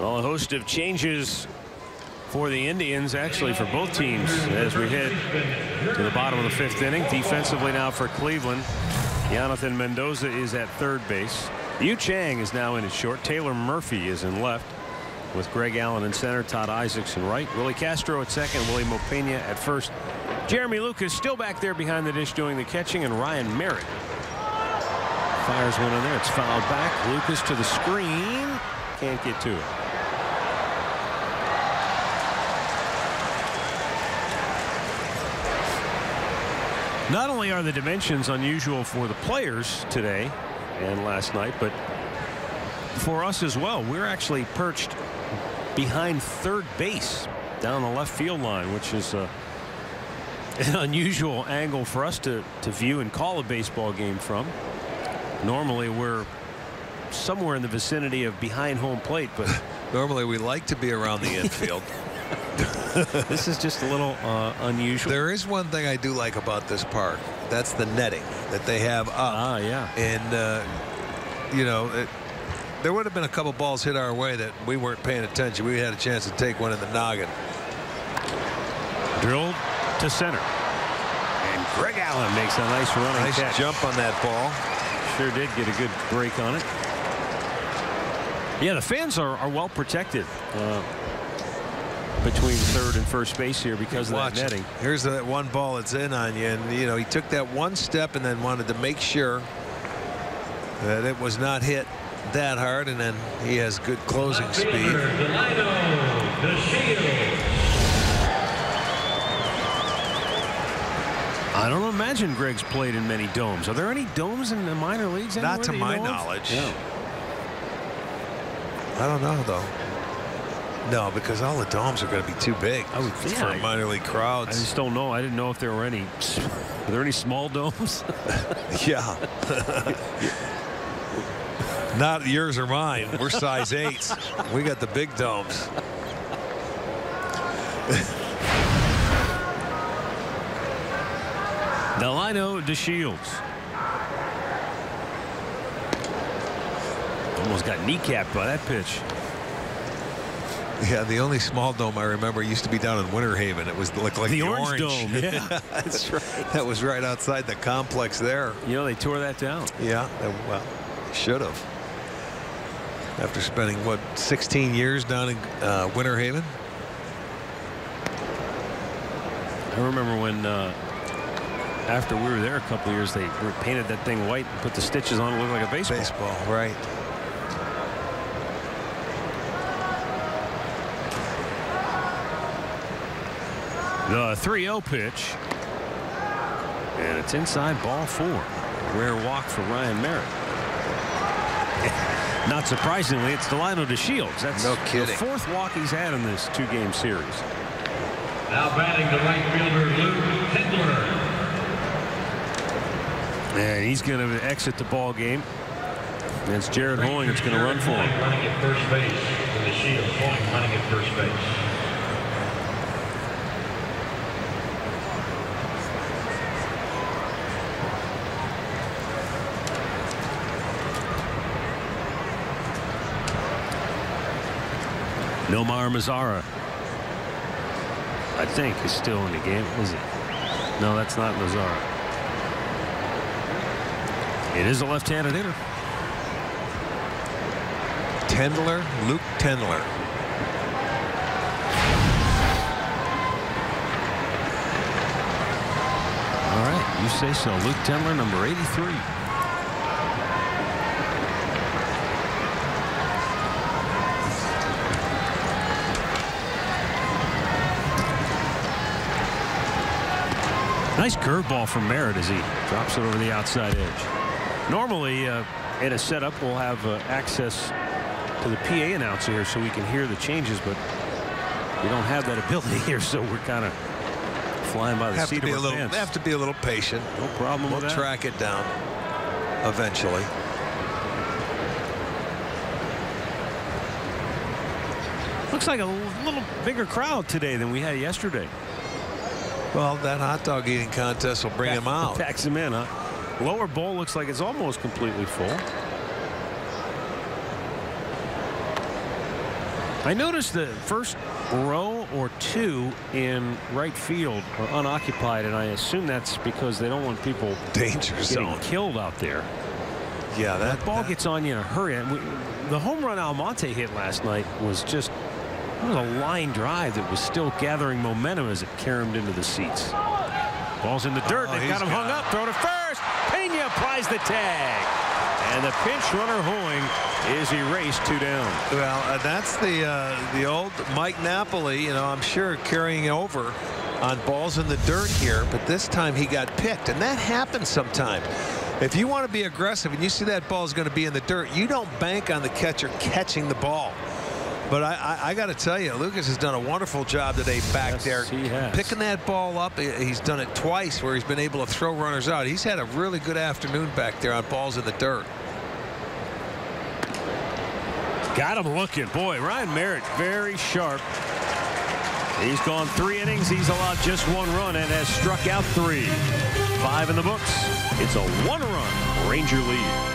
Speaker 1: Well, a host of changes for the Indians, actually for both teams, as we head to the bottom of the 5th inning. Defensively now for Cleveland, Jonathan Mendoza is at third base. Yu Chang is now in at short. Taylor Murphy is in left, with Greg Allen in center, Todd Isaacs in right, Willie Castro at second, Willie Mopena at first. Jeremy Lucas still back there behind the dish doing the catching, and Ryan Merritt fires one in there. It's fouled back. Lucas to the screen. Can't get to it. Not only are the dimensions unusual for the players today and last night, but for us as well. We're actually perched behind third base down the left field line, which is an unusual angle for us to view and call a baseball game from. Normally we're somewhere in the vicinity of behind home plate, but
Speaker 3: normally we like to be around the infield.
Speaker 1: This is just a little unusual.
Speaker 3: There is one thing I do like about this park. That's the netting that they have up.
Speaker 1: Yeah.
Speaker 3: And you know, there would have been a couple balls hit our way that we weren't paying attention. We had a chance to take one in the noggin.
Speaker 1: Drilled to center, and Greg Allen makes a nice running catch.
Speaker 3: Jump on that ball.
Speaker 1: Sure did get a good break on it. Yeah, the fans are well protected between third and first base here because of that netting.
Speaker 3: Here's that one ball that's in on you, and you know, he took that one step and then wanted to make sure that it was not hit that hard, and then he has good closing speed.
Speaker 1: I don't imagine Greg's played in many domes. Are there any domes in the minor leagues?
Speaker 3: Not to my knowledge. Yeah. I don't know though. No, because all the domes are going to be too big for minor league crowds.
Speaker 1: I just don't know. I didn't know if there were any. Are there any small domes?
Speaker 3: Yeah. Not yours or mine. We're size 8s. We got the big domes.
Speaker 1: Delino DeShields. Almost got kneecapped by that pitch.
Speaker 3: Yeah, the only small dome I remember used to be down in Winter Haven. It was looked like the
Speaker 1: orange dome. Yeah, that's right.
Speaker 3: That was right outside the complex there.
Speaker 1: You know, they tore that down.
Speaker 3: Yeah, well, should have. After spending what 16 years down in Winter Haven.
Speaker 1: I remember when after we were there a couple of years, they painted that thing white and put the stitches on it, looked like a baseball.
Speaker 3: Baseball, right.
Speaker 1: The 3-0 pitch, and it's inside, ball 4. Rare walk for Ryan Merritt. Not surprisingly, it's Delino DeShields. That's
Speaker 3: no kidding.
Speaker 1: The 4th walk he's had in this 2-game series.
Speaker 4: Now batting the right fielder, Luke Tendler.
Speaker 1: And he's going to exit the ball game. And it's Jared Hoying that's going to run for him.
Speaker 4: Running at first base for the Shields. Hoying running at first base.
Speaker 1: Nomar Mazara, I think, is still in the game. Is it? No, that's not Mazara. It is a left-handed hitter.
Speaker 3: Tendler, Luke Tendler.
Speaker 1: All right, you say so. Luke Tendler, number 83. Nice curveball from Merritt as he drops it over the outside edge. Normally, in a setup, we'll have access to the PA announcer here so we can hear the changes, but we don't have that ability here, so we're kind of flying by the seat of our pants.
Speaker 3: Have to be a little patient.
Speaker 1: No problem with that.
Speaker 3: We'll track it down eventually.
Speaker 1: Looks like a little bigger crowd today than we had yesterday.
Speaker 3: Well, that hot dog eating contest will bring him out.
Speaker 1: Packs him in, huh? Lower bowl looks like it's almost completely full. I noticed the first row or two in right field are unoccupied, and I assume that's because they don't want people
Speaker 3: danger zone
Speaker 1: killed out there.
Speaker 3: Yeah, that
Speaker 1: ball gets on you in a hurry. The home run Almonte hit last night was just a line drive that was still gathering momentum as it caromed into the seats. Ball's in the dirt. They've got him hung up. Throw to first. Pena applies the tag. And the pinch runner Hoying is erased, 2 down.
Speaker 3: Well, that's the old Mike Napoli, you know, I'm sure carrying over on balls in the dirt here, but this time he got picked, and that happens sometimes. If you want to be aggressive and you see that ball is going to be in the dirt, you don't bank on the catcher catching the ball. But I got to tell you, Lucas has done a wonderful job today back there.
Speaker 1: He has.
Speaker 3: Picking that ball up. He's done it twice where he's been able to throw runners out. He's had a really good afternoon back there on balls in the dirt.
Speaker 1: Got him looking. Boy, Ryan Merritt very sharp. He's gone 3 innings. He's allowed just 1 run and has struck out 3. 5 in the books. It's a 1-run Ranger lead.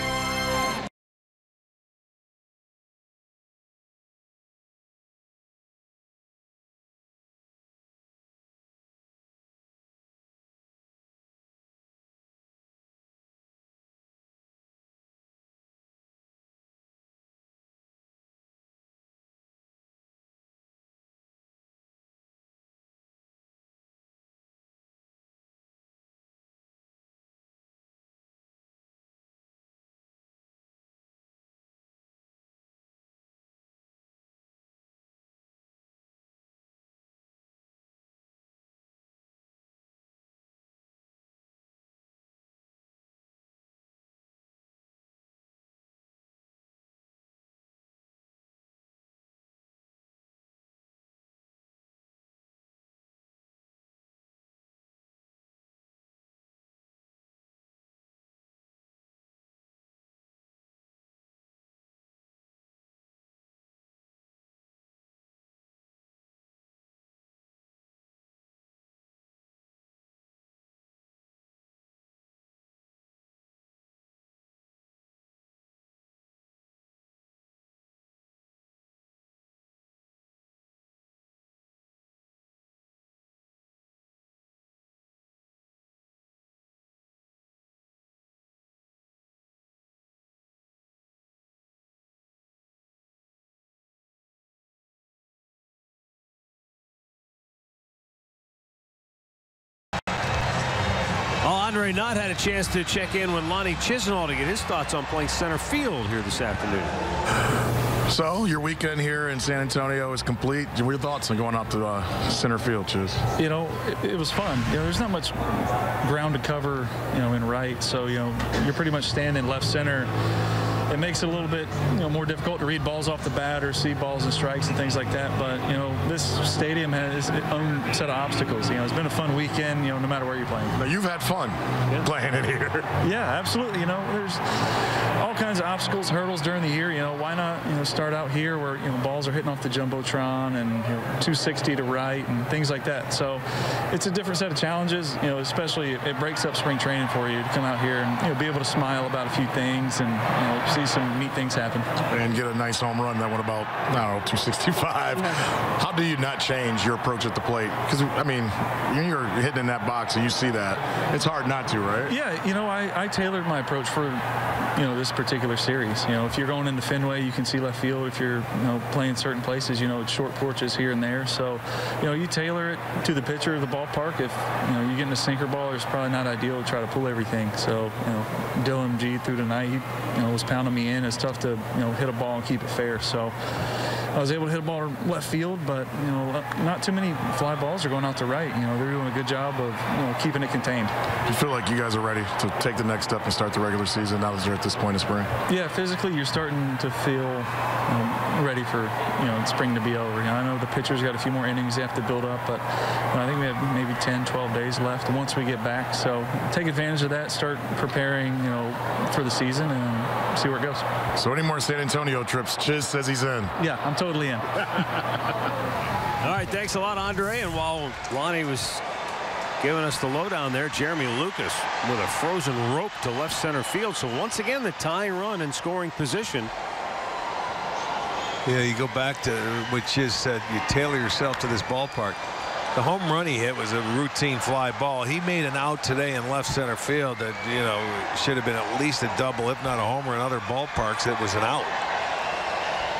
Speaker 1: Andre Knott had a chance to check in with Lonnie Chisenhall to get his thoughts on playing center field here this afternoon.
Speaker 2: So your weekend here in San Antonio is complete. What are your thoughts on going out to center field, Chiz?
Speaker 7: You know, it was fun. You know, there's not much ground to cover, you know, in right. So, you know, you're pretty much standing left center. It makes it a little bit, you know, more difficult to read balls off the bat or see balls and strikes and things like that. But, you know, this stadium has its own set of obstacles. You know, it's been a fun weekend, you know, no matter where you're playing.
Speaker 2: Now, you've had fun playing it here.
Speaker 7: Yeah, absolutely. You know, there's all kinds of obstacles, hurdles during the year. You know, why not, you know, start out here where, you know, balls are hitting off the Jumbotron and, you know, 260 to right and things like that. So it's a different set of challenges, you know, especially it breaks up spring training for you to come out here and, you know, be able to smile about a few things and, you know, see some neat things happen.
Speaker 2: And get a nice home run that went about, I don't know, 265. Yeah. How do you not change your approach at the plate? Because, I mean, you're hitting in that box and you see that. It's hard not to, right?
Speaker 7: Yeah, you know, I tailored my approach for, you know, this particular series. You know, if you're going into Fenway, you can see left field. If you're, you know, playing certain places, you know, it's short porches here and there. So, you know, you tailor it to the pitcher of the ballpark. If, you know, you're getting a sinker ball, it's probably not ideal to try to pull everything. So, you know, Dylan G through the night, he, you know, was pounding me in. It's tough to, you know, hit a ball and keep it fair. So I was able to hit a ball left field, but, you know, not too many fly balls are going out to right. You know, they're doing a good job of, you know, keeping it contained.
Speaker 2: Do you feel like you guys are ready to take the next step and start the regular season now that you're at this point of spring?
Speaker 7: Yeah, physically you're starting to feel, you know, ready for, you know, spring to be over. You know, I know the pitchers got a few more innings they have to build up, but, you know, I think we have maybe 10, 12 days left once we get back. So take advantage of that, start preparing, you know, for the season and see where it goes.
Speaker 2: So any more San Antonio trips? Chiz says he's in.
Speaker 7: Yeah, I'm totally in.
Speaker 1: All right, thanks a lot, Andre. And while Lonnie was giving us the lowdown there, Jeremy Lucas with a frozen rope to left center field. So once again, the tying run in scoring position
Speaker 3: Yeah, you go back to what you said. You tailor yourself to this ballpark. The home run he hit was a routine fly ball. He made an out today in left center field that, you know, should have been at least a double, if not a homer. In other ballparks, it was an out.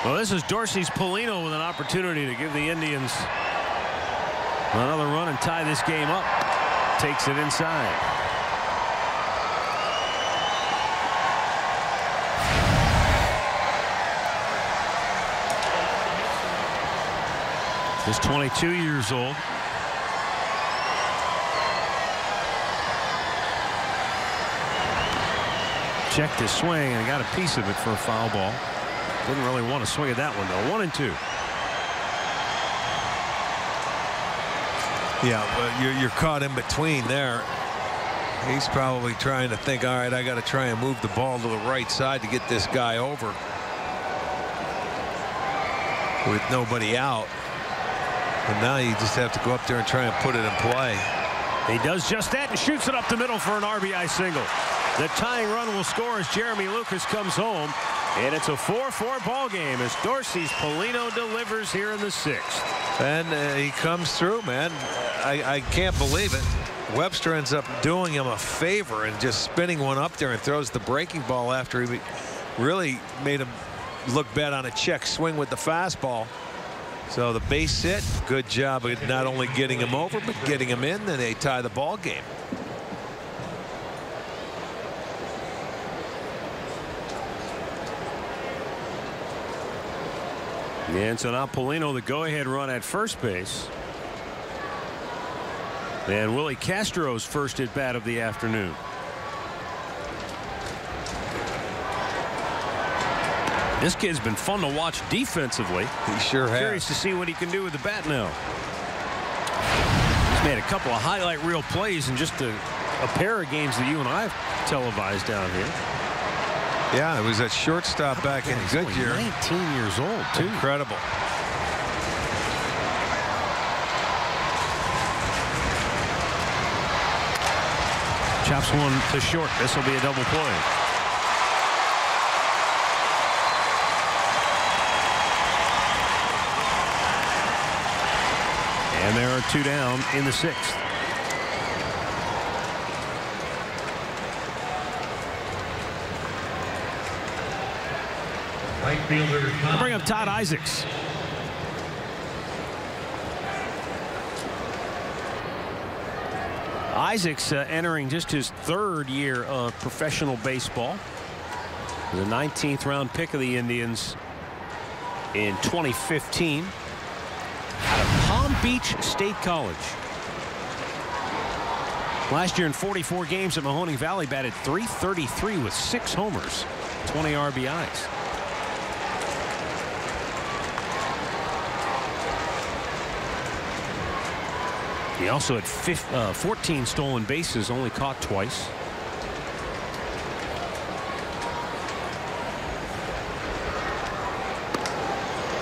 Speaker 1: Well, this is Dorsey's Polino with an opportunity to give the Indians another run and tie this game up. Takes it inside. He's 22 years old. Checked his swing and got a piece of it for a foul ball. Didn't really want to swing at that one though. 1-2.
Speaker 3: Yeah, well, you're caught in between there. He's probably trying to think, all right, I got to try and move the ball to the right side to get this guy over with nobody out. And now you just have to go up there and try and put it in play.
Speaker 1: He does just that and shoots it up the middle for an RBI single. The tying run will score as Jeremy Lucas comes home. And it's a 4-4 ball game as Dorsey's Polino delivers here in the 6th.
Speaker 3: And he comes through, man. I can't believe it. Webster ends up doing him a favor and just spinning one up there and throws the breaking ball after he really made him look bad on a check swing with the fastball. So the base hit, good job of not only getting him over, but getting him in, then they tie the ball game.
Speaker 1: And so now Polino the go-ahead run at first base. And Willie Castro's first at bat of the afternoon. This kid's been fun to watch defensively.
Speaker 3: He sure has.
Speaker 1: Curious to see what he can do with the bat now. He's made a couple of highlight reel plays in just a pair of games that you and I have televised down here.
Speaker 3: Yeah, it was at shortstop back in Goodyear.
Speaker 1: 19 years old, too.
Speaker 3: Incredible.
Speaker 1: Chops one to short. This will be a double play. And there are 2 down in the 6th.
Speaker 4: Right fielder
Speaker 1: I'll bring up Todd Isaacs. Isaacs entering just his 3rd year of professional baseball. The 19th round pick of the Indians in 2015 out of Palm Beach State College. Last year in 44 games at Mahoning Valley batted .333 with 6 homers, 20 RBIs. He also had 14 stolen bases, only caught twice.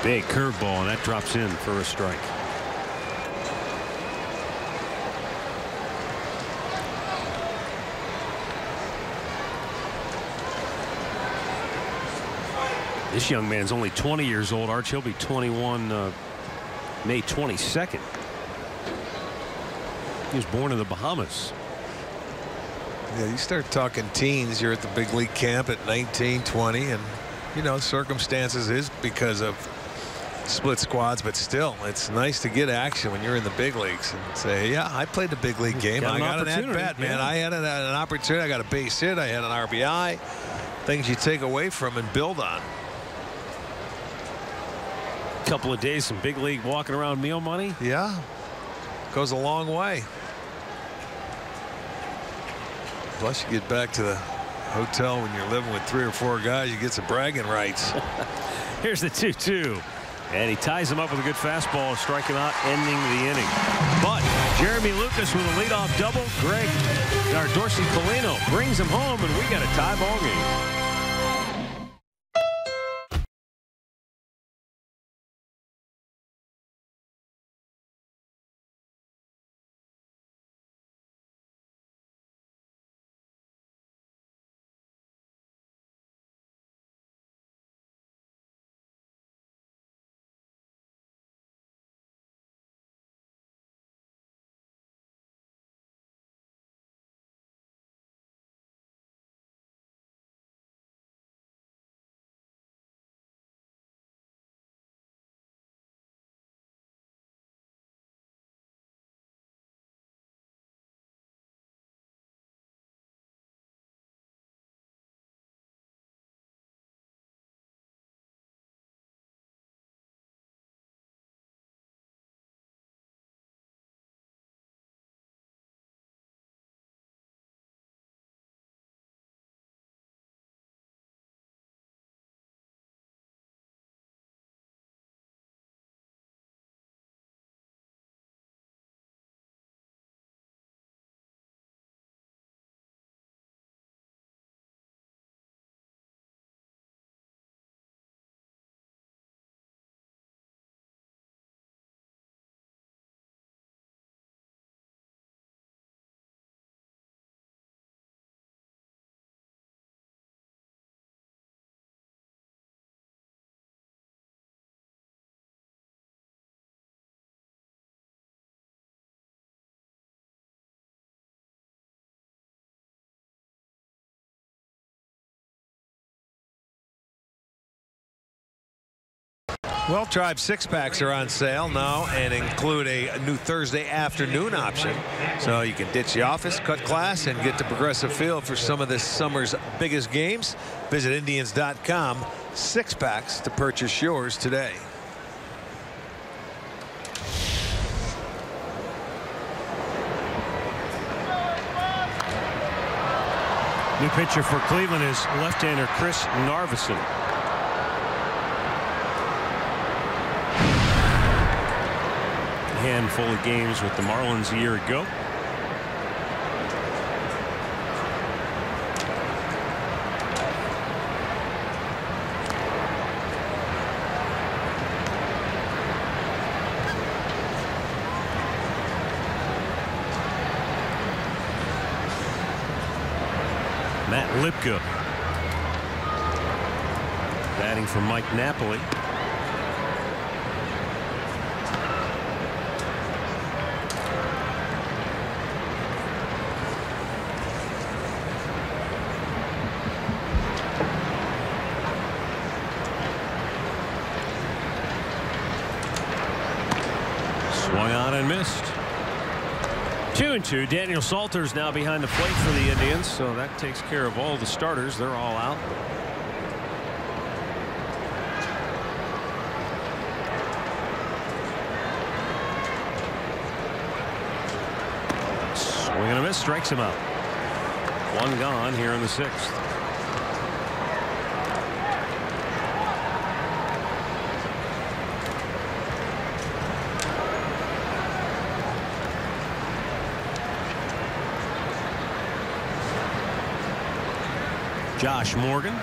Speaker 1: Big curveball, and that drops in for a strike. This young man's only 20 years old. Arch, he'll be 21 May 22nd. He was born in the Bahamas.
Speaker 3: Yeah, you start talking teens, you're at the big league camp at 19, 20, and, you know, circumstances is because of split squads, but still, it's nice to get action when you're in the big leagues and say, yeah, I played the big league game. I got an at-bat, man. I had an opportunity. I got a base hit. I had an RBI. Things you take away from and build on.
Speaker 1: Couple of days, some big league walking around meal money.
Speaker 3: Yeah, goes a long way. Plus, you get back to the hotel when you're living with 3 or 4 guys, you get some bragging rights.
Speaker 1: Here's the 2-2. And he ties him up with a good fastball, strike him out, ending the inning. But Jeremy Lucas with a leadoff double. Dorsey Polino brings him home, and we got a tie ball game.
Speaker 3: Well, Tribe 6-packs are on sale now and include a new Thursday afternoon option. So you can ditch the office, cut class, and get to Progressive Field for some of this summer's biggest games. Visit Indians.com, 6-packs to purchase yours today.
Speaker 1: New pitcher for Cleveland is left-hander Chris Narveson. Handful of games with the Marlins a year ago. Matt Lipka batting for Mike Napoli. Swung on and missed. 2-2. Daniel Salter's now behind the plate for the Indians, so that takes care of all the starters. They're all out. Swing and a miss, strikes him out. One gone here in the 6th. Josh Morgan.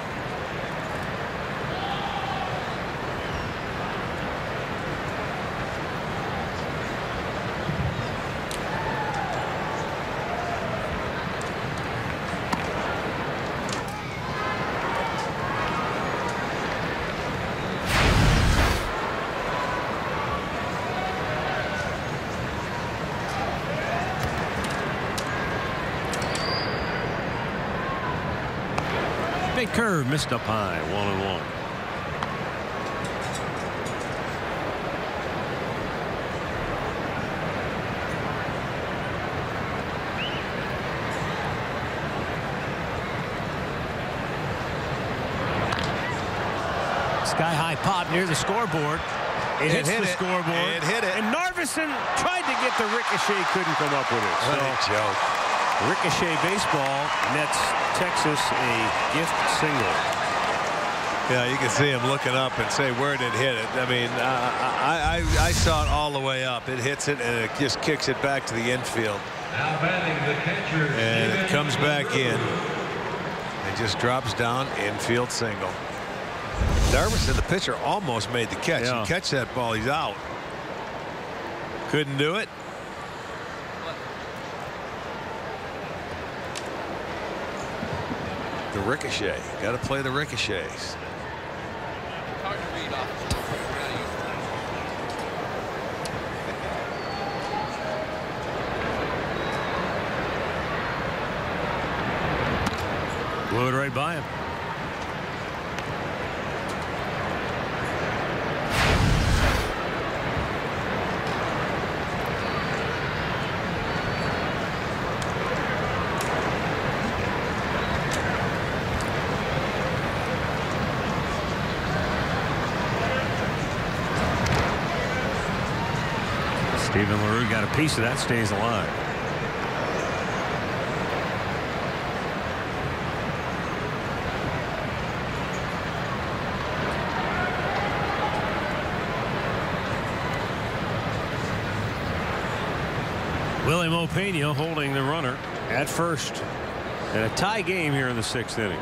Speaker 1: Big curve missed up high. 1-1. Sky high pop near the scoreboard. It hits the scoreboard.
Speaker 3: It hit it.
Speaker 1: And Narveson tried to get the ricochet, couldn't come up with it.
Speaker 3: What a joke.
Speaker 1: Ricochet baseball nets Texas a gift single.
Speaker 3: Yeah, you can see him looking up and say, where did it hit it? I mean, I saw it all the way up. It hits it and it just kicks it back to the infield.
Speaker 4: Now batting the catcher.
Speaker 3: And it comes back in. It just drops down, infield single. Narveson, the pitcher, almost made the catch.
Speaker 1: Yeah.
Speaker 3: You catch that ball, he's out. Couldn't do it. The ricochet. Got to play the ricochets.
Speaker 1: Blew it right by him. Stephen LaRue got a piece of that, stays alive. William Opeña holding the runner at first. And a tie game here in the 6th inning.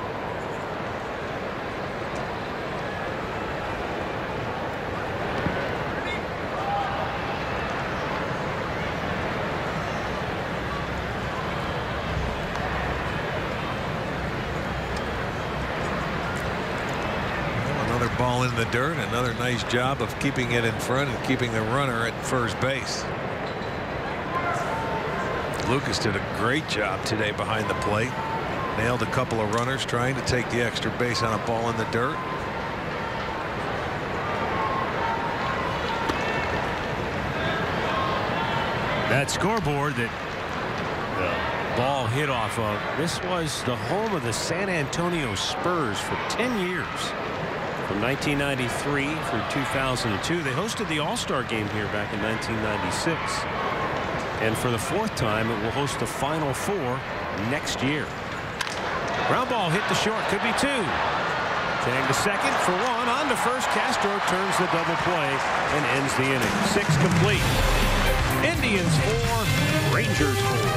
Speaker 3: Another ball in the dirt. Another nice job of keeping it in front and keeping the runner at first base. Lucas did a great job today behind the plate. Nailed a couple of runners trying to take the extra base on a ball in the dirt.
Speaker 1: That scoreboard that the ball hit off of, this was the home of the San Antonio Spurs for 10 years. From 1993 through 2002. They hosted the All-Star game here back in 1996. And for the 4th time, it will host the Final Four next year. Ground ball hit the short. Could be 2. Tang to second for 1. On to first. Castro turns the double play and ends the inning. 6 complete. Indians 4. Rangers 4.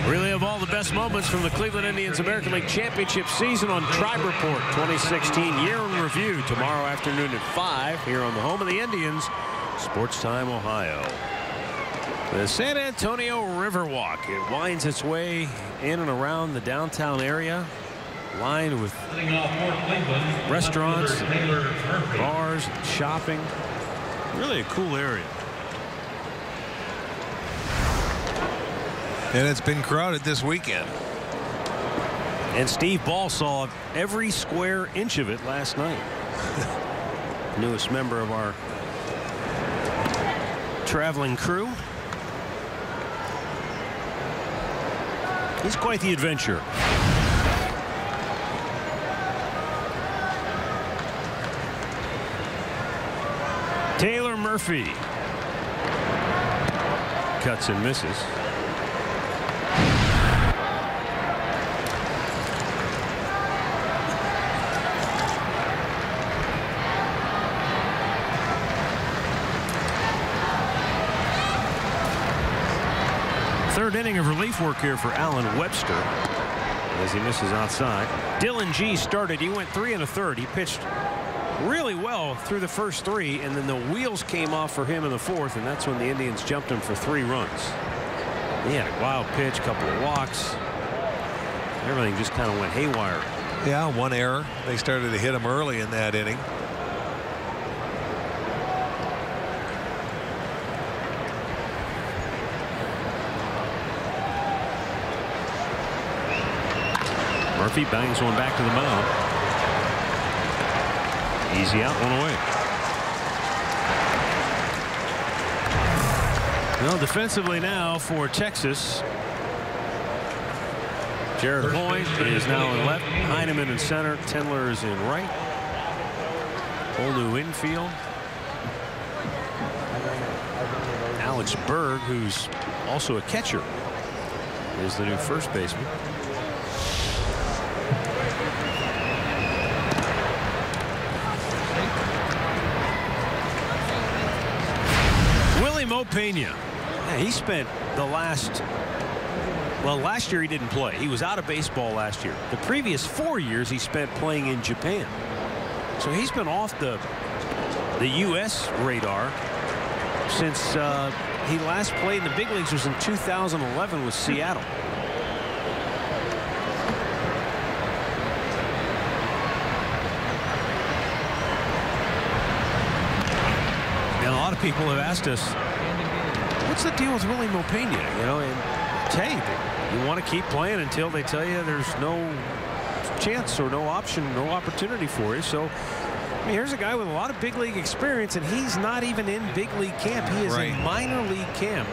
Speaker 1: Relive all the best moments from the Cleveland Indians American League Championship season on Tribe Report 2016 Year in Review tomorrow afternoon at 5 here on the home of the Indians, Sports Time, Ohio. The San Antonio Riverwalk. It winds its way in and around the downtown area, lined with restaurants, bars, shopping. Really a cool area.
Speaker 3: And it's been crowded this weekend.
Speaker 1: And Steve Ball saw every square inch of it last night. Newest member of our traveling crew. He's quite the adventurer. Taylor Murphy cuts and misses. Third inning of relief work here for Alan Webster as he misses outside. Dylan G started. He went 3 1/3. He pitched really well through the first 3, and then the wheels came off for him in the 4th, and that's when the Indians jumped him for 3 runs. He had a wild pitch, couple of walks. Everything just kind of went haywire.
Speaker 3: Yeah, 1 error. They started to hit him early in that inning.
Speaker 1: Murphy bangs one back to the mound. Easy out, 1 away. Well, defensively now for Texas. Jared Hoyt is now in left. Heineman in center. Tendler is in right. Whole new infield. Alex Berg, who's also a catcher, is the new first baseman. Pena. Yeah, he spent the last year he didn't play. He was out of baseball last year. The previous 4 years he spent playing in Japan. So he's been off the U.S. radar since he last played in the big leagues was in 2011 with Seattle. lot of people have asked us, what's the deal with Willie Mopena? You know, and hey, you want to keep playing until they tell you there's no chance or no option, no opportunity for you. So, I mean, here's a guy with a lot of big league experience, and he's not even in big league camp. He is in minor league camp.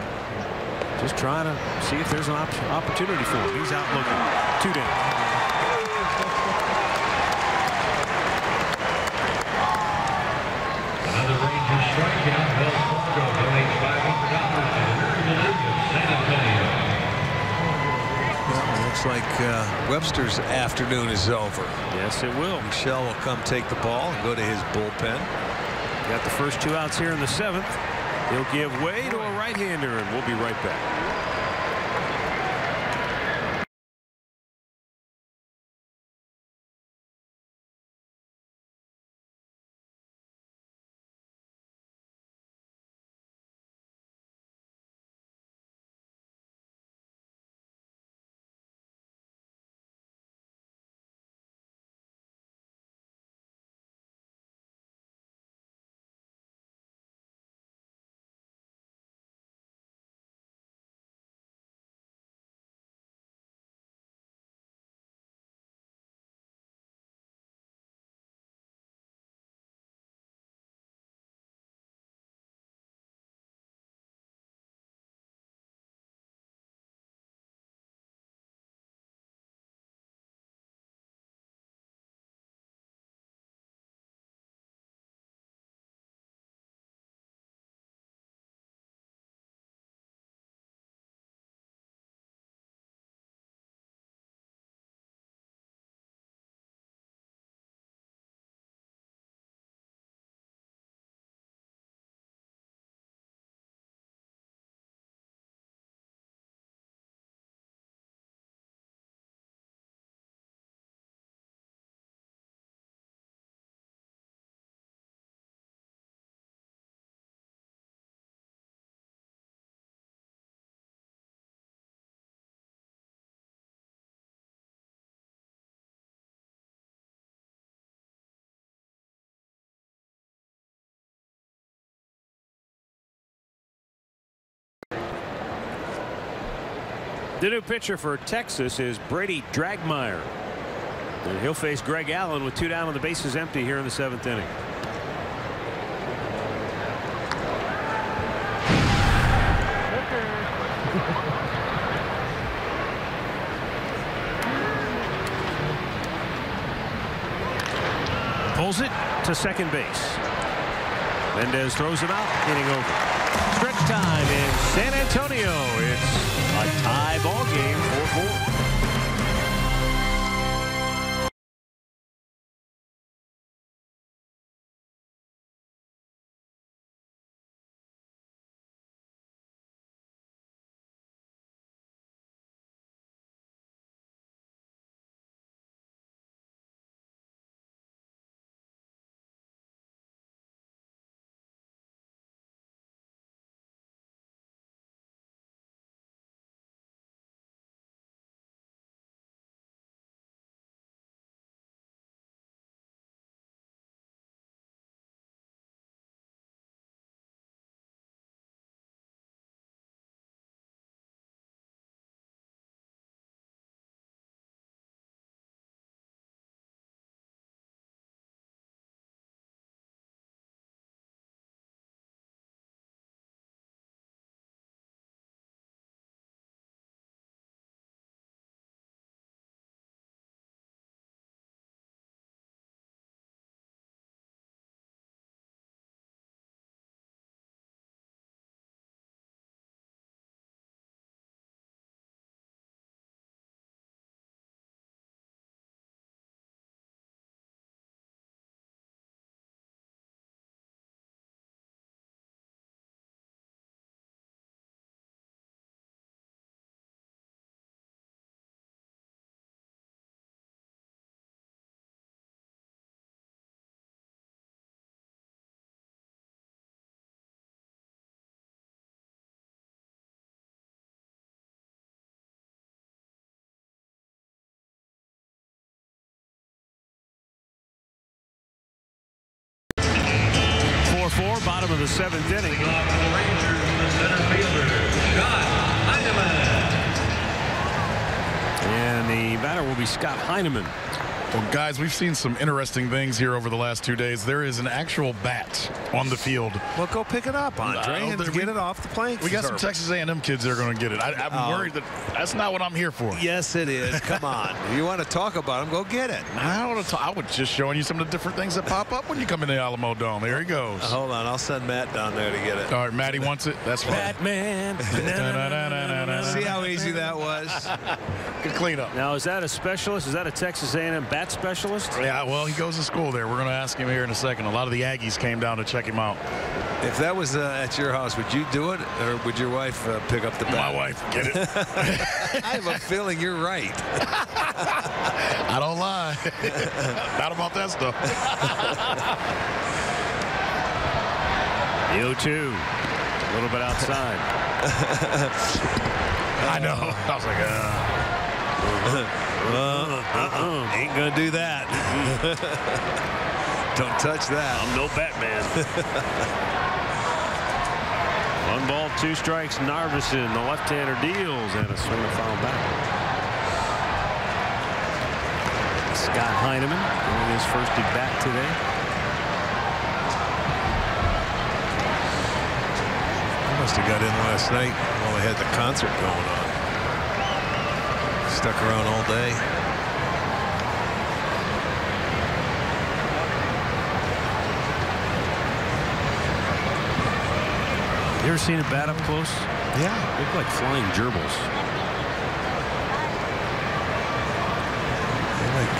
Speaker 1: Just trying to see if there's an opportunity for him. He's out looking. 2 down.
Speaker 4: Another Rangers strikeout. Wells Fargo donates $500 to the Miracle League of San Antonio.
Speaker 3: Well, looks like Webster's afternoon is over.
Speaker 1: Yes, it will.
Speaker 3: Michelle will come take the ball and go to his bullpen.
Speaker 1: Got the first 2 outs here in the 7th. He'll give way to a right-hander, and we'll be right back. The new pitcher for Texas is Brady Dragmeyer. And he'll face Greg Allen with 2 down and the bases empty here in the 7th inning. Pulls it to second base. Mendez throws him out, inning over. Stretch time in San Antonio. It's a tie ball game, 4-4. the 7th inning.
Speaker 4: Off for the Rangers, the center fielder, Scott Heineman.
Speaker 1: And the batter will be Scott Heineman.
Speaker 2: Well, guys, we've seen some interesting things here over the last 2 days. There is an actual bat on the field.
Speaker 3: Well, go pick it up, Andre, and get it off the plane.
Speaker 2: We got some Texas A&M kids that are going to get it. I'm worried that's not what I'm here for.
Speaker 3: Yes, it is. Come on. You want to talk about them, go get it.
Speaker 2: I don't want to talk. I was just showing you some of the different things that pop up when you come in the Alamo Dome. Here he goes.
Speaker 3: Hold on. I'll send Matt down there to get it.
Speaker 2: All right, Matty wants it. That's fine.
Speaker 1: Batman.
Speaker 3: See how easy that was?
Speaker 2: Good cleanup.
Speaker 1: Now, is that a specialist? Is that a Texas A&M bat specialist?
Speaker 2: Yeah, well, he goes to school there. We're going to ask him here in a second. A lot of the Aggies came down to check him out.
Speaker 3: If that was at your house, would you do it, or would your wife pick up the bat?
Speaker 2: My wife, get it.
Speaker 3: I have a feeling you're right.
Speaker 2: I don't lie. Not about that stuff.
Speaker 1: The 0-2. A little bit outside.
Speaker 2: I know. I was like,
Speaker 3: ain't gonna do that. Don't touch that.
Speaker 1: I'm no Batman. 1 ball, 2 strikes. Narveson, the left-hander, deals, and a swing and foul back. Scott Heineman getting his first at bat today.
Speaker 3: I must have got in last night while they had the concert going on. Stuck around all day.
Speaker 1: You ever seen a bat up close?
Speaker 3: Yeah.
Speaker 1: They look like flying gerbils.
Speaker 3: They like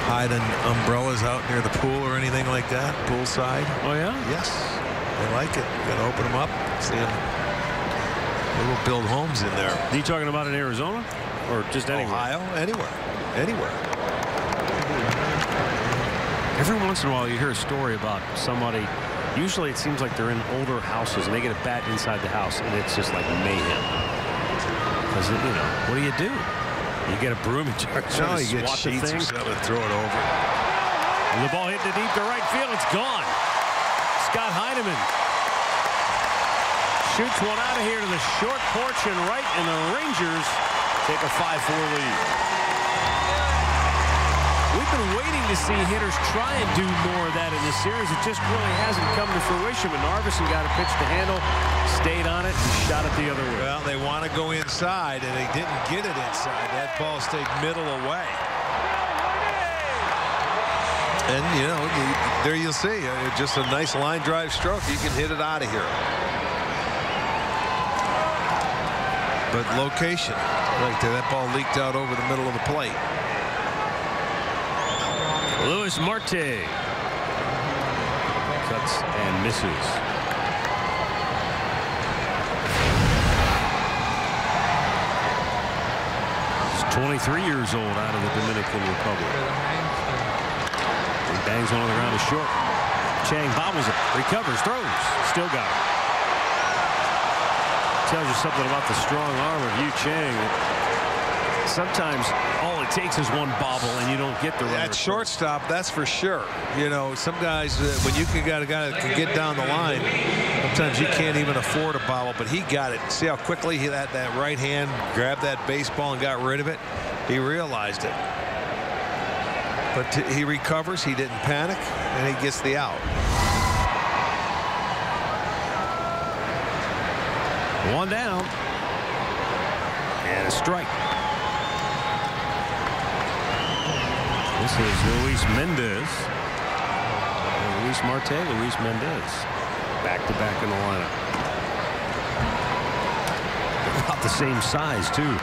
Speaker 3: hiding umbrellas out near the pool or anything like that, poolside.
Speaker 1: Oh, yeah?
Speaker 3: Yes. They like it. You gotta open them up, see them. They will build homes in there.
Speaker 1: Are you talking about in Arizona? Or just anywhere?
Speaker 3: Ohio? Anywhere. Anywhere.
Speaker 1: Every once in a while you hear a story about somebody. Usually it seems like they're in older houses and they get a bat inside the house and it's just like mayhem. Because, you know, what do? You get a broom and start
Speaker 3: No, you get
Speaker 1: swat the
Speaker 3: sheets
Speaker 1: thing.
Speaker 3: or something and throw it over.
Speaker 1: And the ball hit to deep to right field. It's gone. Scott Heineman shoots one out of here to the short porch and right, and the Rangers take a 5-4 lead. We've been waiting to see hitters try and do more of that in this series. It just really hasn't come to fruition. But Narveson got a pitch to handle, stayed on it, and shot it the other way.
Speaker 3: Well, they want to go inside, and they didn't get it inside. That ball stayed middle away. And, you know, there you'll see. Just a nice line drive stroke. You can hit it out of here. But location, right there, that ball leaked out over the middle of the plate.
Speaker 1: Luis Marte cuts and misses. He's 23 years old out of the Dominican Republic. He bangs one on the ground to short. Chang bobbles it, recovers, throws, still got it. Tells you something about the strong arm of Yu Chang. Sometimes all it takes is one bobble and you don't get the runner.
Speaker 3: At shortstop, that's for sure. You know, some guys, when you got a guy that can get down the line, sometimes you can't even afford a bobble, but he got it. See how quickly he that right hand grabbed that baseball and got rid of it? He realized it. But he recovers, he didn't panic, and he gets the out.
Speaker 1: One down. And a strike. This is Luis Mendez. Luis Marte, Luis Mendez. Back-to-back in the lineup. They're about the same size, too.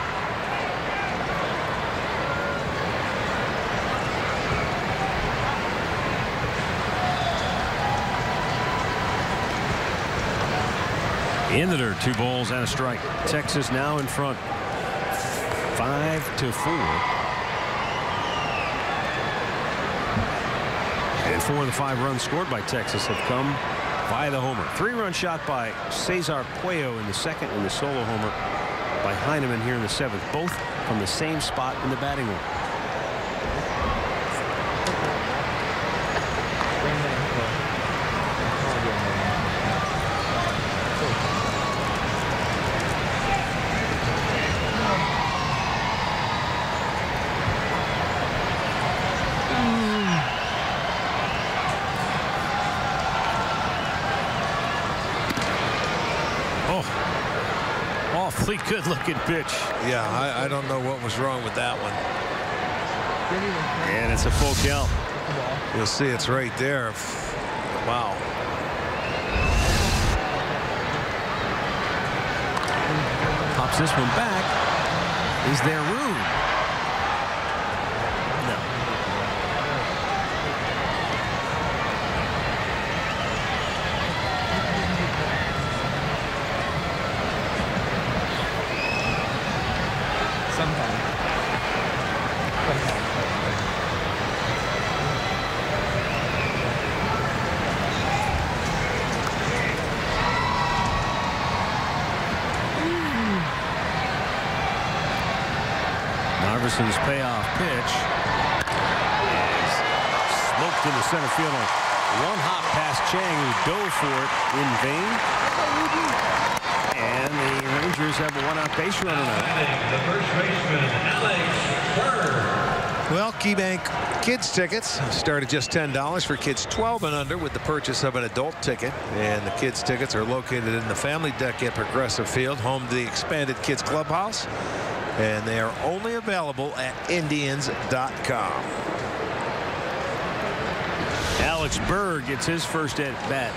Speaker 1: In the dirt, 2 balls and a strike. Texas now in front, 5-4. And 4 of the 5 runs scored by Texas have come via the homer. 3-run shot by Cesar Puello in the second, and the solo homer by Heineman here in the 7th, both from the same spot in the batting order. really good looking pitch.
Speaker 3: Yeah, I don't know what was wrong with that one.
Speaker 1: And it's a full count.
Speaker 3: You'll see it's right there. Wow.
Speaker 1: Pops this one back. Is there room? No. Narvison's payoff pitch is smoked into center field on one hop past Chang, who dove for it in vain. And the Rangers have a one-out base runner now.
Speaker 4: The first baseman, Alex Bird.
Speaker 3: Well, KeyBank Kids tickets start at just $10 for kids 12 and under with the purchase of an adult ticket. And the kids tickets are located in the family deck at Progressive Field, home to the expanded kids clubhouse. And they are only available at Indians.com.
Speaker 1: Alex Berg gets his first at bat.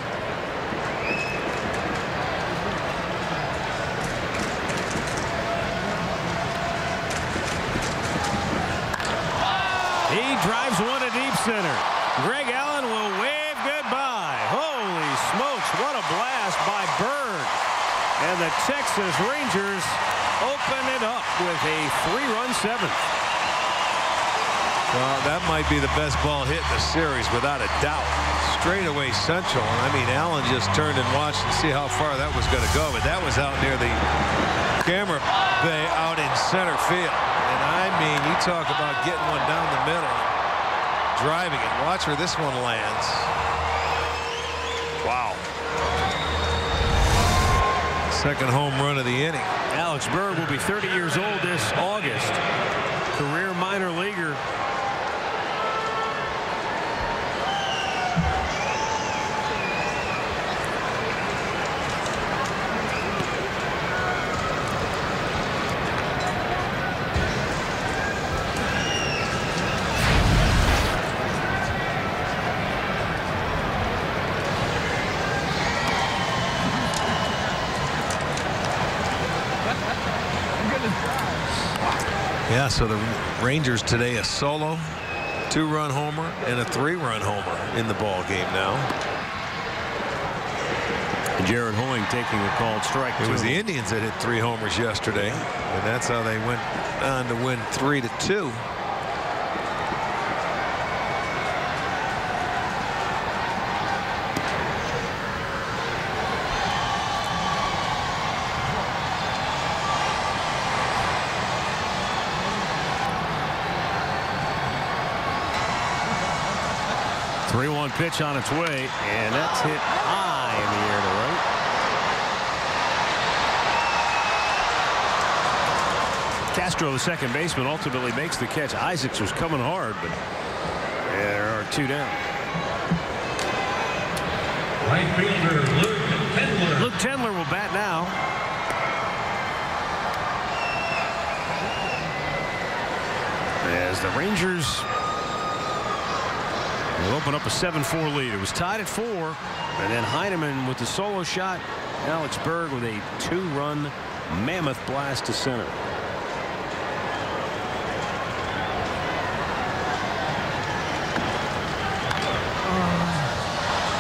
Speaker 1: He drives one to deep center. Greg Allen will wave goodbye. Holy smokes, what a blast by Berg. And the Texas Rangers open it up with a 3-run seventh.
Speaker 3: Well, that might be the best ball hit in the series without a doubt. Straight away central. And I mean, Allen just turned and watched and see how far that was going to go. But that was out near the camera bay out in center field. And I mean, you talk about getting one down the middle, driving it. Watch where this one lands. Wow. Second home run of the inning.
Speaker 1: Alex Berg will be 30 years old this August. Career minor leaguer.
Speaker 3: Yeah, so the Rangers today a solo 2-run homer and a 3-run homer in the ball game now.
Speaker 1: Jared Hoying taking a called strike.
Speaker 3: It was the Indians that hit 3 homers yesterday, and that's how they went on to win 3-2.
Speaker 1: Pitch on its way, and that's hit high in the air to right. Castro, the second baseman, ultimately makes the catch. Isaacs was coming hard, but there are 2 down.
Speaker 4: Right fielder Luke Tendler.
Speaker 1: Luke Tendler will bat now. As the Rangers will open up a 7-4 lead. It was tied at 4, and then Heineman with the solo shot. Alex Berg with a 2-run mammoth blast to center.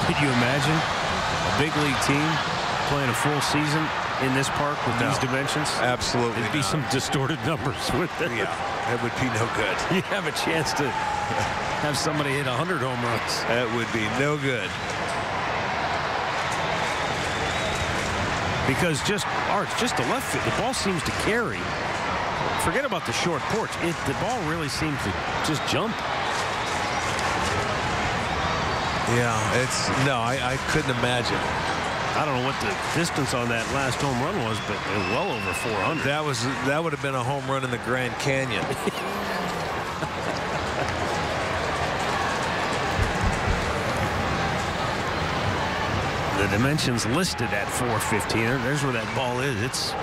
Speaker 1: Could you imagine a big league team playing a full season in this park with these dimensions?
Speaker 3: Absolutely.
Speaker 1: There'd be some distorted numbers with it.
Speaker 3: Yeah, that would be no good.
Speaker 1: You have a chance to have somebody hit 100 home runs.
Speaker 3: That would be no good.
Speaker 1: Because just the left field, the ball seems to carry. Forget about the short porch. The ball really seems to just jump.
Speaker 3: Yeah, I couldn't imagine.
Speaker 1: I don't know what the distance on that last home run was, but well over 400.
Speaker 3: That would have been a home run in the Grand Canyon. The dimensions listed at 415. There's where that ball is.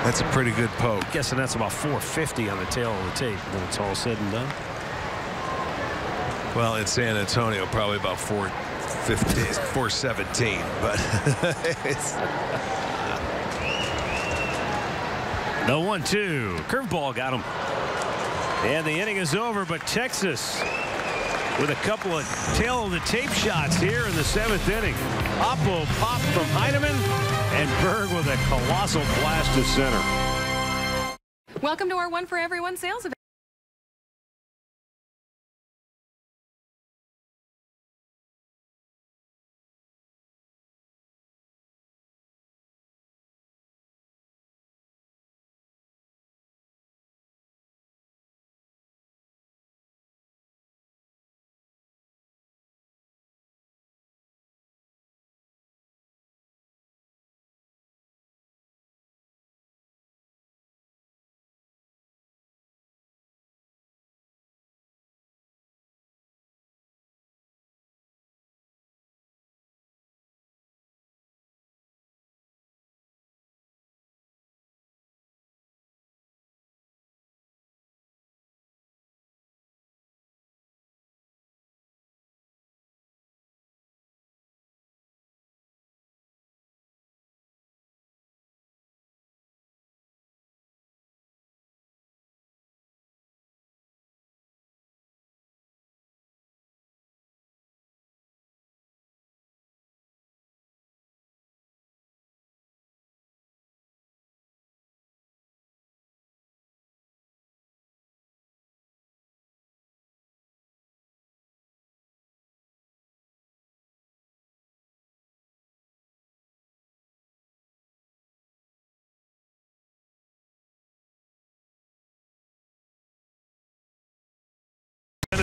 Speaker 3: That's a pretty good poke.
Speaker 1: Guessing that's about 450 on the tail of the tape when it's all said and done.
Speaker 3: Well, in San Antonio, probably about 415, 417, but it's
Speaker 1: the 1-2 curveball got him, and the inning is over. But Texas with a couple of tail of the tape shots here in the 7th inning. Oppo pop from Heineman, and Berg with a colossal blast to center.
Speaker 8: Welcome to our One for Everyone sales event.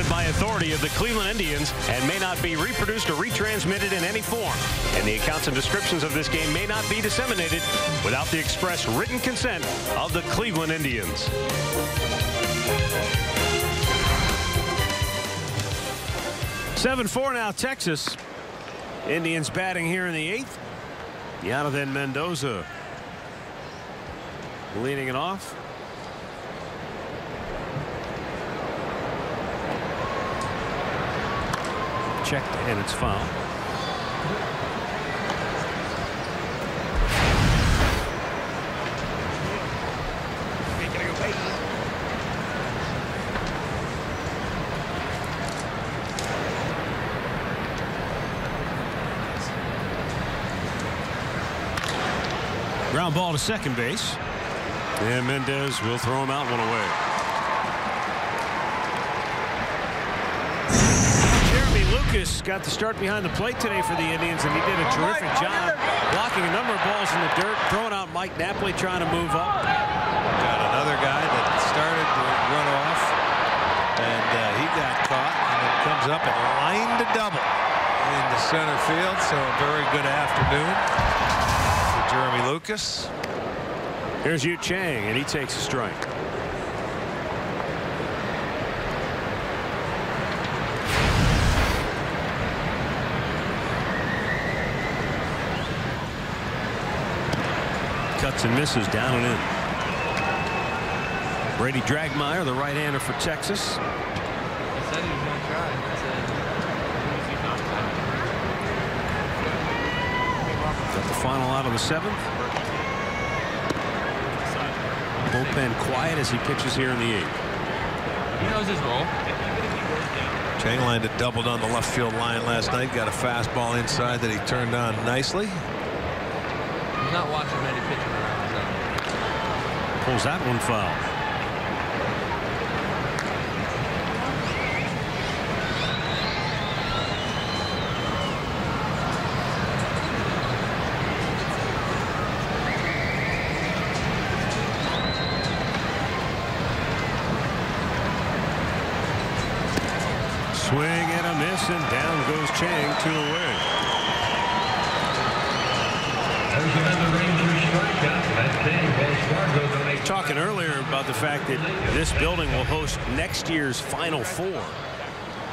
Speaker 1: By authority of the Cleveland Indians and may not be reproduced or retransmitted in any form, and the accounts and descriptions of this game may not be disseminated without the express written consent of the Cleveland Indians. (7-4) now Texas. Indians batting here in the 8th. Jonathan Mendoza leading it off. Checked, and it's foul. Ground ball to second base, and Mendez will throw him out one away. Lucas got the start behind the plate today for the Indians, and he did a terrific job blocking a number of balls in the dirt, throwing out Mike Napoli trying to move up.
Speaker 3: Got another guy that started to run off, and he got caught, and then comes up and lined a double into center field. So a very good afternoon for Jeremy Lucas.
Speaker 1: Here's Yu Chang, and he takes a strike. Cuts and misses down and in. Brady Dragmeyer, the right-hander for Texas.
Speaker 5: He said he was going to try.
Speaker 1: Got the final out of the 7th. Bullpen quiet as he pitches here in the 8th.
Speaker 5: He knows his role.
Speaker 3: Chang lined it doubled on the left field line last night. Got a fastball inside that he turned on nicely.
Speaker 5: He's not watching many pitches around his own.
Speaker 1: Pulls that one foul. Swing and a miss, and down goes Chang, 2 away. Talking earlier about the fact that this building will host next year's Final Four.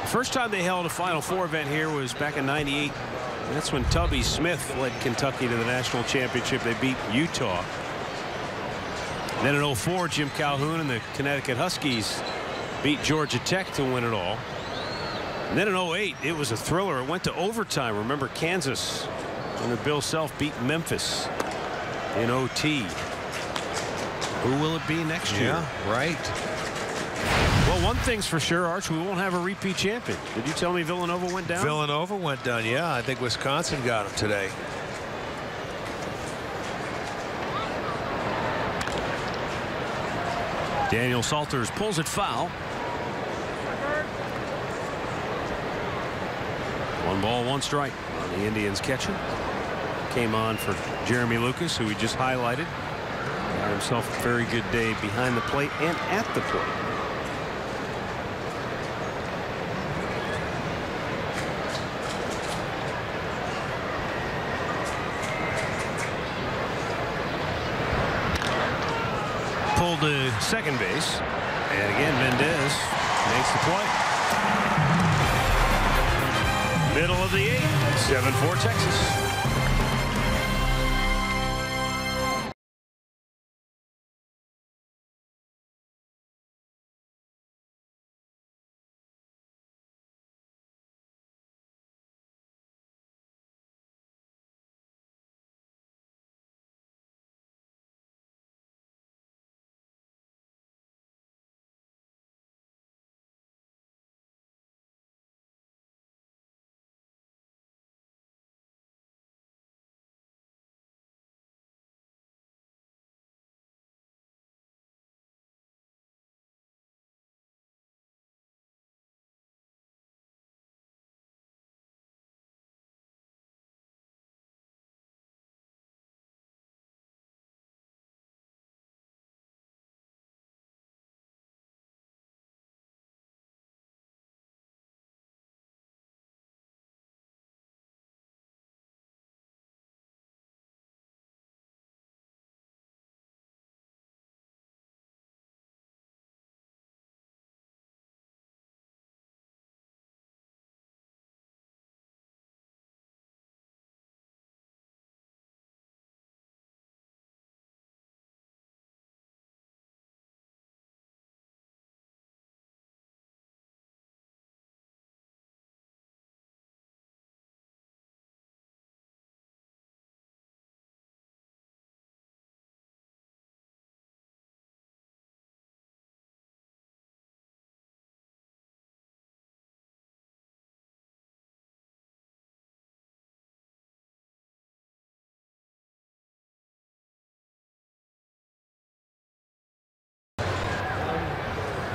Speaker 1: First time they held a Final Four event here was back in '98. That's when Tubby Smith led Kentucky to the national championship. They beat Utah. Then in 04, Jim Calhoun and the Connecticut Huskies beat Georgia Tech to win it all. And then in 08, it was a thriller. It went to overtime. Remember, Kansas under Bill Self beat Memphis in OT. Who will it be next year?
Speaker 3: Yeah, right.
Speaker 1: Well, one thing's for sure, Arch, we won't have a repeat champion. Did you tell me Villanova went down?
Speaker 3: Villanova went down, yeah. I think Wisconsin got him today.
Speaker 1: Daniel Salters pulls it foul. 1 ball, 1 strike on the Indians catcher. Came on for Jeremy Lucas, who we just highlighted. Had himself a very good day behind the plate and at the plate. Pulled to second base, and again Mendez makes the play. Middle of the 8th, 7-4 Texas.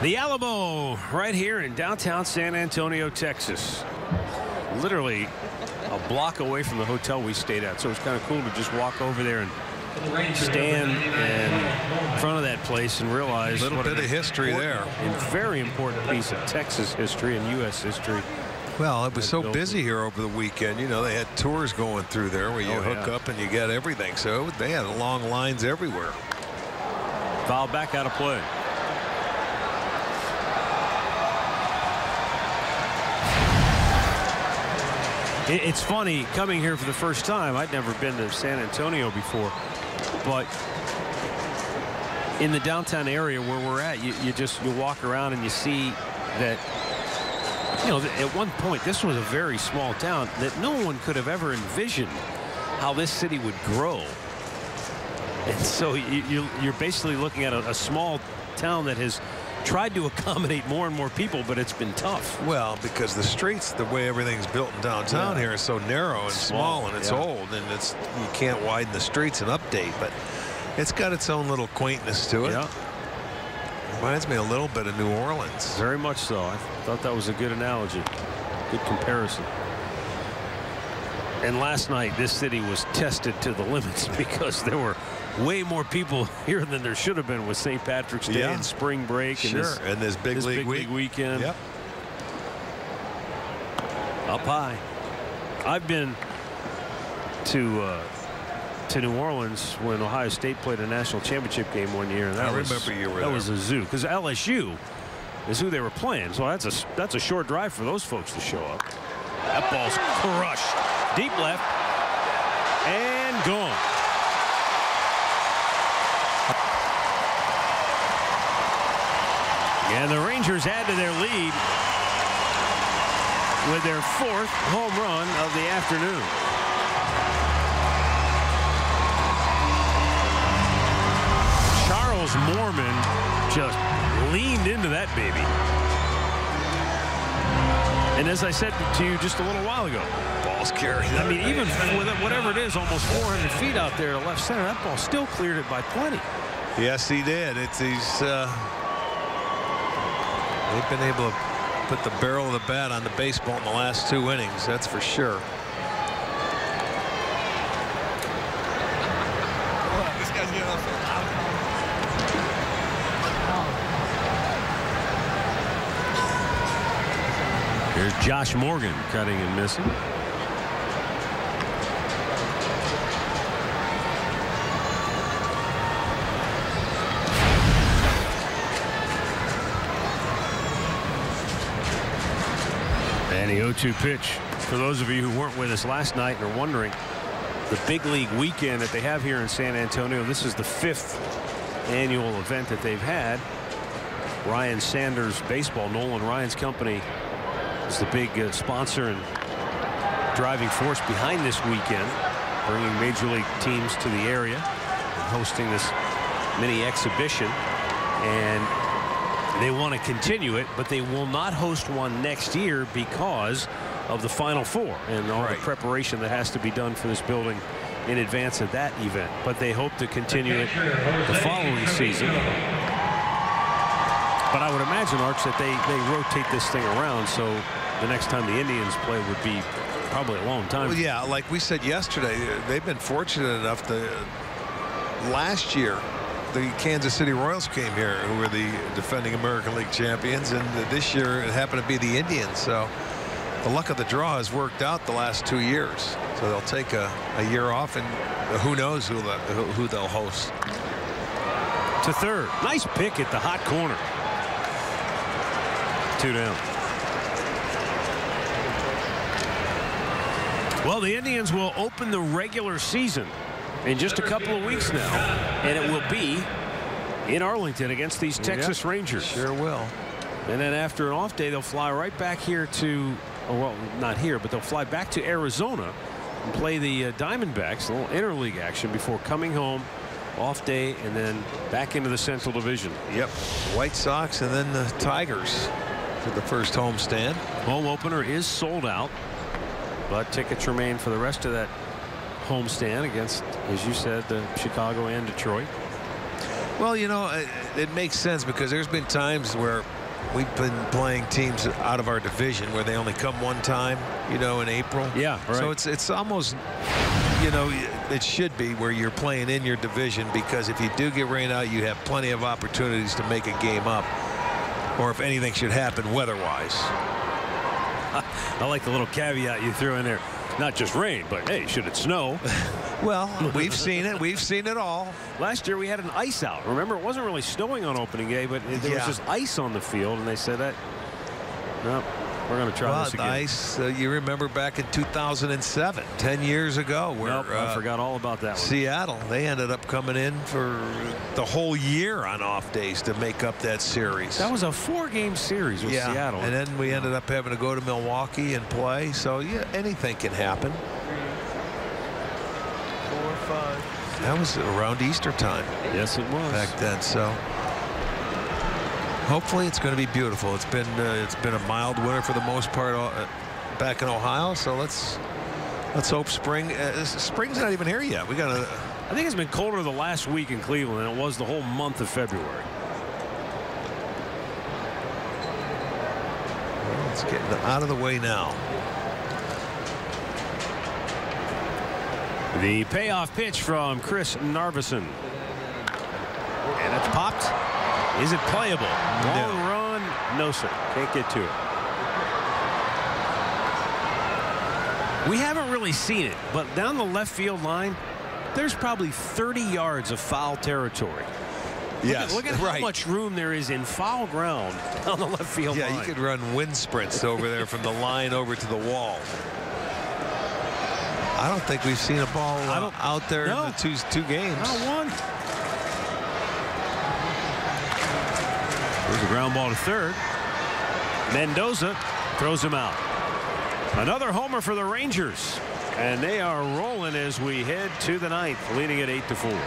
Speaker 1: The Alamo right here in downtown San Antonio, Texas. Literally a block away from the hotel we stayed at. So it's kind of cool to just walk over there and stand in front of that place and realize
Speaker 3: a little bit of history there.
Speaker 1: A very important piece of Texas history and U.S. history.
Speaker 3: Well, it was so busy here over the weekend. You know, they had tours going through there where you hook up and you get everything. So they had long lines everywhere.
Speaker 1: Foul back out of play. It's funny coming here for the first time. I'd never been to San Antonio before, but in the downtown area where we're at, you walk around and you see that, you know, at one point this was a very small town that no one could have ever envisioned how this city would grow. And so you're basically looking at a small town that has tried to accommodate more and more people, but it's been tough.
Speaker 3: Well, because the streets, the way everything's built in downtown here is so narrow and small and it's old, and you can't widen the streets and update, but it's got its own little quaintness to it.
Speaker 1: Yeah.
Speaker 3: Reminds me a little bit of New Orleans.
Speaker 1: Very much so. I thought that was a good analogy. Good comparison. And last night this city was tested to the limits because there were way more people here than there should have been with St. Patrick's Day and spring break
Speaker 3: and this big league
Speaker 1: weekend.
Speaker 3: Yep.
Speaker 1: Up high. I've been to New Orleans when Ohio State played a national championship game one year, and
Speaker 3: I remember you were there.
Speaker 1: That was a zoo because LSU is who they were playing, so that's a short drive for those folks to show up. That ball's crushed deep left and gone. And the Rangers add to their lead with their 4th home run of the afternoon. Charles Mormon just leaned into that baby. And as I said to you just a little while ago,
Speaker 3: Ball's carried.
Speaker 1: I mean, even with whatever it is, almost 400 feet out there to left center, that ball still cleared it by plenty.
Speaker 3: Yes, he did. They've been able to put the barrel of the bat on the baseball in the last 2 innings. That's for sure.
Speaker 9: This guy's getting off.
Speaker 1: Here's Josh Morgan cutting and missing. And the 0-2 pitch. For those of you who weren't with us last night and are wondering, the big league weekend that they have here in San Antonio, this is the 5th annual event that they've had. Ryan Sanders Baseball, Nolan Ryan's company, is the big sponsor and driving force behind this weekend, bringing major league teams to the area and hosting this mini exhibition. And they want to continue it, but they will not host one next year because of the Final Four and all the preparation that has to be done for this building in advance of that event. But they hope to continue it the following season. But I would imagine, Arch, that they rotate this thing around, so the next time the Indians play would be probably a long time.
Speaker 3: Well, yeah, like we said yesterday, they've been fortunate enough to last year the Kansas City Royals came here, who were the defending American League champions, and this year it happened to be the Indians. So the luck of the draw has worked out the last 2 years. So they'll take a year off, and who knows who they'll host.
Speaker 1: To third. Nice pick at the hot corner. 2 down. Well, the Indians will open the regular season in just a couple of weeks now, and it will be in Arlington against these Texas Rangers.
Speaker 3: Sure will.
Speaker 1: And then after an off day, they'll fly right back here to, well, not here, but they'll fly back to Arizona and play the Diamondbacks, a little interleague action before coming home, off day, and then back into the Central Division.
Speaker 3: Yep. White Sox and then the Tigers for the first homestand.
Speaker 1: Home opener is sold out, but tickets remain for the rest of that homestand against, as you said, Chicago and Detroit.
Speaker 3: Well, you know, it makes sense because there's been times where we've been playing teams out of our division where they only come one time, you know, in April.
Speaker 1: Yeah, right.
Speaker 3: So it's almost, you know, it should be where you're playing in your division, because if you do get rained out, you have plenty of opportunities to make a game up, or if anything should happen weather-wise.
Speaker 1: I like the little caveat you threw in there. Not just rain, but hey, should it snow?
Speaker 3: Well, we've seen it. We've seen it all.
Speaker 1: Last year we had an ice out. Remember, it wasn't really snowing on opening day, but there was just ice on the field, and they said that, no, we're going to try this again.
Speaker 3: Ice, you remember back in 2007, 10 years ago, where
Speaker 1: I forgot all about that one.
Speaker 3: Seattle, they ended up coming in for the whole year on off days to make up that series.
Speaker 1: That was a 4-game series with Seattle.
Speaker 3: And then we ended up having to go to Milwaukee and play. So, yeah, anything can happen. 4, 5. That was around Easter time.
Speaker 1: Yes, it was.
Speaker 3: Back then, so hopefully it's going to be beautiful. It's been a mild winter for the most part back in Ohio. So let's hope spring. Spring's not even here yet. We got to.
Speaker 1: I think it's been colder the last week in Cleveland than it was the whole month of February.
Speaker 3: Well, it's getting out of the way now.
Speaker 1: The payoff pitch from Chris Narveson. And it's popped. Is it playable? Long run. No, sir. Can't get to it. We haven't really seen it, but down the left field line, there's probably 30 yards of foul territory. Look at how much room there is in foul ground on the left field line.
Speaker 3: Yeah, you could run wind sprints over there from the line over to the wall. I don't think we've seen a ball out there in the two games.
Speaker 1: Not one. There's a ground ball to third. Mendoza throws him out. Another homer for the Rangers. And they are rolling as we head to the ninth, leading at 8-4.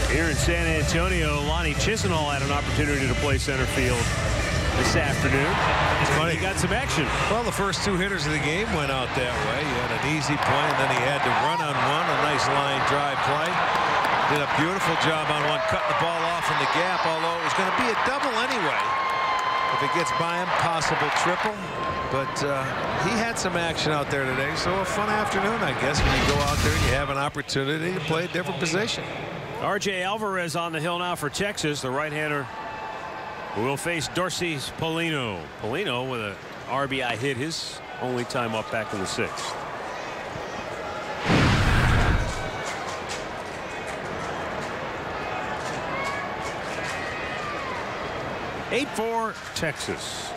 Speaker 1: Here in San Antonio, Lonnie Chisenhall had an opportunity to play center field this afternoon.
Speaker 3: It's funny.
Speaker 1: He got some action.
Speaker 3: Well, the first 2 hitters of the game went out that way. He had an easy play, and then he had to run on one. A nice line drive play. Did a beautiful job on one, cutting the ball off in the gap, although it was going to be a double anyway. If it gets by him, possible triple. But he had some action out there today, so a fun afternoon, I guess, when you go out there and you have an opportunity to play a different position.
Speaker 1: R.J. Alvarez on the hill now for Texas. The right-hander will face Dorsey's Polino. Polino with an RBI hit, his only time up back in the 6th. Eight for Texas.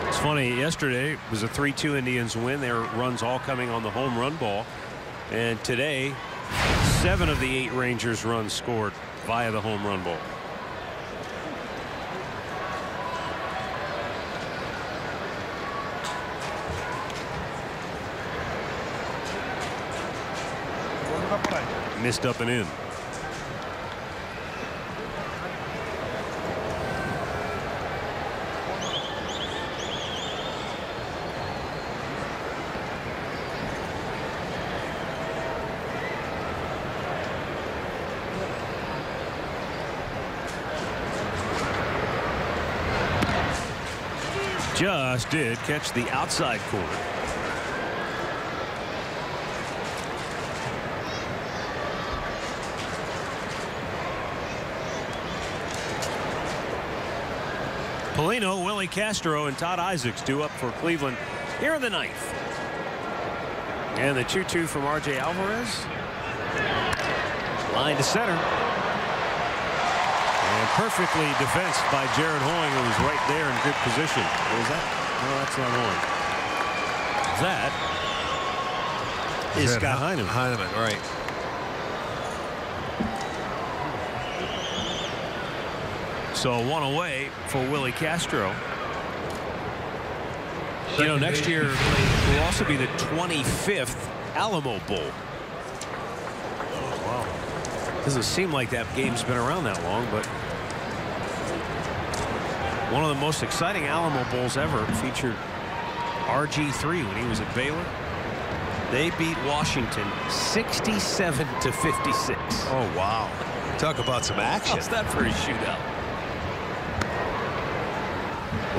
Speaker 1: It's funny, yesterday it was a 3-2 Indians win. Their runs all coming on the home run ball. And today, 7 of the 8 Rangers runs scored via the home run ball. Missed up and in. Just did catch the outside corner. Polino, Willie Castro, and Todd Isaacs due up for Cleveland here in the 9th. And the 2-2 from R.J. Alvarez. Line to center. And perfectly defensed by Jared Hoying, who was right there in good position. Was that? No, that's not Hoying. That is Scott Heineman.
Speaker 3: Heineman, right.
Speaker 1: So 1 away for Willie Castro. You know, next year will also be the 25th Alamo Bowl. Wow. Doesn't seem like that game's been around that long, but one of the most exciting Alamo Bowls ever. Featured RG3 when he was at Baylor. They beat Washington 67-56.
Speaker 3: Oh, wow. Talk about some action.
Speaker 1: How's that for a shootout?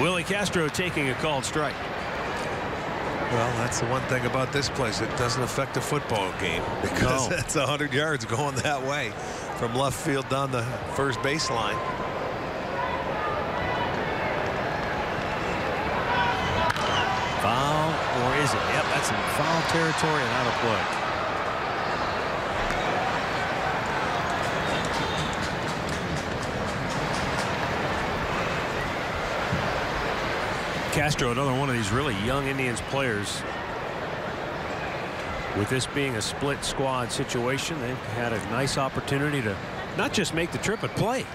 Speaker 1: Willie Castro taking a called strike.
Speaker 3: Well, that's the one thing about this place. It doesn't affect the football game because that's 100 yards going that way from left field down the first baseline.
Speaker 1: That's in foul territory and out of play. Castro, another one of these really young Indians players. With this being a split squad situation, they've had a nice opportunity to not just make the trip, but play.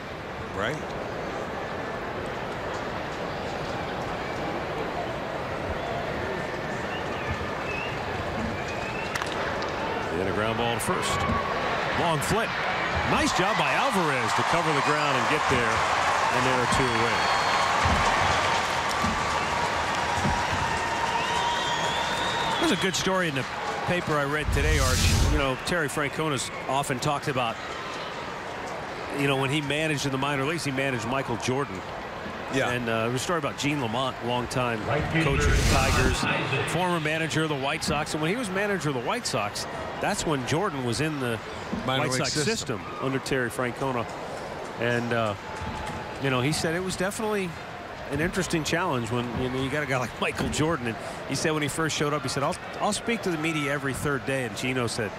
Speaker 3: Right.
Speaker 1: And a ground ball to first. Long flip. Nice job by Alvarez to cover the ground and get there. And there are 2 away. There's a good story in the paper I read today, Arch. You know, Terry Francona's often talked about, you know, when he managed in the minor leagues, he managed Michael Jordan.
Speaker 3: Yeah.
Speaker 1: And there's a story about Gene Lamont, longtime coach of the Tigers, former manager of the White Sox. And when he was manager of the White Sox, that's when Jordan was in the White Sox system under Terry Francona. And, you know, he said it was definitely an interesting challenge when you got a guy like Michael Jordan. And he said when he first showed up, he said, I'll speak to the media every 3rd day. And Gino said,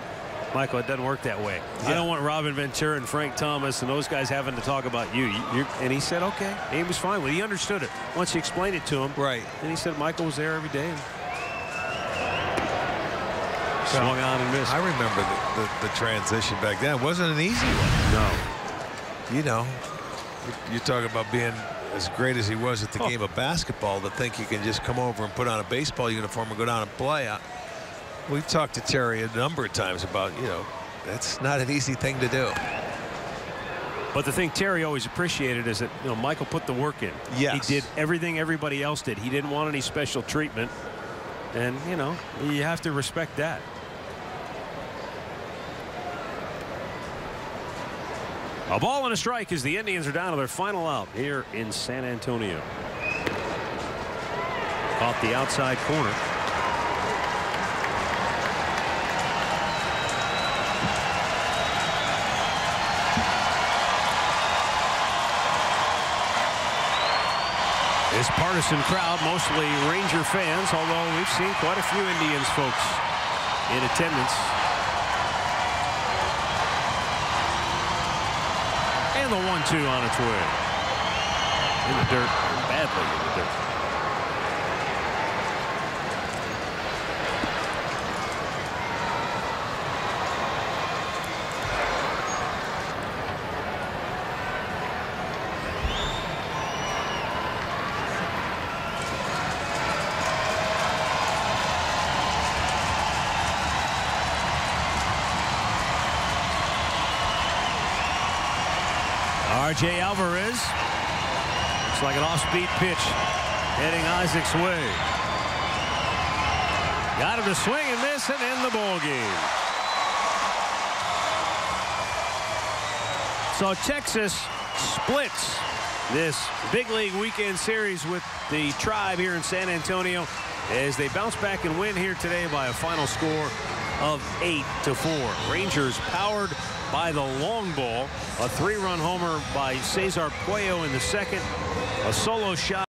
Speaker 1: Michael, it doesn't work that way. Yeah. I don't want Robin Ventura and Frank Thomas and those guys having to talk about you. And he said, okay. And he was fine with it. He understood it once you explained it to him.
Speaker 3: Right.
Speaker 1: And he said Michael was there every day. And swung on and missed.
Speaker 3: I remember the transition back then. It wasn't an easy one.
Speaker 1: No.
Speaker 3: You know, you're talking about being as great as he was at the game of basketball, to think you can just come over and put on a baseball uniform and go down and play. We've talked to Terry a number of times about, you know, that's not an easy thing to do.
Speaker 1: But the thing Terry always appreciated is that, you know, Michael put the work in.
Speaker 3: Yes.
Speaker 1: He did everything everybody else did. He didn't want any special treatment. And, you know, you have to respect that. A ball and a strike as the Indians are down to their final out here in San Antonio. Off the outside corner. This partisan crowd, mostly Ranger fans, although we've seen quite a few Indians folks in attendance. And the 1-2 on its way. In the dirt, badly in the dirt. R.J. Alvarez. Looks like an off-speed pitch heading Isaac's way. Got him to swing and miss and end the ball game. So Texas splits this big league weekend series with the Tribe here in San Antonio as they bounce back and win here today by a final score of 8-4. Rangers powered by the long ball. A 3-run homer by Cesar Puello in the second. A solo shot